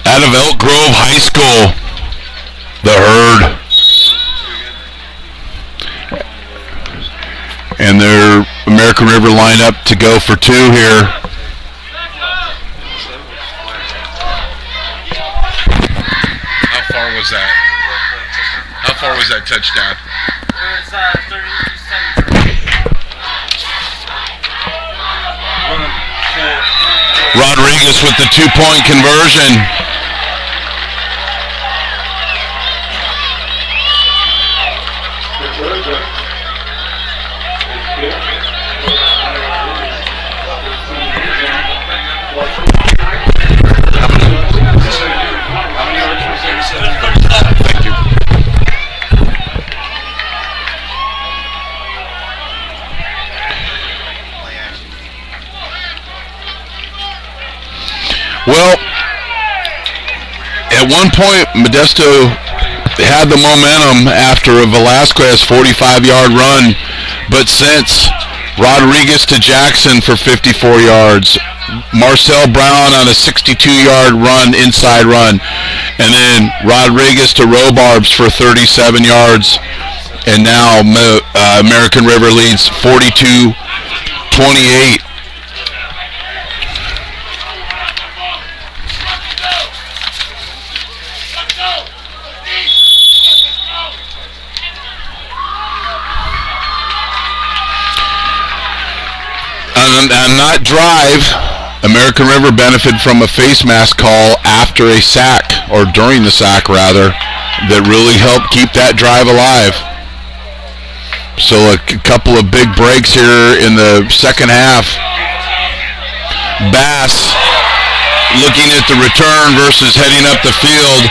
Out of Elk Grove High School, the Herd. And their American River line up to go for two here. How far was that? How far was that touchdown? It was 37. Rodriguez with the 2-point conversion. Thank you. Well, at one point, Modesto had the momentum after a Velasquez 45-yard run, but since Rodriguez to Jackson for 54 yards, Marcel Brown on a 62-yard run, inside run, and then Rodriguez to Robarbs for 37 yards, and now American River leads 42-28. On that drive, American River benefited from a face mask call after a sack, or during the sack rather, that really helped keep that drive alive. So a couple of big breaks here in the second half. Bass looking at the return versus heading up the field,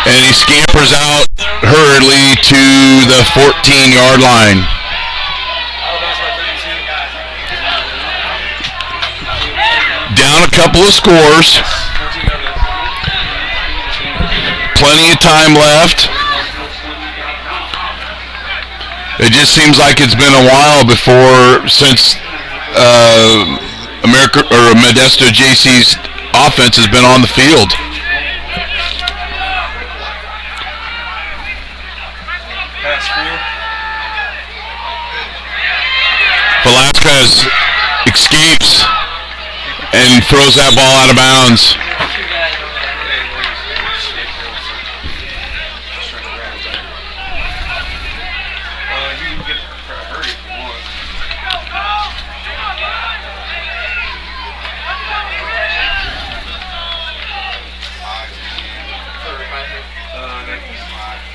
and he scampers out hurriedly to the 14-yard line. Down a couple of scores. Plenty of time left. It just seems like it's been a while since Modesto JC's offense has been on the field. Velasquez escapes and throws that ball out of bounds.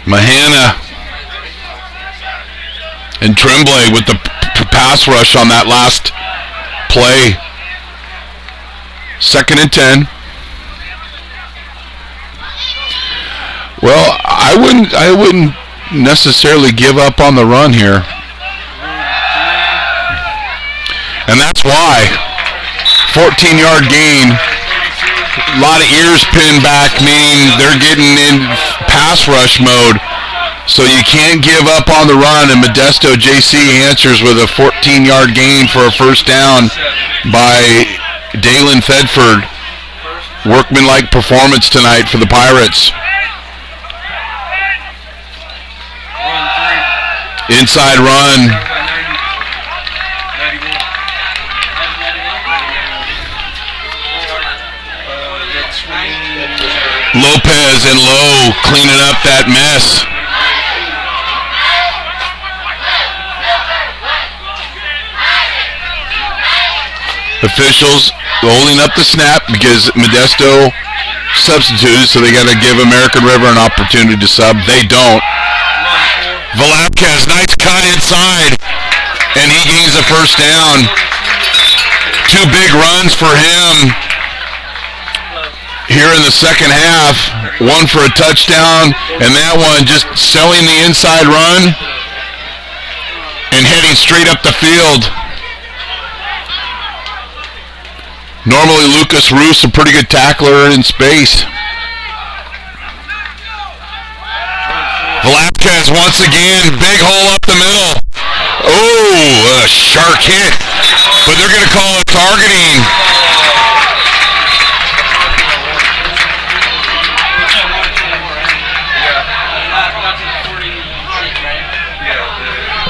Mahana and Tremblay with the pass rush on that last play. 2nd and 10. Well, I wouldn't necessarily give up on the run here. And that's why. 14-yard gain. A lot of ears pinned back, meaning they're getting in pass rush mode. So you can't give up on the run, and Modesto JC answers with a 14-yard gain for a first down by Dalen Thedford. Workmanlike performance tonight for the Pirates. Inside run. Lopez and Lowe cleaning up that mess. Officials holding up the snap because Modesto substituted, so they got to give American River an opportunity to sub. They don't. Velasquez, nice cut inside, and he gains a first down. 2 big runs for him here in the second half. One for a touchdown, and that one just selling the inside run and heading straight up the field. Normally Lucas Roos, a pretty good tackler in space. Velasquez once again, big hole up the middle. Oh, a sharp hit, but they're going to call it targeting.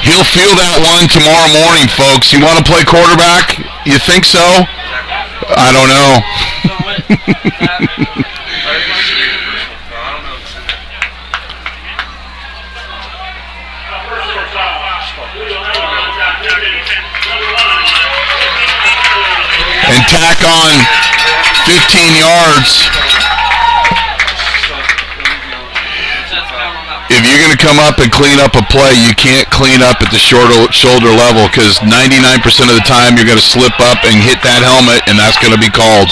He'll feel that one tomorrow morning, folks. You want to play quarterback? You think so? I don't know. And tack on 15 yards. If you're going to come up and clean up a play, you can't clean up at the shoulder level, because 99% of the time you're going to slip up and hit that helmet, and that's going to be called.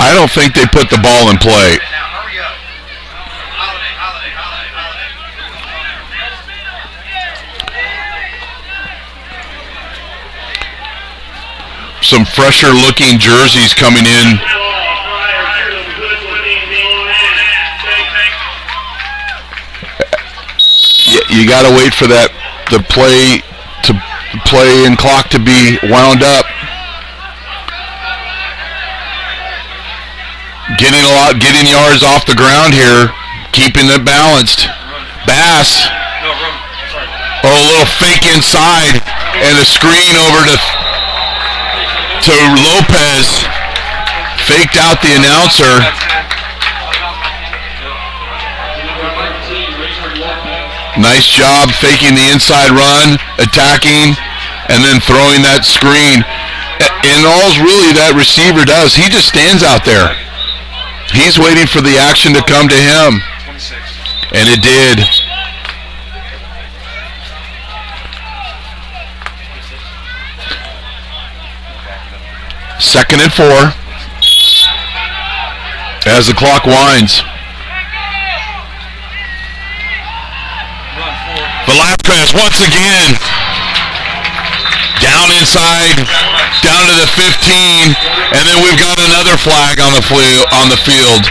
I don't think they put the ball in play. Some fresher looking jerseys coming in. You got to wait for the play and clock to be wound up. Getting yards off the ground here, keeping it balanced. Bass. Oh, a little fake inside and a screen over to Lopez. Faked out the announcer. Nice job faking the inside run, attacking, and then throwing that screen. And all's really that receiver does, he just stands out there. He's waiting for the action to come to him. And it did. Second and 4 as the clock winds. Velasquez once again down inside, down to the 15, and then we've got another flag on the field.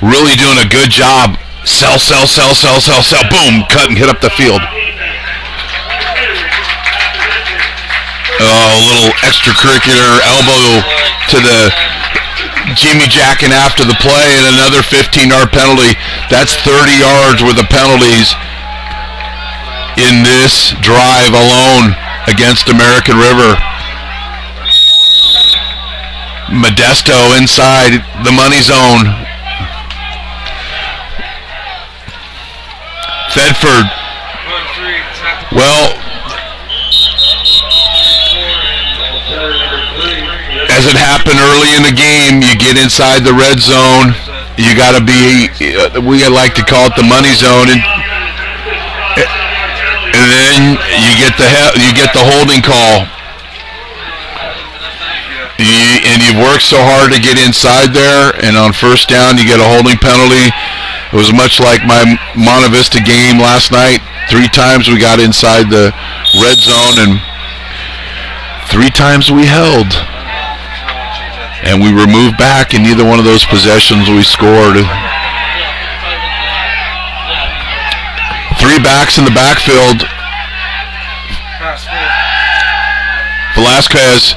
Really doing a good job. Sell. Boom, cut and hit up the field. Oh, a little extracurricular elbow to the Jimmy jacking after the play, and another 15-yard penalty. That's 30 yards worth of penalties in this drive alone against American River. Modesto inside the money zone. Thedford. Well, as it happened early in the game, you get inside the red zone. You got to be, we like to call it the money zone, and then you get the holding call. And you've worked so hard to get inside there, and on first down you get a holding penalty. It was much like my Monte Vista game last night. 3 times we got inside the red zone, and 3 times we held. And we were moved back in neither one of those possessions we scored. 3 backs in the backfield. Velasquez,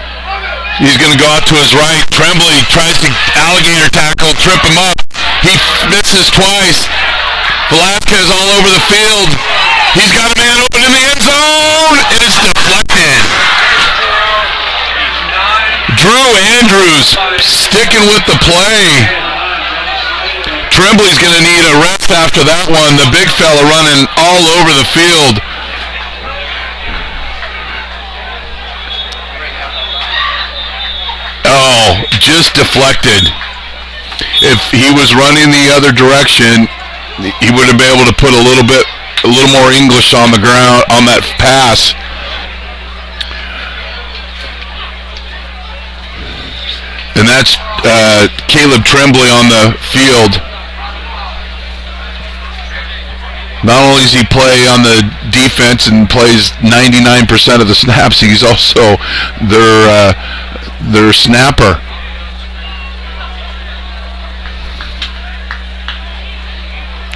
he's going to go out to his right. Tremblay tries to alligator tackle, trip him up. He misses twice. Velasquez all over the field. He's got a man open in the end zone, and it's deflected. Drew Andrews sticking with the play. Tremblay's going to need a rest after that one. The big fella running all over the field. Oh, just deflected. If he was running the other direction, he would have been able to put a little more English on the ground on that pass. And that's Caleb Tremblay on the field. Not only does he play on the defense and plays 99% of the snaps, he's also their snapper.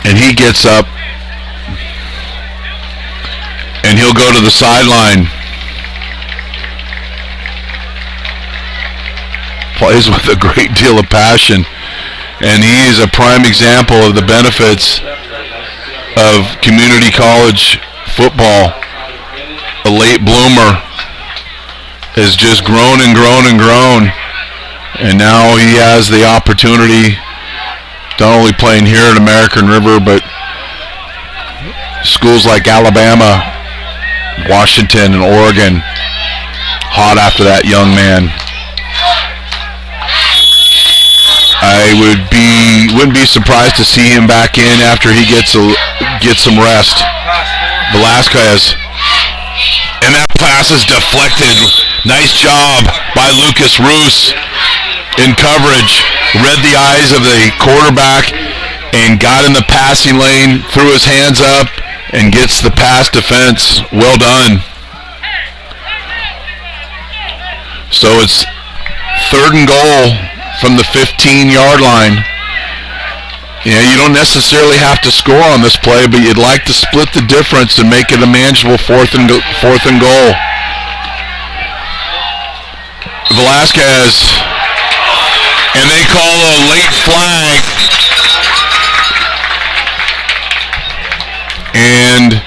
And he gets up and he'll go to the sideline. Plays with a great deal of passion. And he is a prime example of the benefits of community college football. A late bloomer has just grown and grown and grown. And now he has the opportunity, not only playing here at American River, but schools like Alabama, Washington, and Oregon. Hot after that young man. I wouldn't be surprised to see him back in after he gets some rest. Velasquez. And that pass is deflected. Nice job by Lucas Roos in coverage. Read the eyes of the quarterback and got in the passing lane, threw his hands up, and gets the pass defense. Well done. So it's 3rd and goal from the 15-yard line. You don't necessarily have to score on this play, but you'd like to split the difference and make it a manageable 4th and goal. Velasquez, and they call a late flag. And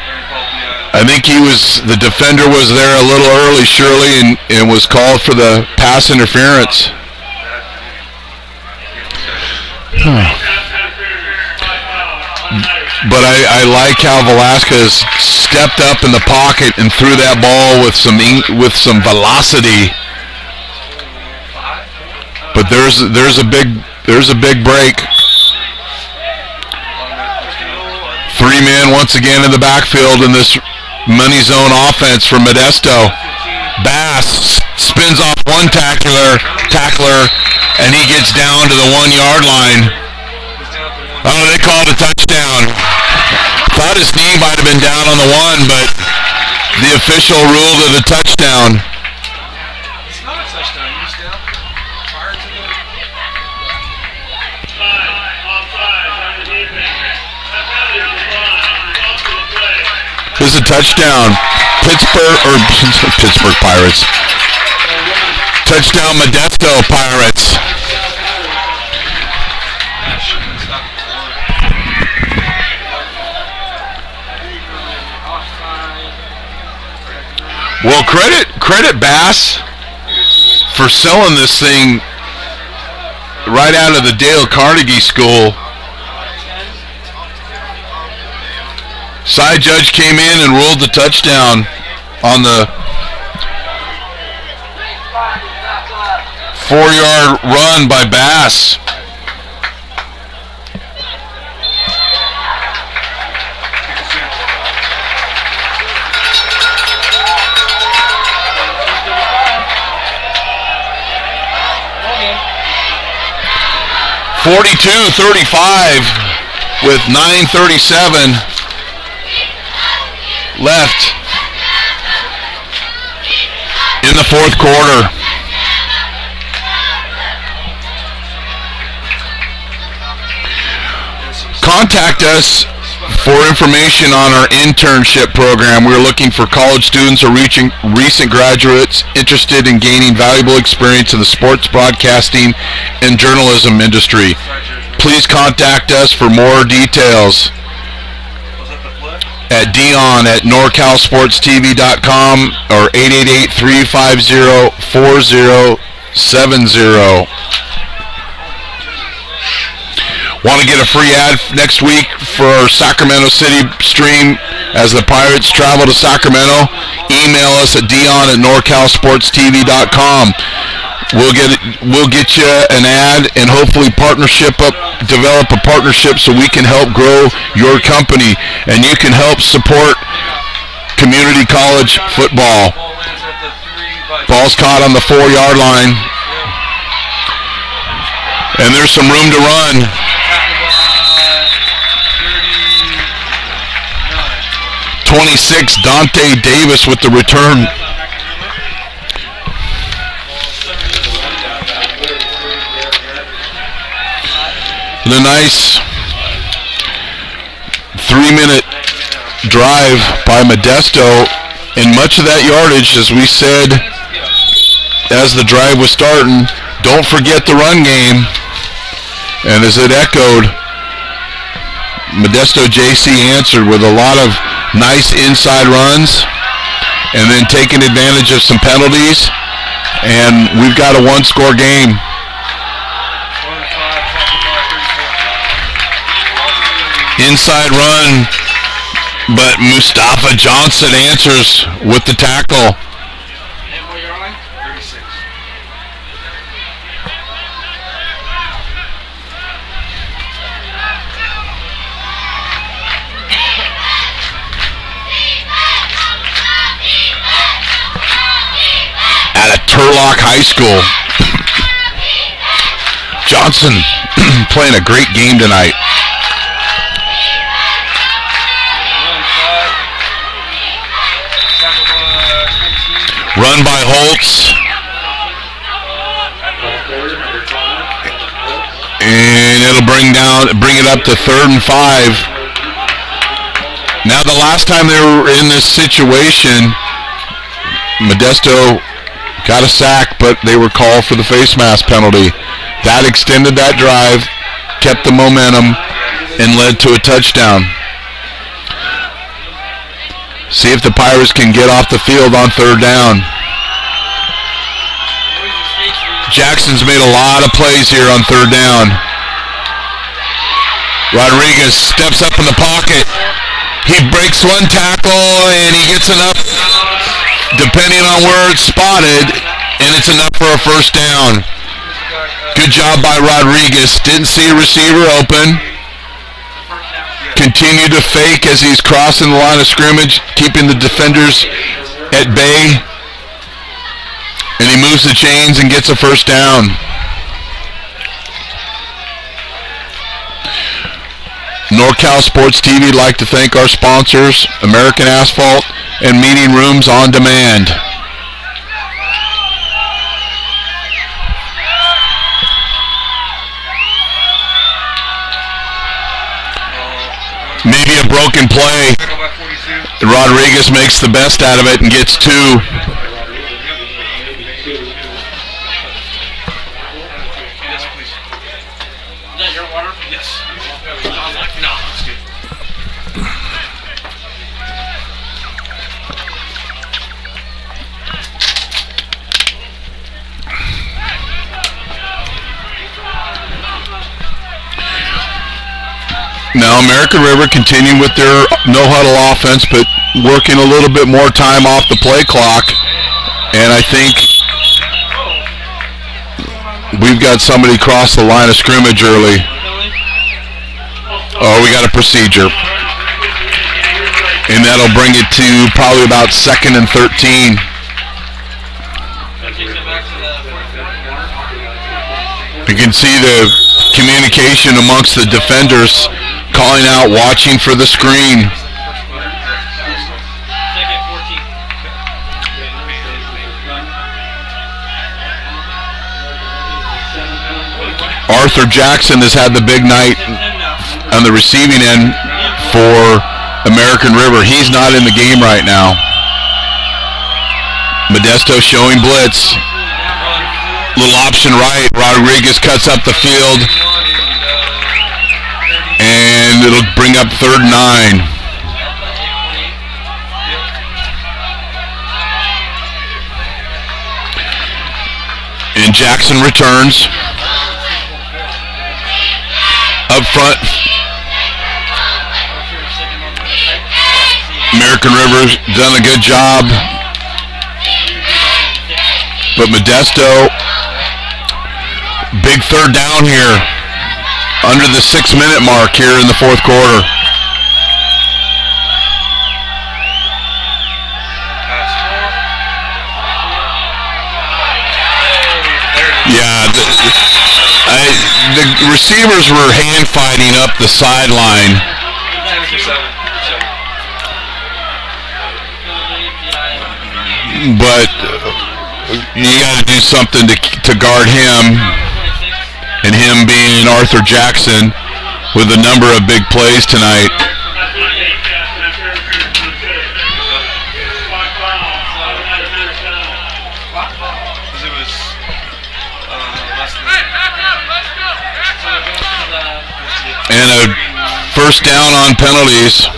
I think the defender was there a little early, surely, and was called for the pass interference. But I like how Velasquez stepped up in the pocket and threw that ball with some velocity. But there's a big break. 3 men once again in the backfield in this money zone offense for Modesto. Bass spins off one tackler, and he gets down to the 1-yard line. Oh, they called a touchdown. Thought his knee might have been down on the 1, but the official ruled it a touchdown. It's not a touchdown. He's down prior to the... This is a touchdown. Pittsburgh Pirates. Touchdown Modesto Pirates. Well, credit Bass for selling this thing right out of the Dale Carnegie School. Side judge came in and ruled the touchdown on the 4-yard run by Bass. .42-35 with 9:37 left in the 4th quarter. Contact us for information on our internship program. We're looking for college students or recent graduates interested in gaining valuable experience in the sports broadcasting and journalism industry. Please contact us for more details at dion@norcalsportstv.com or 888-350-4070. Want to get a free ad next week for our Sacramento City stream as the Pirates travel to Sacramento? Email us at dion@norcalsportstv.com. We'll get you an ad and hopefully develop a partnership so we can help grow your company and you can help support community college football. Ball's caught on the 4-yard line. And there's some room to run. 26, Dante Davis with the return. And a nice 3-minute drive by Modesto. And much of that yardage, as we said as the drive was starting, don't forget the run game. And as it echoed, Modesto JC answered with a lot of nice inside runs and then taking advantage of some penalties. And we've got a one-score game. Inside run, but Mustafa Johnson answers with the tackle. At a Turlock High School. Johnson playing a great game tonight. Run by Holtz. And it'll bring it up to 3rd and 5. Now the last time they were in this situation, Modesto got a sack, but they were called for the face mask penalty. That extended that drive, kept the momentum, and led to a touchdown. See if the Pirates can get off the field on 3rd down. Jackson's made a lot of plays here on 3rd down. Rodriguez steps up in the pocket. He breaks one tackle and he gets enough, depending on where it's spotted, and it's enough for a 1st down. Good job by Rodriguez. Didn't see a receiver open. Continued to fake as he's crossing the line of scrimmage, keeping the defenders at bay. And he moves the chains and gets a 1st down. NorCal Sports TV would like to thank our sponsors, American Asphalt and Meeting Rooms on Demand. Maybe a broken play. Rodriguez makes the best out of it and gets 2. Is that your water? Yes. I was like, no. That's good. Now American River continuing with their no-huddle offense, but working a little bit more time off the play clock. And I think we've got somebody cross the line of scrimmage early. Oh, we got a procedure. And that'll bring it to probably about 2nd and 13. You can see the communication amongst the defenders calling out, watching for the screen. Arthur Jackson has had the big night on the receiving end for American River. He's not in the game right now. Modesto showing blitz. Little option right. Rodriguez cuts up the field. And it'll bring up 3rd and 9. And Jackson returns. up front. American River's done a good job. But Modesto, big third down here. Under the 6-minute mark here in the fourth quarter. Yeah, the receivers were hand fighting up the sideline. But you got to do something to guard him, and him being Arthur Jackson with a number of big plays tonight. And a first down on penalties.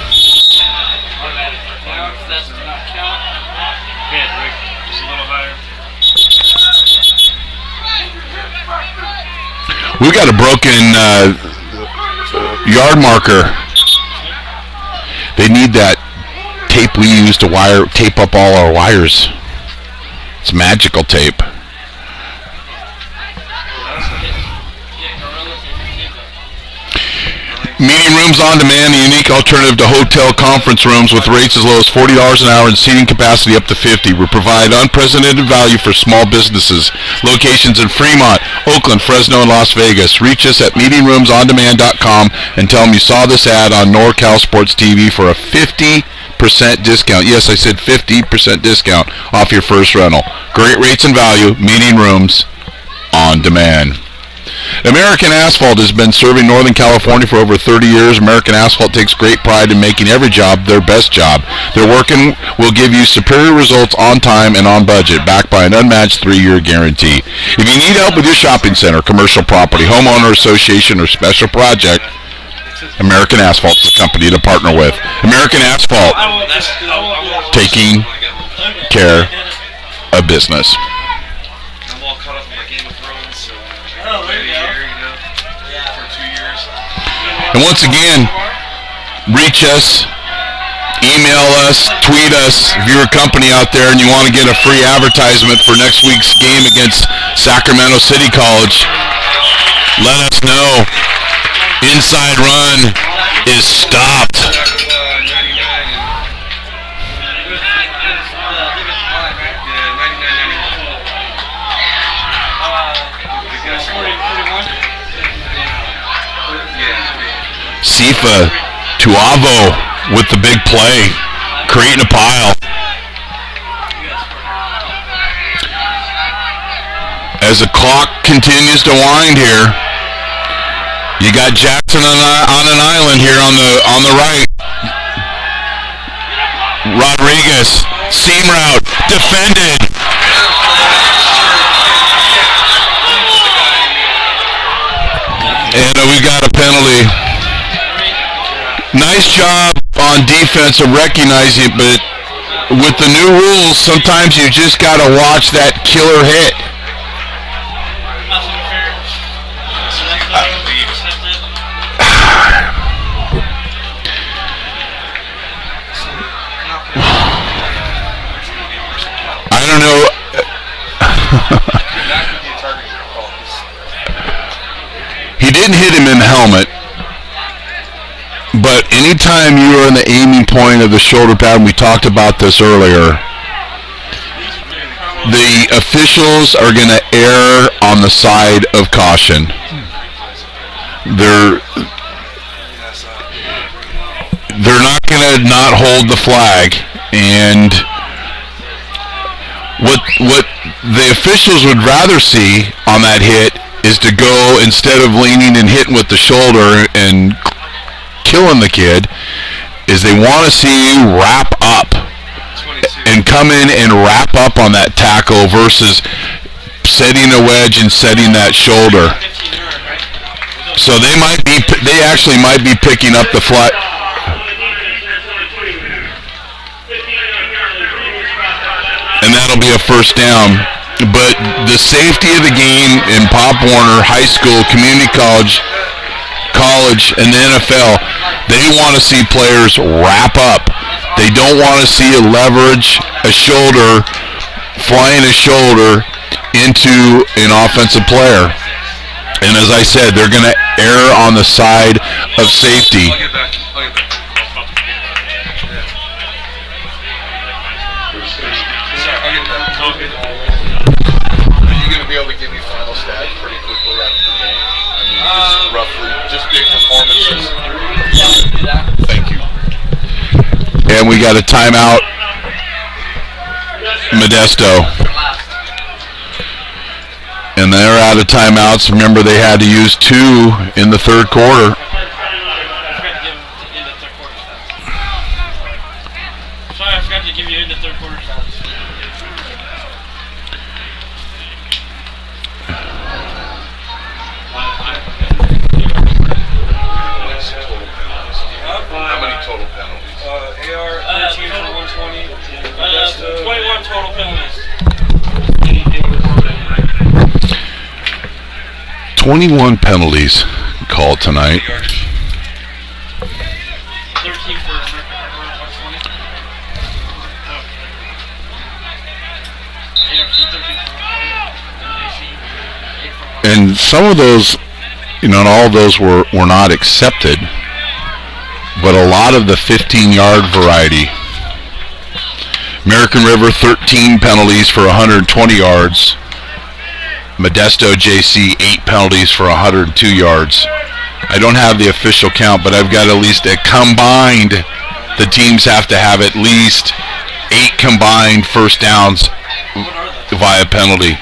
We got a broken yard marker. They need that tape we use to tape up all our wires. It's magical tape. Meeting rooms on demand, a unique alternative to hotel conference rooms with rates as low as $40 an hour and seating capacity up to 50. We provide unprecedented value for small businesses. Locations in Fremont, Oakland, Fresno, and Las Vegas. Reach us at meetingroomsondemand.com and tell them you saw this ad on NorCal Sports TV for a 50% discount. Yes, I said 50% discount off your first rental. Great rates and value. Meeting Rooms on Demand. American Asphalt has been serving Northern California for over 30 years. American Asphalt takes great pride in making every job their best job. Their working will give you superior results on time and on budget, backed by an unmatched 3-year guarantee. If you need help with your shopping center, commercial property, homeowner association, or special project, American Asphalt is the company to partner with. American Asphalt, taking care of business. I'm all caught up in my Game of Thrones, so for 2 years. And once again, reach us, email us, tweet us. If you're a company out there and you want to get a free advertisement for next week's game against Sacramento City College, let us know. Inside Run is stopped. Sifa Tuavo with the big play, creating a pile. As the clock continues to wind here, you got Jackson on an island here on the right. Rodriguez, seam route, defended. And we got a penalty. Nice job on defense of recognizing it, but with the new rules, sometimes you just got to watch that killer hit. I don't know. He didn't hit him in the helmet. But anytime you are in the aiming point of the shoulder pad, and we talked about this earlier, the officials are going to err on the side of caution. They're not going to not hold the flag, and what the officials would rather see on that hit is to go, instead of leaning and hitting with the shoulder and killing the kid, is they want to see you wrap up and come in and wrap up on that tackle versus setting a wedge and setting that shoulder. So they actually might be picking up the flat. And that'll be a first down. But the safety of the game in Pop Warner High School Community College college and the NFL, they want to see players wrap up. They don't want to see a leverage, a shoulder, flying a shoulder into an offensive player. And as I said, they're going to err on the side of safety. I'll get back. Are you going to be able to give me final stats pretty quickly after the game? I mean, just roughly, just big performances. Thank you. And we got a timeout. Modesto. And they're out of timeouts. Remember, they had to use 2 in the third quarter. Sorry, I forgot to give you in the third quarter stats. How many total penalties? AR 13 for 120. 21 total penalties. 21 penalties called tonight. 13 for 120. And some of those, not all of those were not accepted, but a lot of the 15-yard variety. American River, 13 penalties for 120 yards. Modesto JC, 8 penalties for 102 yards. I don't have the official count, but I've got at least a combined, the teams have to have at least 8 combined first downs via penalty.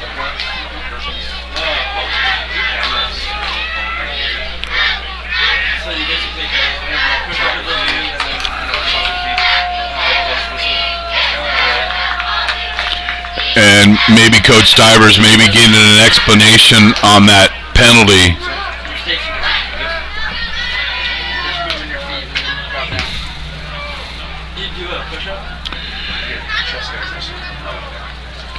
And maybe Coach Stivers maybe getting an explanation on that penalty.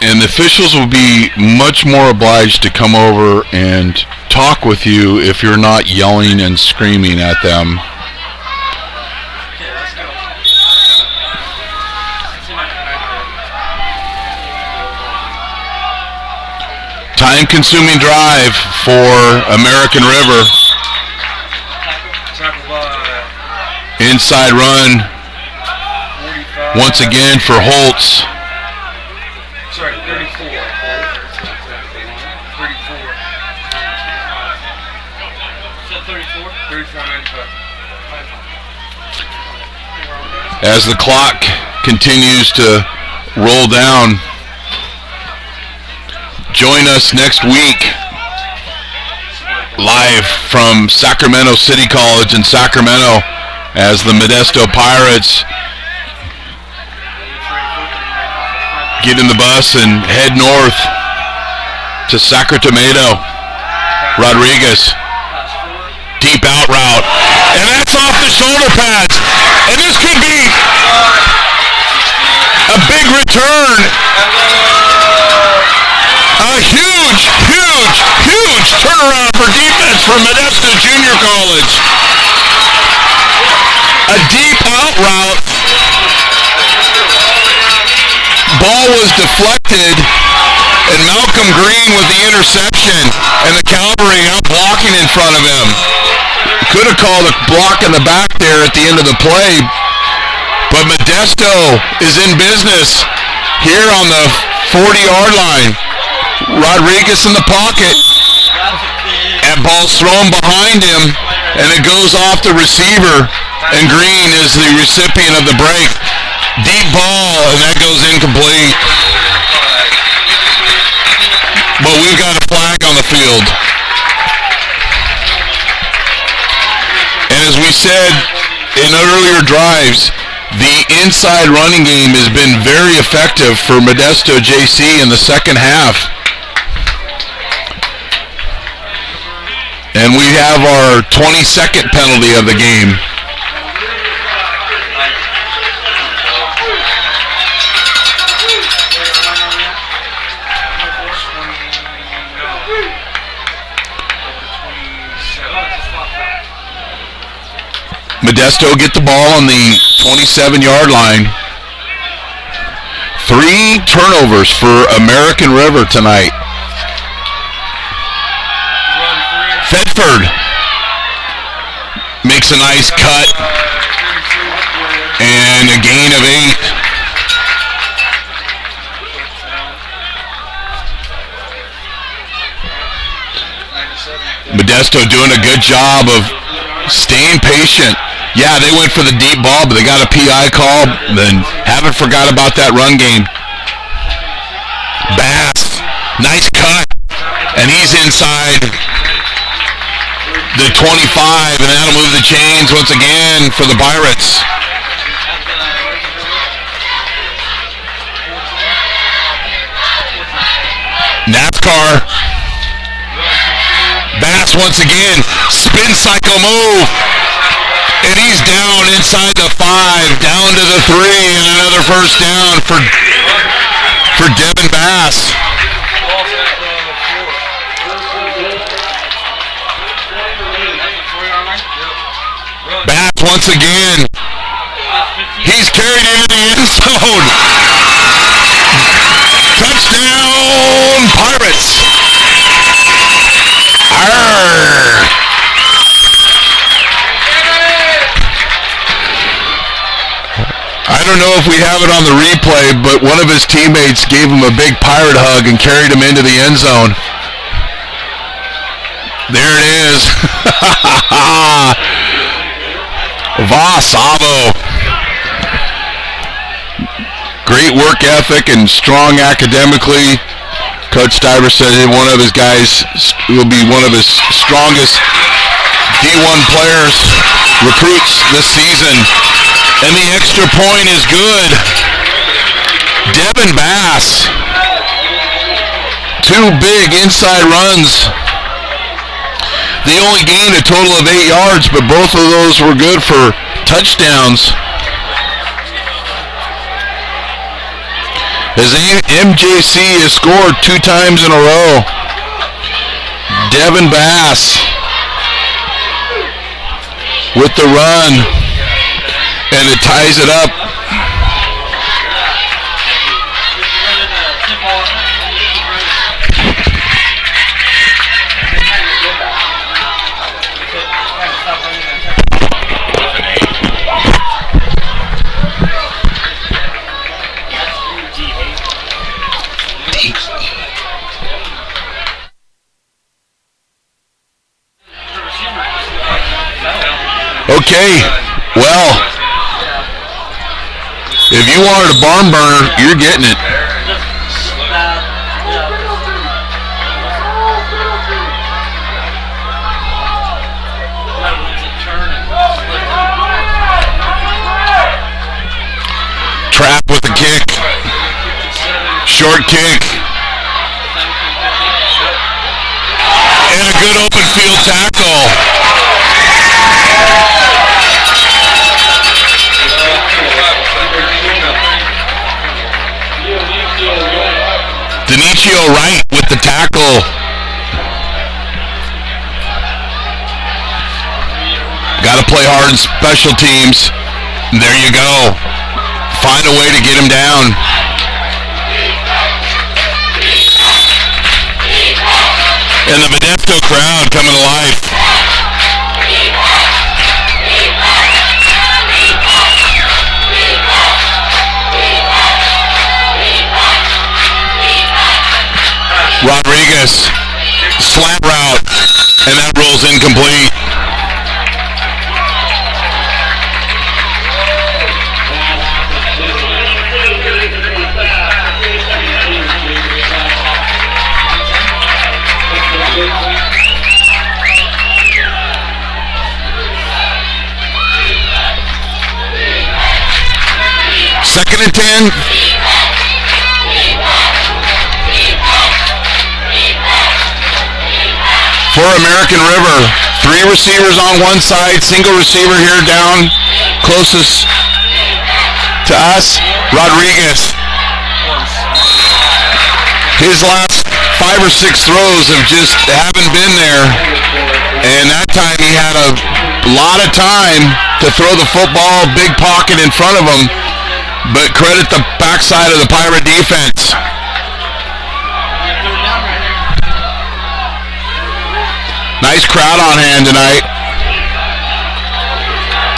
And the officials will be much more obliged to come over and talk with you if you're not yelling and screaming at them. Time-consuming drive for American River. Inside run once again for Holtz. Sorry, 34. 34. Is that 34? 34.95. As the clock continues to roll down, join us next week live from Sacramento City College in Sacramento as the Modesto Pirates get in the bus and head north to Sacramento. Rodriguez, deep out route, and that's off the shoulder pads, and this could be a big return. A huge turnaround for defense from Modesto Junior College. A deep out route. Ball was deflected, and Malcolm Green with the interception, and the Cavalry out blocking in front of him. Could have called a block in the back there at the end of the play, but Modesto is in business here on the 40-yard line. Rodriguez in the pocket, and ball's thrown behind him, and it goes off the receiver, and Green is the recipient of the break. Deep ball, and that goes incomplete. But we've got a flag on the field. And as we said in earlier drives, the inside running game has been very effective for Modesto JC in the second half. And we have our 22nd penalty of the game. Modesto get the ball on the 27-yard line. 3 turnovers for American River tonight. Thetford makes a nice cut and a gain of 8. Modesto doing a good job of staying patient. Yeah, they went for the deep ball, but they got a PI call. Then haven't forgot about that run game. Bass, nice cut, and he's inside the 25, and that'll move the chains once again for the Pirates. NASCAR. Bass once again, spin cycle move. And he's down inside the 5, down to the 3, and another first down for Devin Bass. Bass once again. He's carried into the end zone. Touchdown, Pirates. Arr. I don't know if we have it on the replay, but one of his teammates gave him a big Pirate hug and carried him into the end zone. There it is. Vasavo. Great work ethic and strong academically. Coach Stiver said one of his guys will be one of his strongest D1 players, recruits this season. And the extra point is good. Devin Bass. 2 big inside runs. They only gained a total of 8 yards, but both of those were good for touchdowns. As MJC has scored 2 times in a row. Devin Bass with the run. And it ties it up. Okay, well, if you wanted a barn burner, you're getting it. Trap with a kick. Short kick. And a good open field tackle. Denicio Wright with the tackle. Got to play hard in special teams. There you go. Find a way to get him down. And the Modesto crowd coming to life. Rodriguez, slant route, and that rolls incomplete. Second and 10. For American River, 3 receivers on one side, single receiver here down closest to us, Rodriguez. His last 5 or 6 throws haven't been there, and that time he had a lot of time to throw the football, big pocket in front of him, but credit the backside of the Pirate defense. Nice crowd on hand tonight.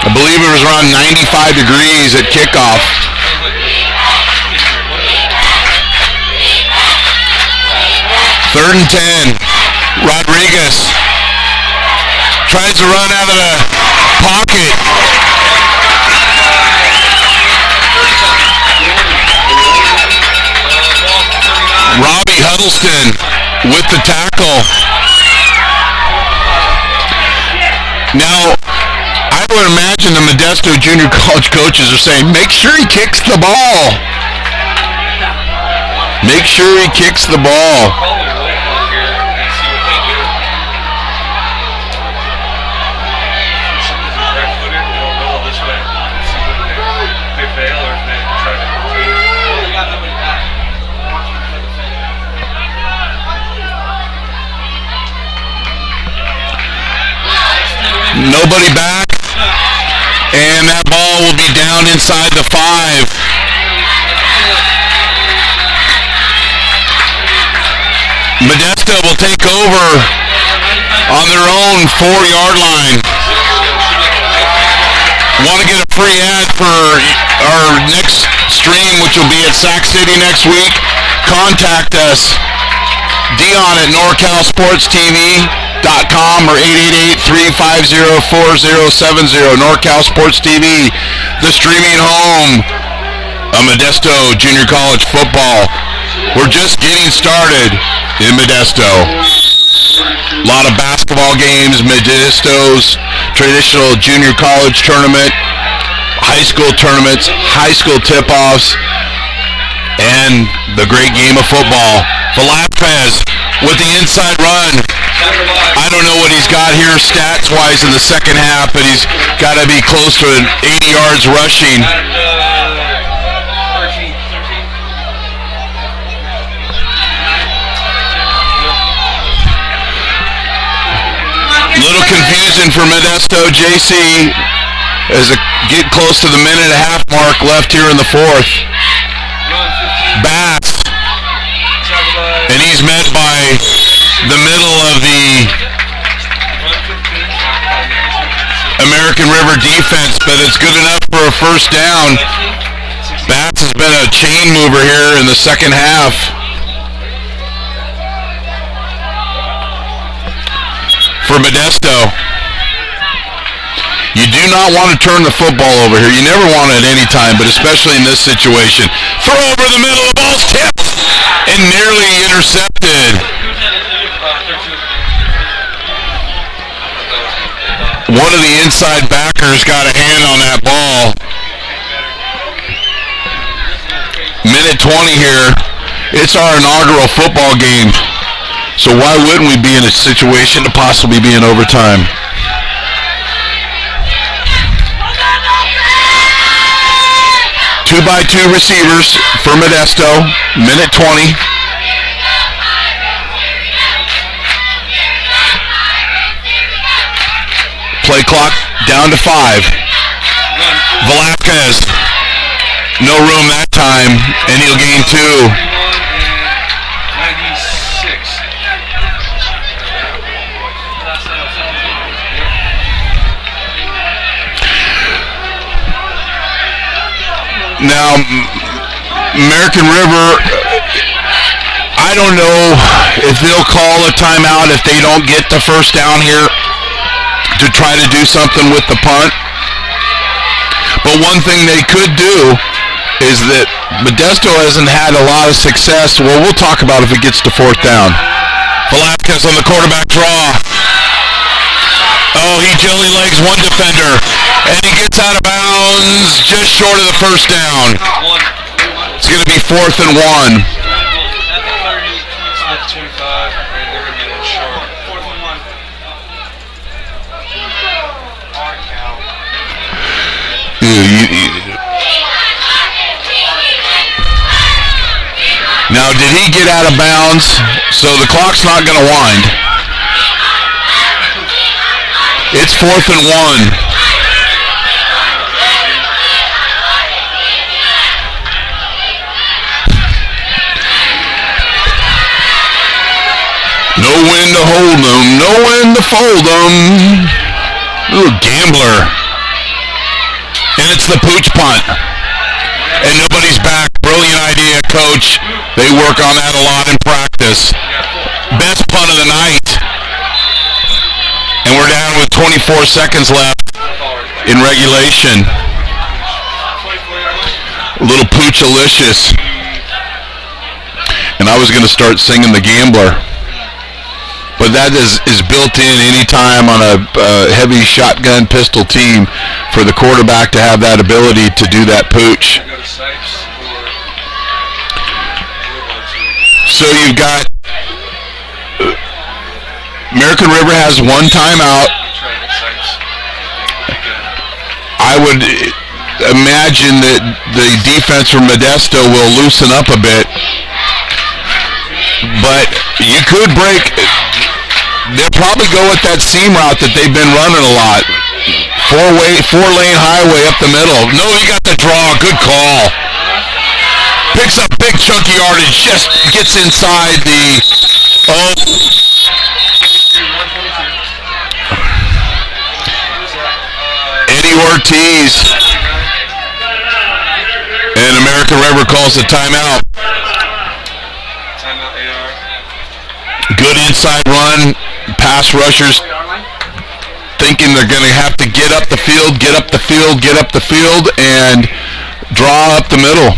I believe it was around 95 degrees at kickoff. Third and 10. Rodriguez tries to run out of the pocket. Robbie Huddleston with the tackle. Now, I would imagine the Modesto junior college coaches are saying, make sure he kicks the ball. Make sure he kicks the ball. Nobody back, and that ball will be down inside the 5. Modesto will take over on their own 4-yard line. Want to get a free ad for our next stream, which will be at Sac City next week? Contact us. Dion at NorCal SportsTV.com or 888-350-4070. NorCal Sports TV, the streaming home of Modesto Junior College football. We're just getting started in Modesto. A lot of basketball games, Modesto's traditional junior college tournament, high school tournaments, high school tip-offs, and the great game of football. Velazquez with the inside run. I don't know what he's got here stats-wise in the second half, but he's got to be close to 80 yards rushing. Little confusion for Modesto. JC as it get close to the minute and a half mark left here in the fourth. Bass. And he's met by the middle of the American River defense, but it's good enough for a first down. Bass has been a chain mover here in the second half. For Modesto. You do not want to turn the football over here. You never want it at any time, but especially in this situation. Throw over the middle, the ball's tipped and nearly intercepted. One of the inside backers got a hand on that ball. Minute 20 here. It's our inaugural football game. So why wouldn't we be in a situation to possibly be in overtime? Two by two receivers for Modesto. Minute 20. Play clock down to 5. Velazquez. No room that time, and he'll gain 2. Now, American River, I don't know if they'll call a timeout if they don't get the first down here to try to do something with the punt. But one thing they could do is that Modesto hasn't had a lot of success. Well, we'll talk about if it gets to fourth down. Velazquez on the quarterback draw. Oh, he jelly legs one defender. And he gets out of bounds just short of the first down. It's going to be 4th and 1. Now, did he get out of bounds? So the clock's not going to wind. It's 4th and 1. when to hold 'em, know when to fold 'em. Little gambler. And it's the pooch punt. And nobody's back. Brilliant idea, coach. They work on that a lot in practice. Best punt of the night. And we're down with 24 seconds left in regulation. A little pooch-alicious. And I was going to start singing the gambler. But that is built in any time on a heavy shotgun pistol team for the quarterback to have that ability to do that pooch. So you've got American River has one timeout. I would imagine that the defense from Modesto will loosen up a bit. But you could break. They'll probably go with that seam route that they've been running a lot. Four-lane highway up the middle. No, you got the draw. Good call. Picks up big chunky yardage. Just gets inside the. Oh. Eddie Ortiz. And American River calls the timeout. Good inside run. Pass rushers thinking they're going to have to get up the field, and draw up the middle.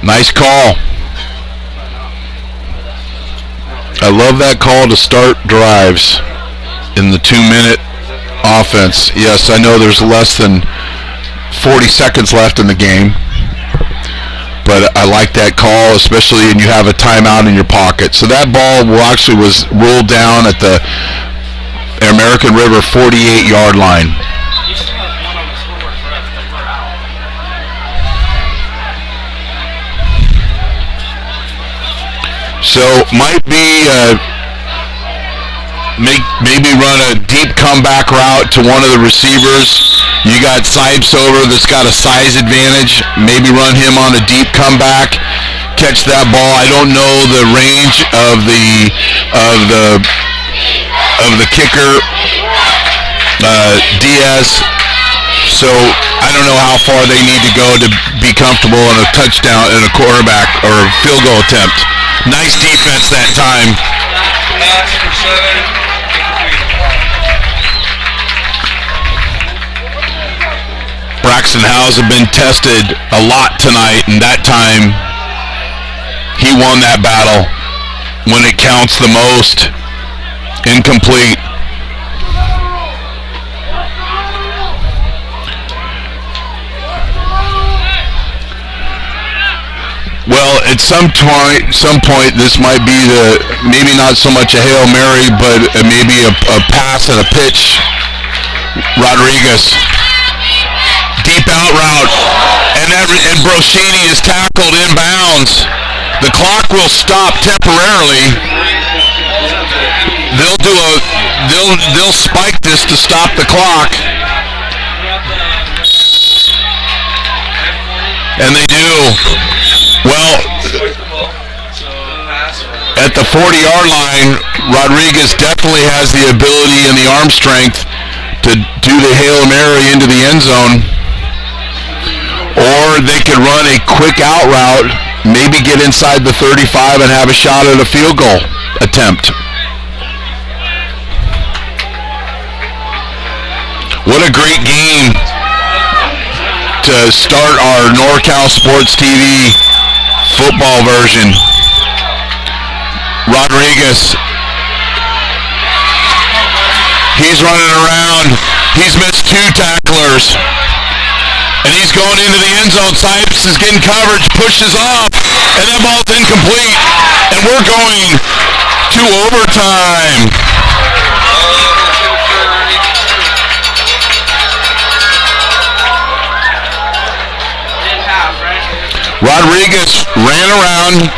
Nice call. I love that call to start drives in the 2-minute offense. Yes, I know there's less than 40 seconds left in the game. But I like that call, especially when you have a timeout in your pocket. So that ball was rolled down at the American River 48-yard line. So might be maybe run a deep comeback route to one of the receivers. You got Sipes over that's got a size advantage. Maybe run him on a deep comeback, catch that ball. I don't know the range of the kicker, Diaz. So I don't know how far they need to go to be comfortable in a touchdown in a quarterback or a field goal attempt. Nice defense that time. Braxton Howes have been tested a lot tonight, and that time he won that battle when it counts the most. Incomplete. Well, at some point, this might be maybe not so much a Hail Mary, but maybe a pass and a pitch. Rodriguez. Deep out route, and Brosini is tackled inbounds. The clock will stop temporarily. They'll spike this to stop the clock, and they do. Well, at the 40-yard line, Rodriguez definitely has the ability and the arm strength to do the Hail Mary into the end zone. Or they could run a quick out route, maybe get inside the 35 and have a shot at a field goal attempt. What a great game to start our NorCal Sports TV football version. Rodriguez. He's running around. He's missed 2 tacklers. And he's going into the end zone. Sipes is getting coverage, pushes off, and that ball's incomplete. And we're going to overtime. Rodriguez ran around,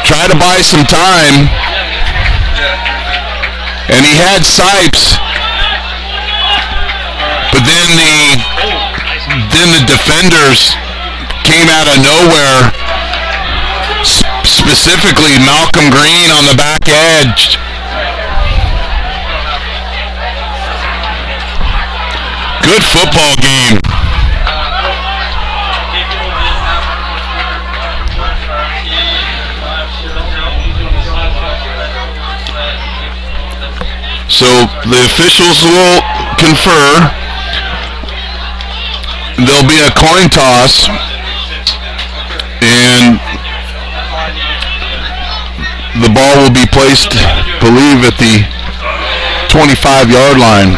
tried to buy some time, and he had Sipes. But then the defenders came out of nowhere, specifically Malcolm Green on the back edge. Good football game. So the officials will confer. There'll be a coin toss, and the ball will be placed, I believe, at the 25-yard line.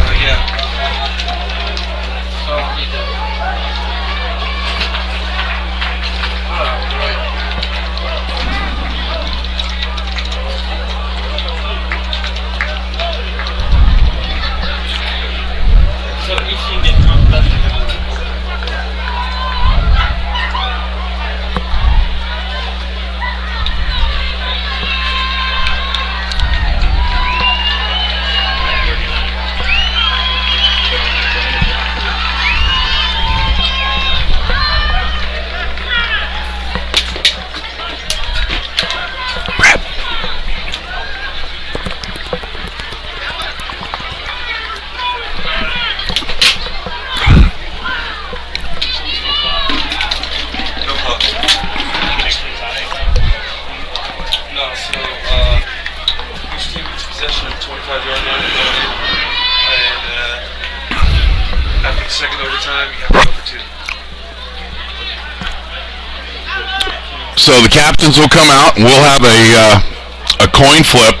So the captains will come out, and we'll have a coin flip.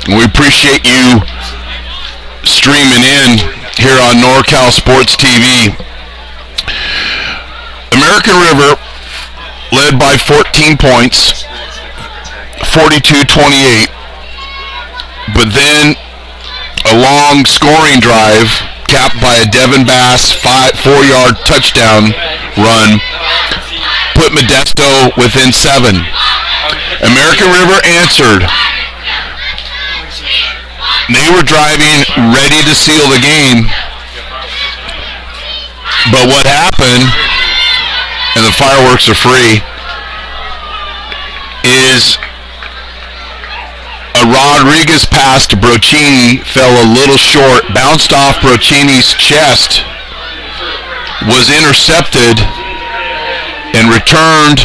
We appreciate you streaming in here on NorCal Sports TV. American River led by 14 points, 42-28. But then a long scoring drive capped by a Devin Bass 4-yard touchdown run put Modesto within 7. American River answered. They were driving, ready to seal the game. But what happened, and the fireworks are free, is a Rodriguez pass to Broccini fell a little short, bounced off Broccini's chest, was intercepted, and returned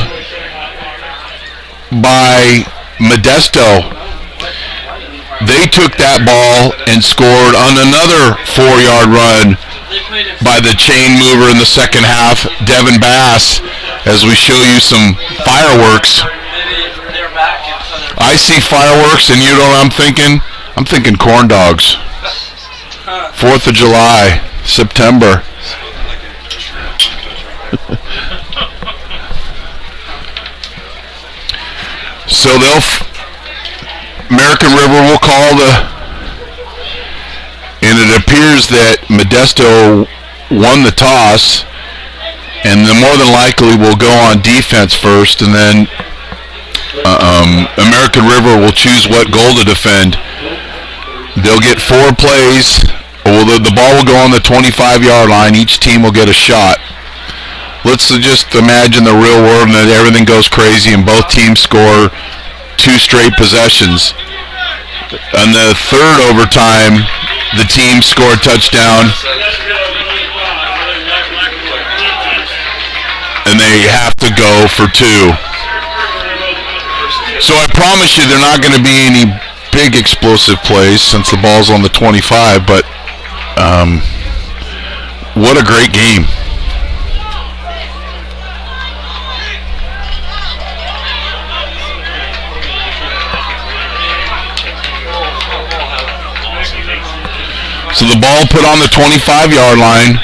by Modesto. They took that ball and scored on another 4-yard run by the chain mover in the second half, Devin Bass, as we show you some fireworks. I see fireworks, and you know what I'm thinking? I'm thinking corn dogs. 4th of July, September. So American River will call and it appears that Modesto won the toss, and more than likely will go on defense first, and then American River will choose what goal to defend. They'll get 4 plays. The ball will go on the 25-yard line. Each team will get a shot. Let's just imagine the real world and that everything goes crazy and both teams score 2 straight possessions. On the third overtime, the team scored a touchdown, and they have to go for 2. So I promise you, there are not going to be any big explosive plays since the ball's on the 25, but what a great game. So the ball put on the 25-yard line.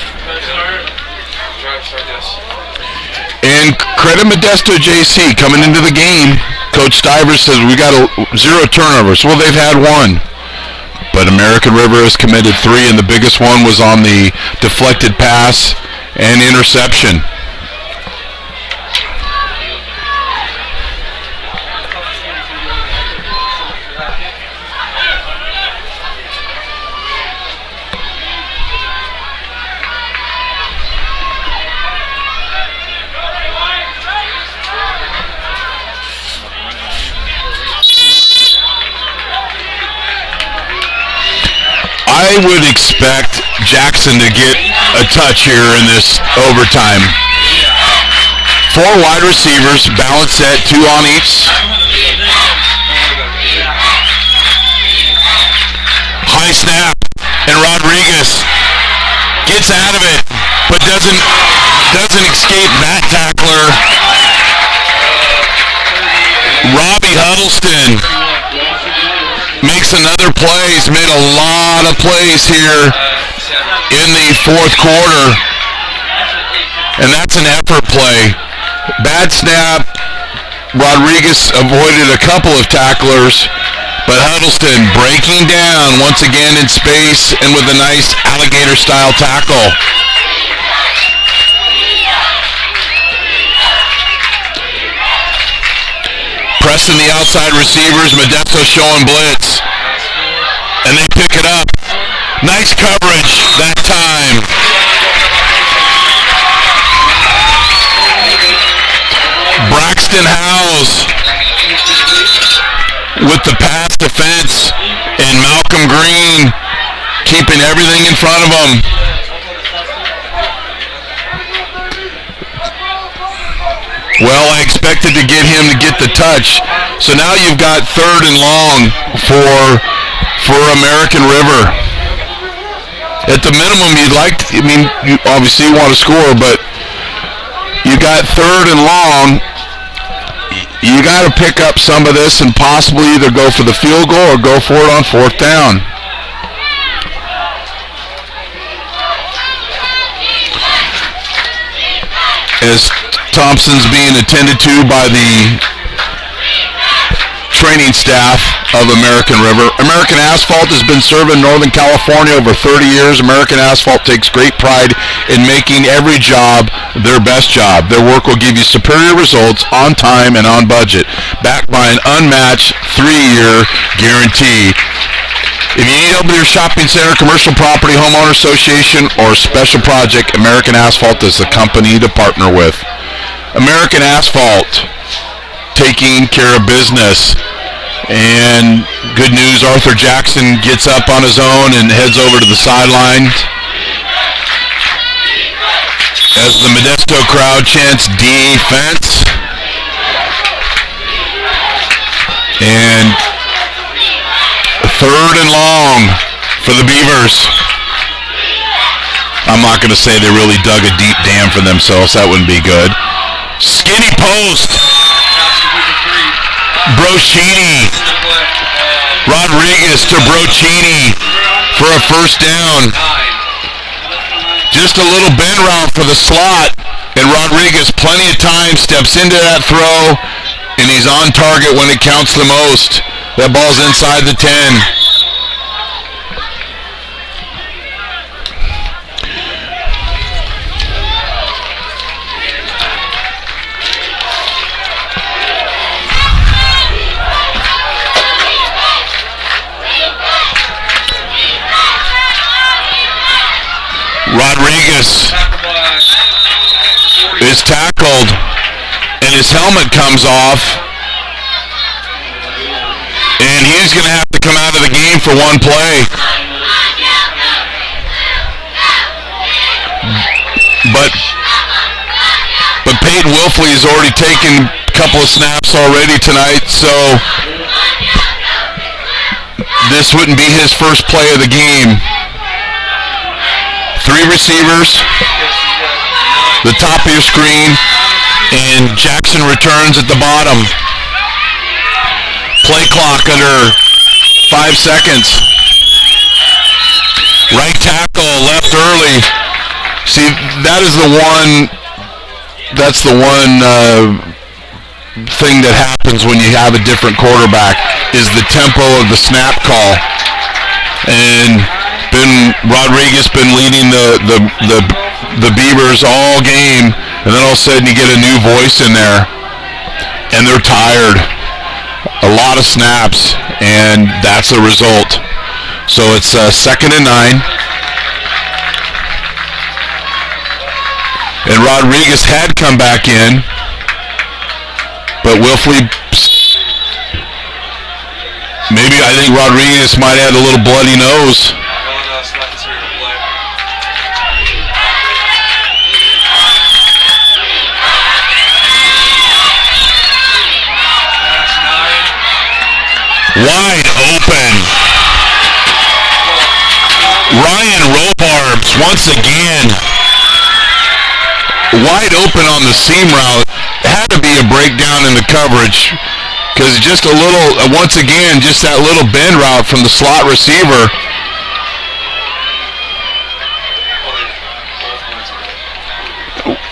And credit Modesto JC coming into the game. Coach Stivers says we got 0 turnovers. Well, they've had 1. But American River has committed 3, and the biggest one was on the deflected pass and interception. I would expect Jackson to get a touch here in this overtime. 4 wide receivers, balanced set, 2 on each. High snap, and Rodriguez gets out of it, but doesn't escape that tackler. Robbie Huddleston makes another play. He's made a lot of plays here in the fourth quarter, and that's an effort play. Bad snap. Rodriguez avoided a couple of tacklers, but Huddleston breaking down once again in space and with a nice alligator-style tackle. Pressing the outside receivers, Modesto showing blitz, and they pick it up. Nice coverage that time. Braxton Howes with the pass defense, and Malcolm Green keeping everything in front of him. Well, I expected to get him to get the touch. So now you've got 3rd and long for American River. At the minimum, you obviously want to score, but you got 3rd and long. You got to pick up some of this and possibly either go for the field goal or go for it on 4th down. As Thompson's being attended to by the training staff of American River. American Asphalt has been serving Northern California over 30 years. American Asphalt takes great pride in making every job their best job. Their work will give you superior results on time and on budget, backed by an unmatched 3-year guarantee. If you need help with your shopping center, commercial property, homeowner association, or special project, American Asphalt is the company to partner with. American Asphalt, taking care of business. And good news, Arthur Jackson gets up on his own and heads over to the sidelines as the Modesto crowd chants defense. And 3rd and long for the Beavers. I'm not going to say they really dug a deep dam for themselves. That wouldn't be good. Skinny post. Brochini. Rodriguez to Brochini for a 1st down. Just a little bend route for the slot, and Rodriguez, plenty of time, steps into that throw, and he's on target when it counts the most. That ball's inside the 10. Rodriguez is tackled, and his helmet comes off, and he's going to have to come out of the game for one play. But Peyton Wilfley has already taken a couple of snaps already tonight, so this wouldn't be his first play of the game. 3 receivers, the top of your screen, and Jackson returns at the bottom. Play clock under 5 seconds. Right tackle left early. See, that's the one thing that happens when you have a different quarterback, is the tempo of the snap call. And Rodriguez been leading the Beavers all game, and then all of a sudden you get a new voice in there, and they're tired. A lot of snaps, and that's the result. So it's 2nd and 9. And Rodriguez had come back in, but Wilfley, I think Rodriguez might have had a little bloody nose. Wide open. Ryan Robarbs once again. Wide open on the seam route. Had to be a breakdown in the coverage. Because just a little, once again, just that little bend route from the slot receiver.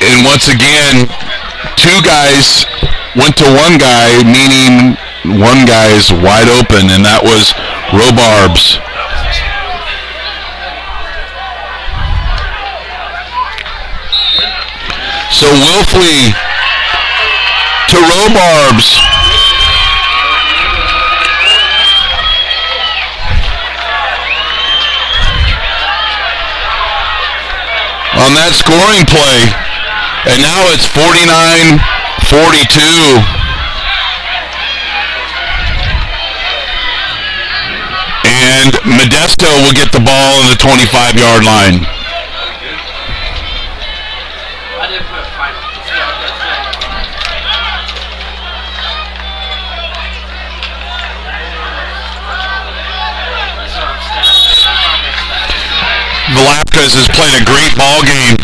And once again, two guys went to one guy, meaning one guy's wide open, and that was Robarbs. So Wilfley to Robarbs. On that scoring play, and now it's 49-42. And Modesto will get the ball on the 25-yard line. I didn't put final. Velasquez has played a great ball game.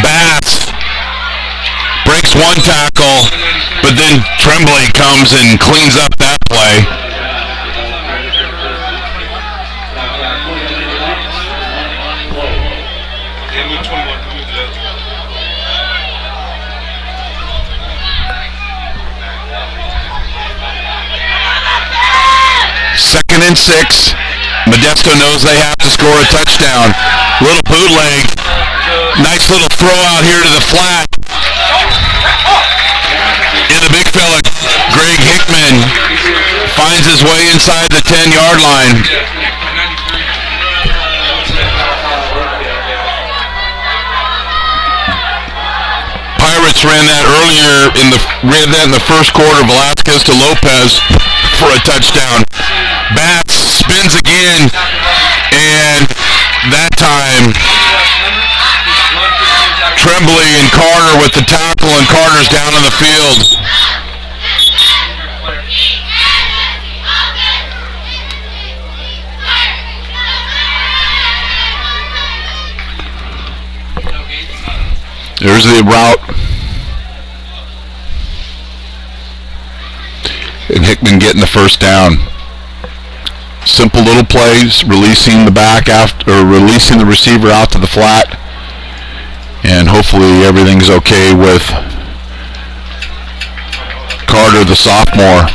Bass breaks one tackle, but then Tremblay comes and cleans up that play. Second and 6. Modesto knows they have to score a touchdown. Little bootleg. Nice little throw out here to the flat. And the big fella, Greg Hickman, finds his way inside the 10-yard line. Pirates ran that in the first quarter. Velasquez to Lopez for a touchdown. Bass spins again, and that time Tremblay and Carter with the tackle, and Carter's down on the field. There's the route. And Hickman getting the first down. Simple little plays, releasing the back after, or releasing the receiver out to the flat, and hopefully everything's okay with Carter, the sophomore.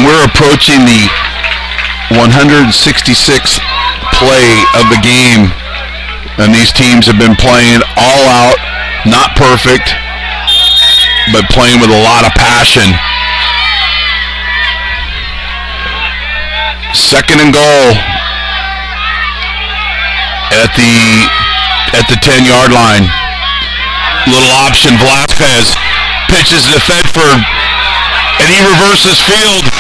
We're approaching the 166th play of the game, and these teams have been playing all out, not perfect, but playing with a lot of passion. Second and goal at the 10-yard line. Little option. Velasquez pitches to Thedford, and he reverses field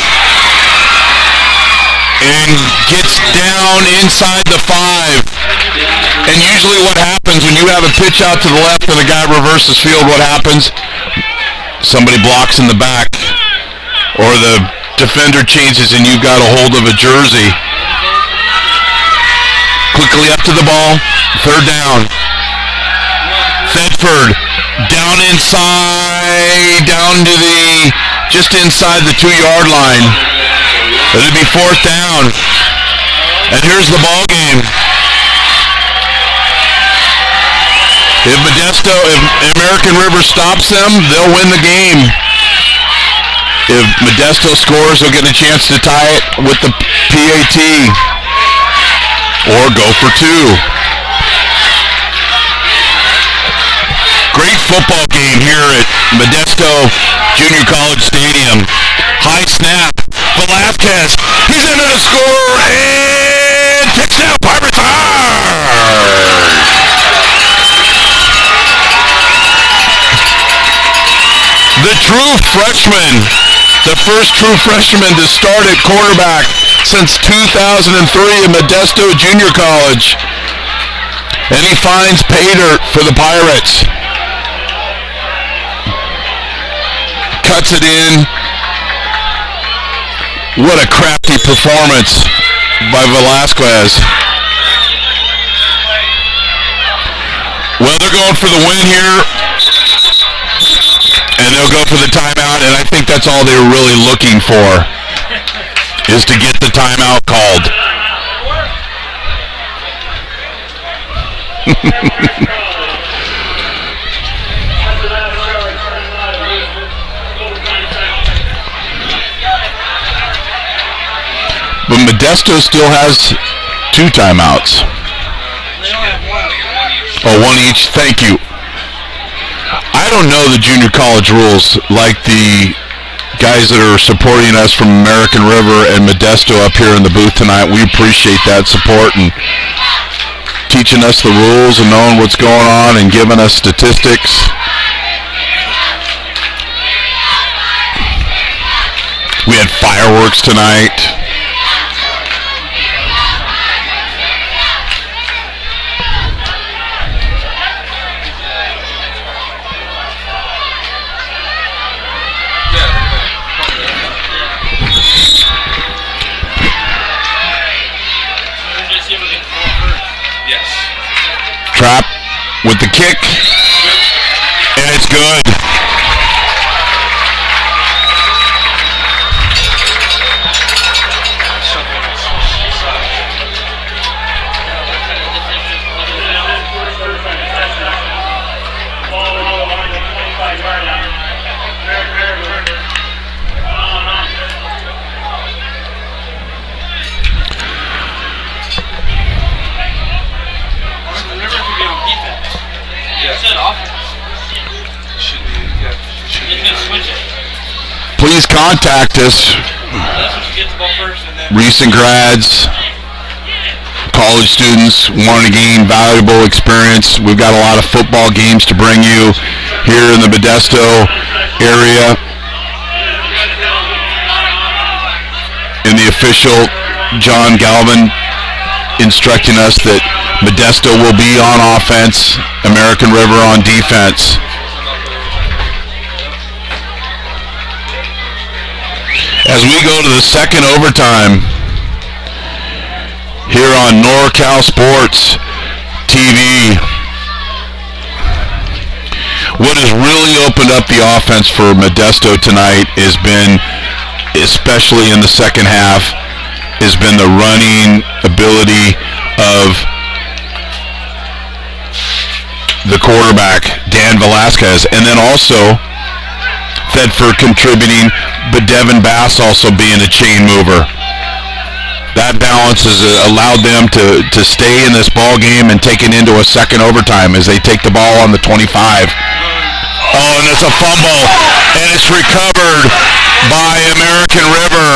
and gets down inside the 5. And usually what happens when you have a pitch out to the left and the guy reverses field, what happens? Somebody blocks in the back, or the defender changes and you've got a hold of a jersey. Quickly up to the ball, third down. Thedford down inside, just inside the 2-yard line. It'll be fourth down. And here's the ball game. If American River stops them, they'll win the game. If Modesto scores, they'll get a chance to tie it with the PAT or go for 2. Great football game here at Modesto Junior College Stadium. High snap. Velasquez. He's into the score and touchdown Pirates. true freshman. The first true freshman to start at quarterback since 2003 in Modesto Junior College. And he finds pay dirt for the Pirates. Cuts it in. What a crafty performance by Velasquez. Well, they're going for the win here, and they'll go for the timeout, and I think that's all they were really looking for, is to get the timeout called. But Modesto still has 2 timeouts. Oh, 1 each. Thank you. I don't know the junior college rules like the guys that are supporting us from American River and Modesto up here in the booth tonight. We appreciate that support and teaching us the rules and knowing what's going on and giving us statistics. We had fireworks tonight. Trap with the kick, and it's good. Please contact us, recent grads, college students wanting to gain valuable experience. We've got a lot of football games to bring you here in the Modesto area. In the official, John Galvin instructing us that Modesto will be on offense, American River on defense. As we go to the second overtime here on NorCal Sports TV. What has really opened up the offense for Modesto tonight has been, especially in the second half, has been the running ability of the quarterback, Dan Velasquez, and then also Thedford contributing, but Devin Bass also being a chain mover. That balance has allowed them to stay in this ball game and take it into a second overtime as they take the ball on the 25. Oh, and it's a fumble, and it's recovered by American River.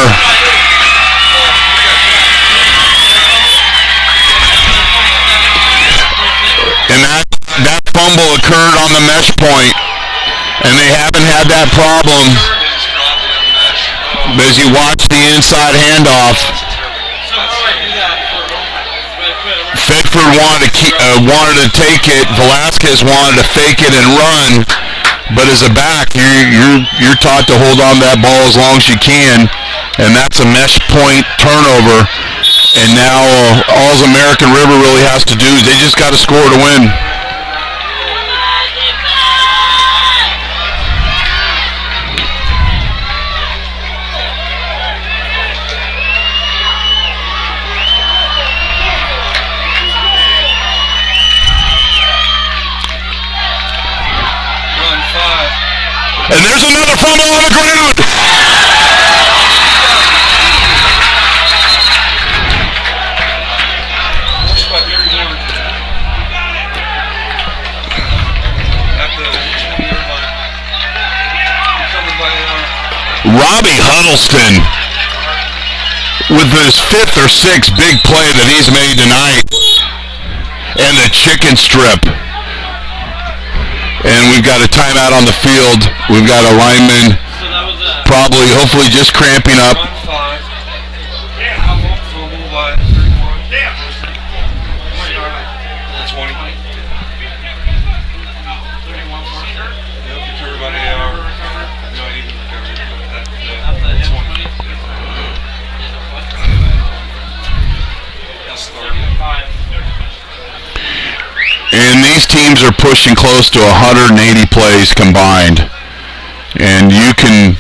And that fumble occurred on the mesh point, and they haven't had that problem. As you watch the inside handoff, Thedford wanted to take it. Velasquez wanted to fake it and run, but as a back, you're taught to hold on to that ball as long as you can, and that's a mesh point turnover. And now all American River really has to do is they just got to score to win. And there's another fumble on the ground. Robbie Huddleston with his 5th or 6th big play that he's made tonight, and the chicken strip. And we've got a timeout on the field. We've got a lineman So that was probably, hopefully just cramping up. Run 5. Fumble by 31. Damn. 20. 31 for sure. Yep, recovered by AR. No, he didn't recover it. That's the hit 20. 20. That's 30. 5. And these teams are pushing close to 180 plays combined. And you can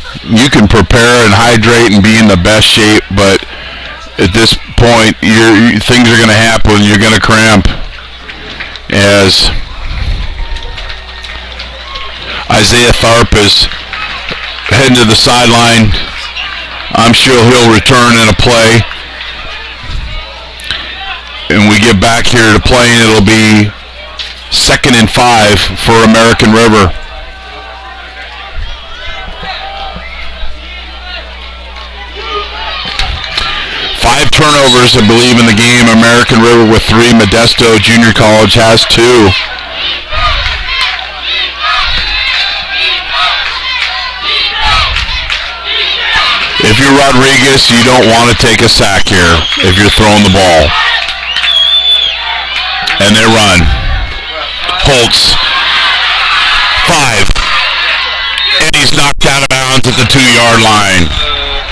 prepare and hydrate and be in the best shape, but at this point, things are going to happen. You're going to cramp. As Isaiah Tharp is heading to the sideline, I'm sure he'll return in a play. And we get back here to play, and it'll be 2nd and 5 for American River. Five turnovers, I believe, in the game. American River with 3. Modesto Junior College has 2. If you're Rodriguez, you don't want to take a sack here if you're throwing the ball. And they run. Holtz. 5. And he's knocked out of bounds at the 2-yard line.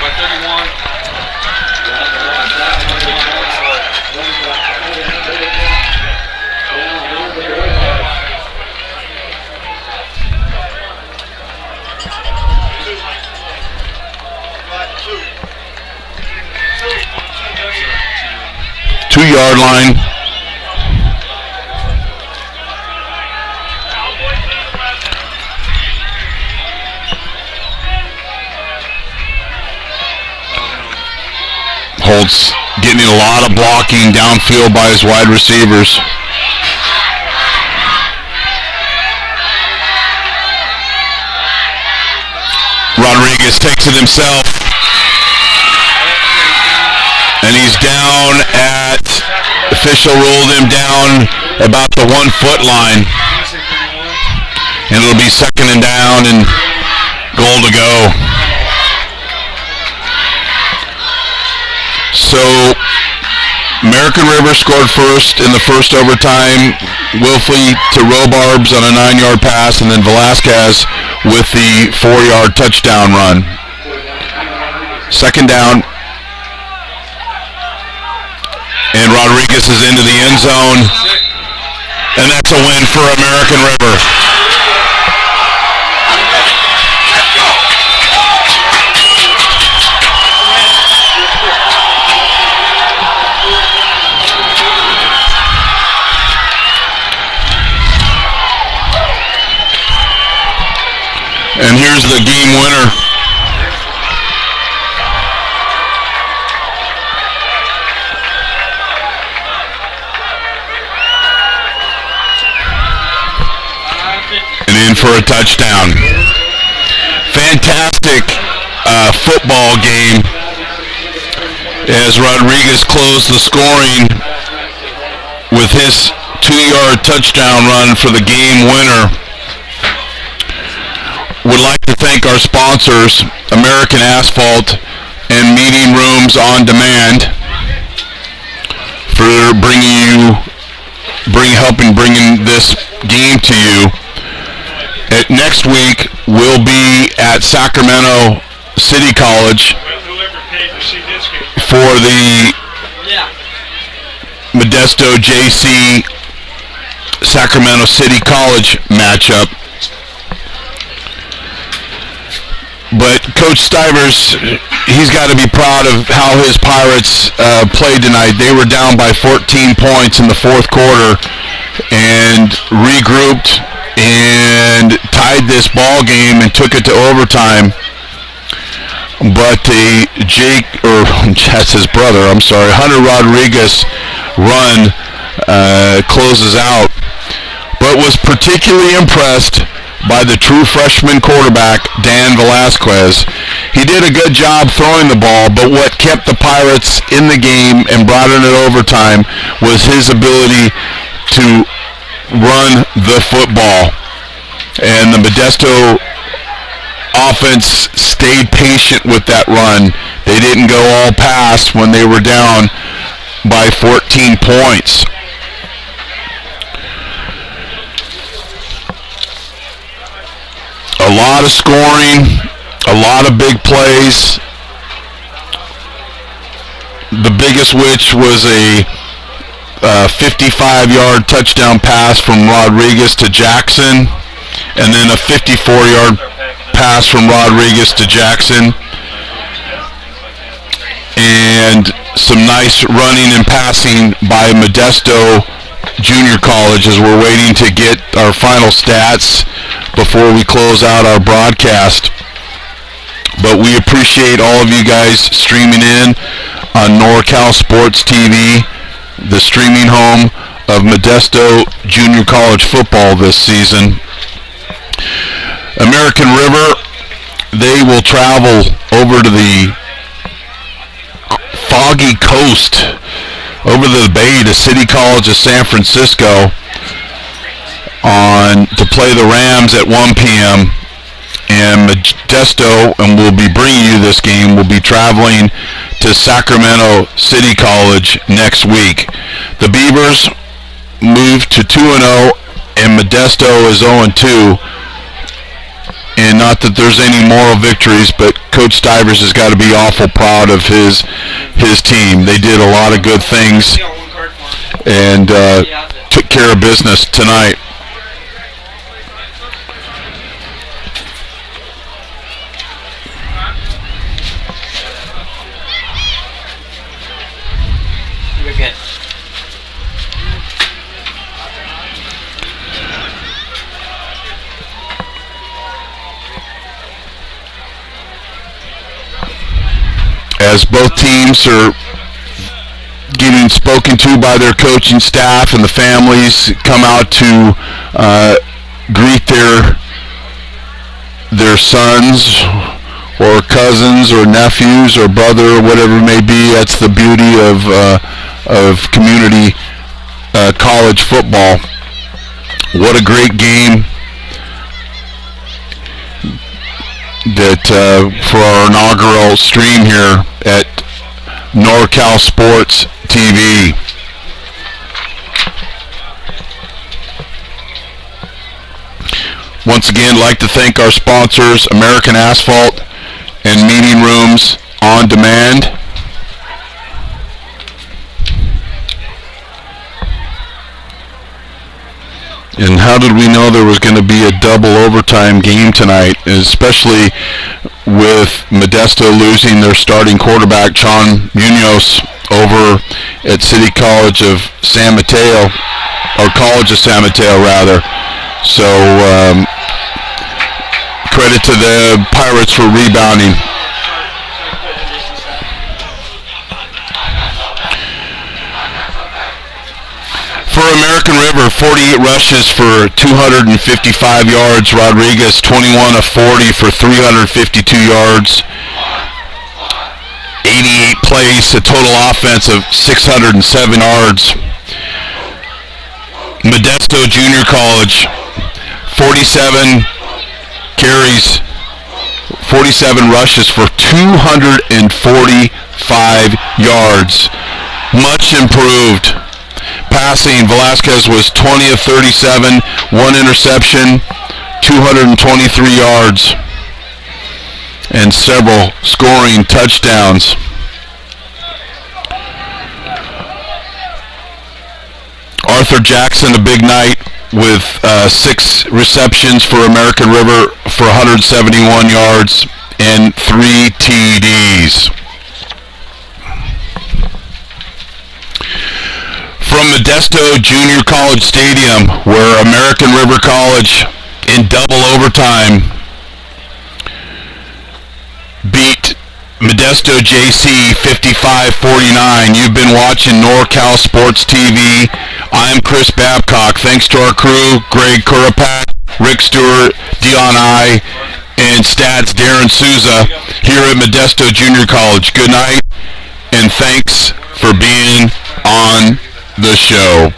By 31. 2-yard line. Holtz getting a lot of blocking downfield by his wide receivers. Rodriguez takes it himself. And he's down at, official ruled him down about the 1-foot line. And it'll be 2nd and down and goal to go. So, American River scored first in the first overtime. Wilfley to Robarbs on a 9-yard pass, and then Velasquez with the 4-yard touchdown run. 2nd down. And Rodriguez is into the end zone. And that's a win for American River. And here's the game winner. And in for a touchdown. Fantastic football game as Rodriguez closed the scoring with his 2-yard touchdown run for the game winner. Would like to thank our sponsors, American Asphalt and Meeting Rooms on Demand, for helping bringing this game to you. Next week we'll be at Sacramento City College for the Modesto JC Sacramento City College matchup. But Coach Stivers, he's got to be proud of how his Pirates played tonight. They were down by 14 points in the fourth quarter and regrouped and tied this ball game and took it to overtime. But that's his brother, Hunter Rodriguez run closes out. But was particularly impressed by the true freshman quarterback, Dan Velasquez. He did a good job throwing the ball, but what kept the Pirates in the game and brought it in overtime was his ability to run the football. And the Modesto offense stayed patient with that run. They didn't go all pass when they were down by 14 points. A lot of scoring, a lot of big plays. The biggest which was a 55-yard touchdown pass from Rodriguez to Jackson, and then a 54-yard pass from Rodriguez to Jackson, and some nice running and passing by Modesto Junior College as we're waiting to get our final stats before we close out our broadcast. But we appreciate all of you guys streaming in on NorCal Sports TV, the streaming home of Modesto Junior College football this season. American River, they will travel over to the foggy coast, over the bay to City College of San Francisco to play the Rams at 1 p.m. And Modesto, and we'll be bringing you this game, will be traveling to Sacramento City College next week. The Beavers moved to 2-0, and Modesto is 0-2. And not that there's any moral victories, but Coach Stivers has got to be awful proud of his team. They did a lot of good things and took care of business tonight. You're good. As both teams are getting spoken to by their coaching staff and the families come out to greet their sons or cousins or nephews or brother or whatever it may be. That's the beauty of community college football. What a great game that for our inaugural stream here at NorCal Sports TV. Once again, I'd like to thank our sponsors, American Asphalt and Meeting Rooms on Demand. And how did we know there was going to be a double overtime game tonight, especially with Modesto losing their starting quarterback, Sean Munoz, over at City College of San Mateo, or College of San Mateo, rather. So, credit to the Pirates for rebounding. For American River, 48 rushes for 255 yards. Rodriguez, 21 of 40 for 352 yards. 88 plays, a total offense of 607 yards. Modesto Junior College, 47 carries, 47 rushes for 245 yards. Much improved. Passing, Velasquez was 20 of 37, one interception, 223 yards, and several scoring touchdowns. Arthur Jackson, a big night with 6 receptions for American River for 171 yards and 3 TDs. From Modesto Junior College Stadium, where American River College, in double overtime, beat Modesto JC 55-49. You've been watching NorCal Sports TV. I'm Chris Babcock. Thanks to our crew, Greg Kurapak, Rick Stewart, Dion I, and Stats Darren Souza here at Modesto Junior College. Good night, and thanks for being on the show.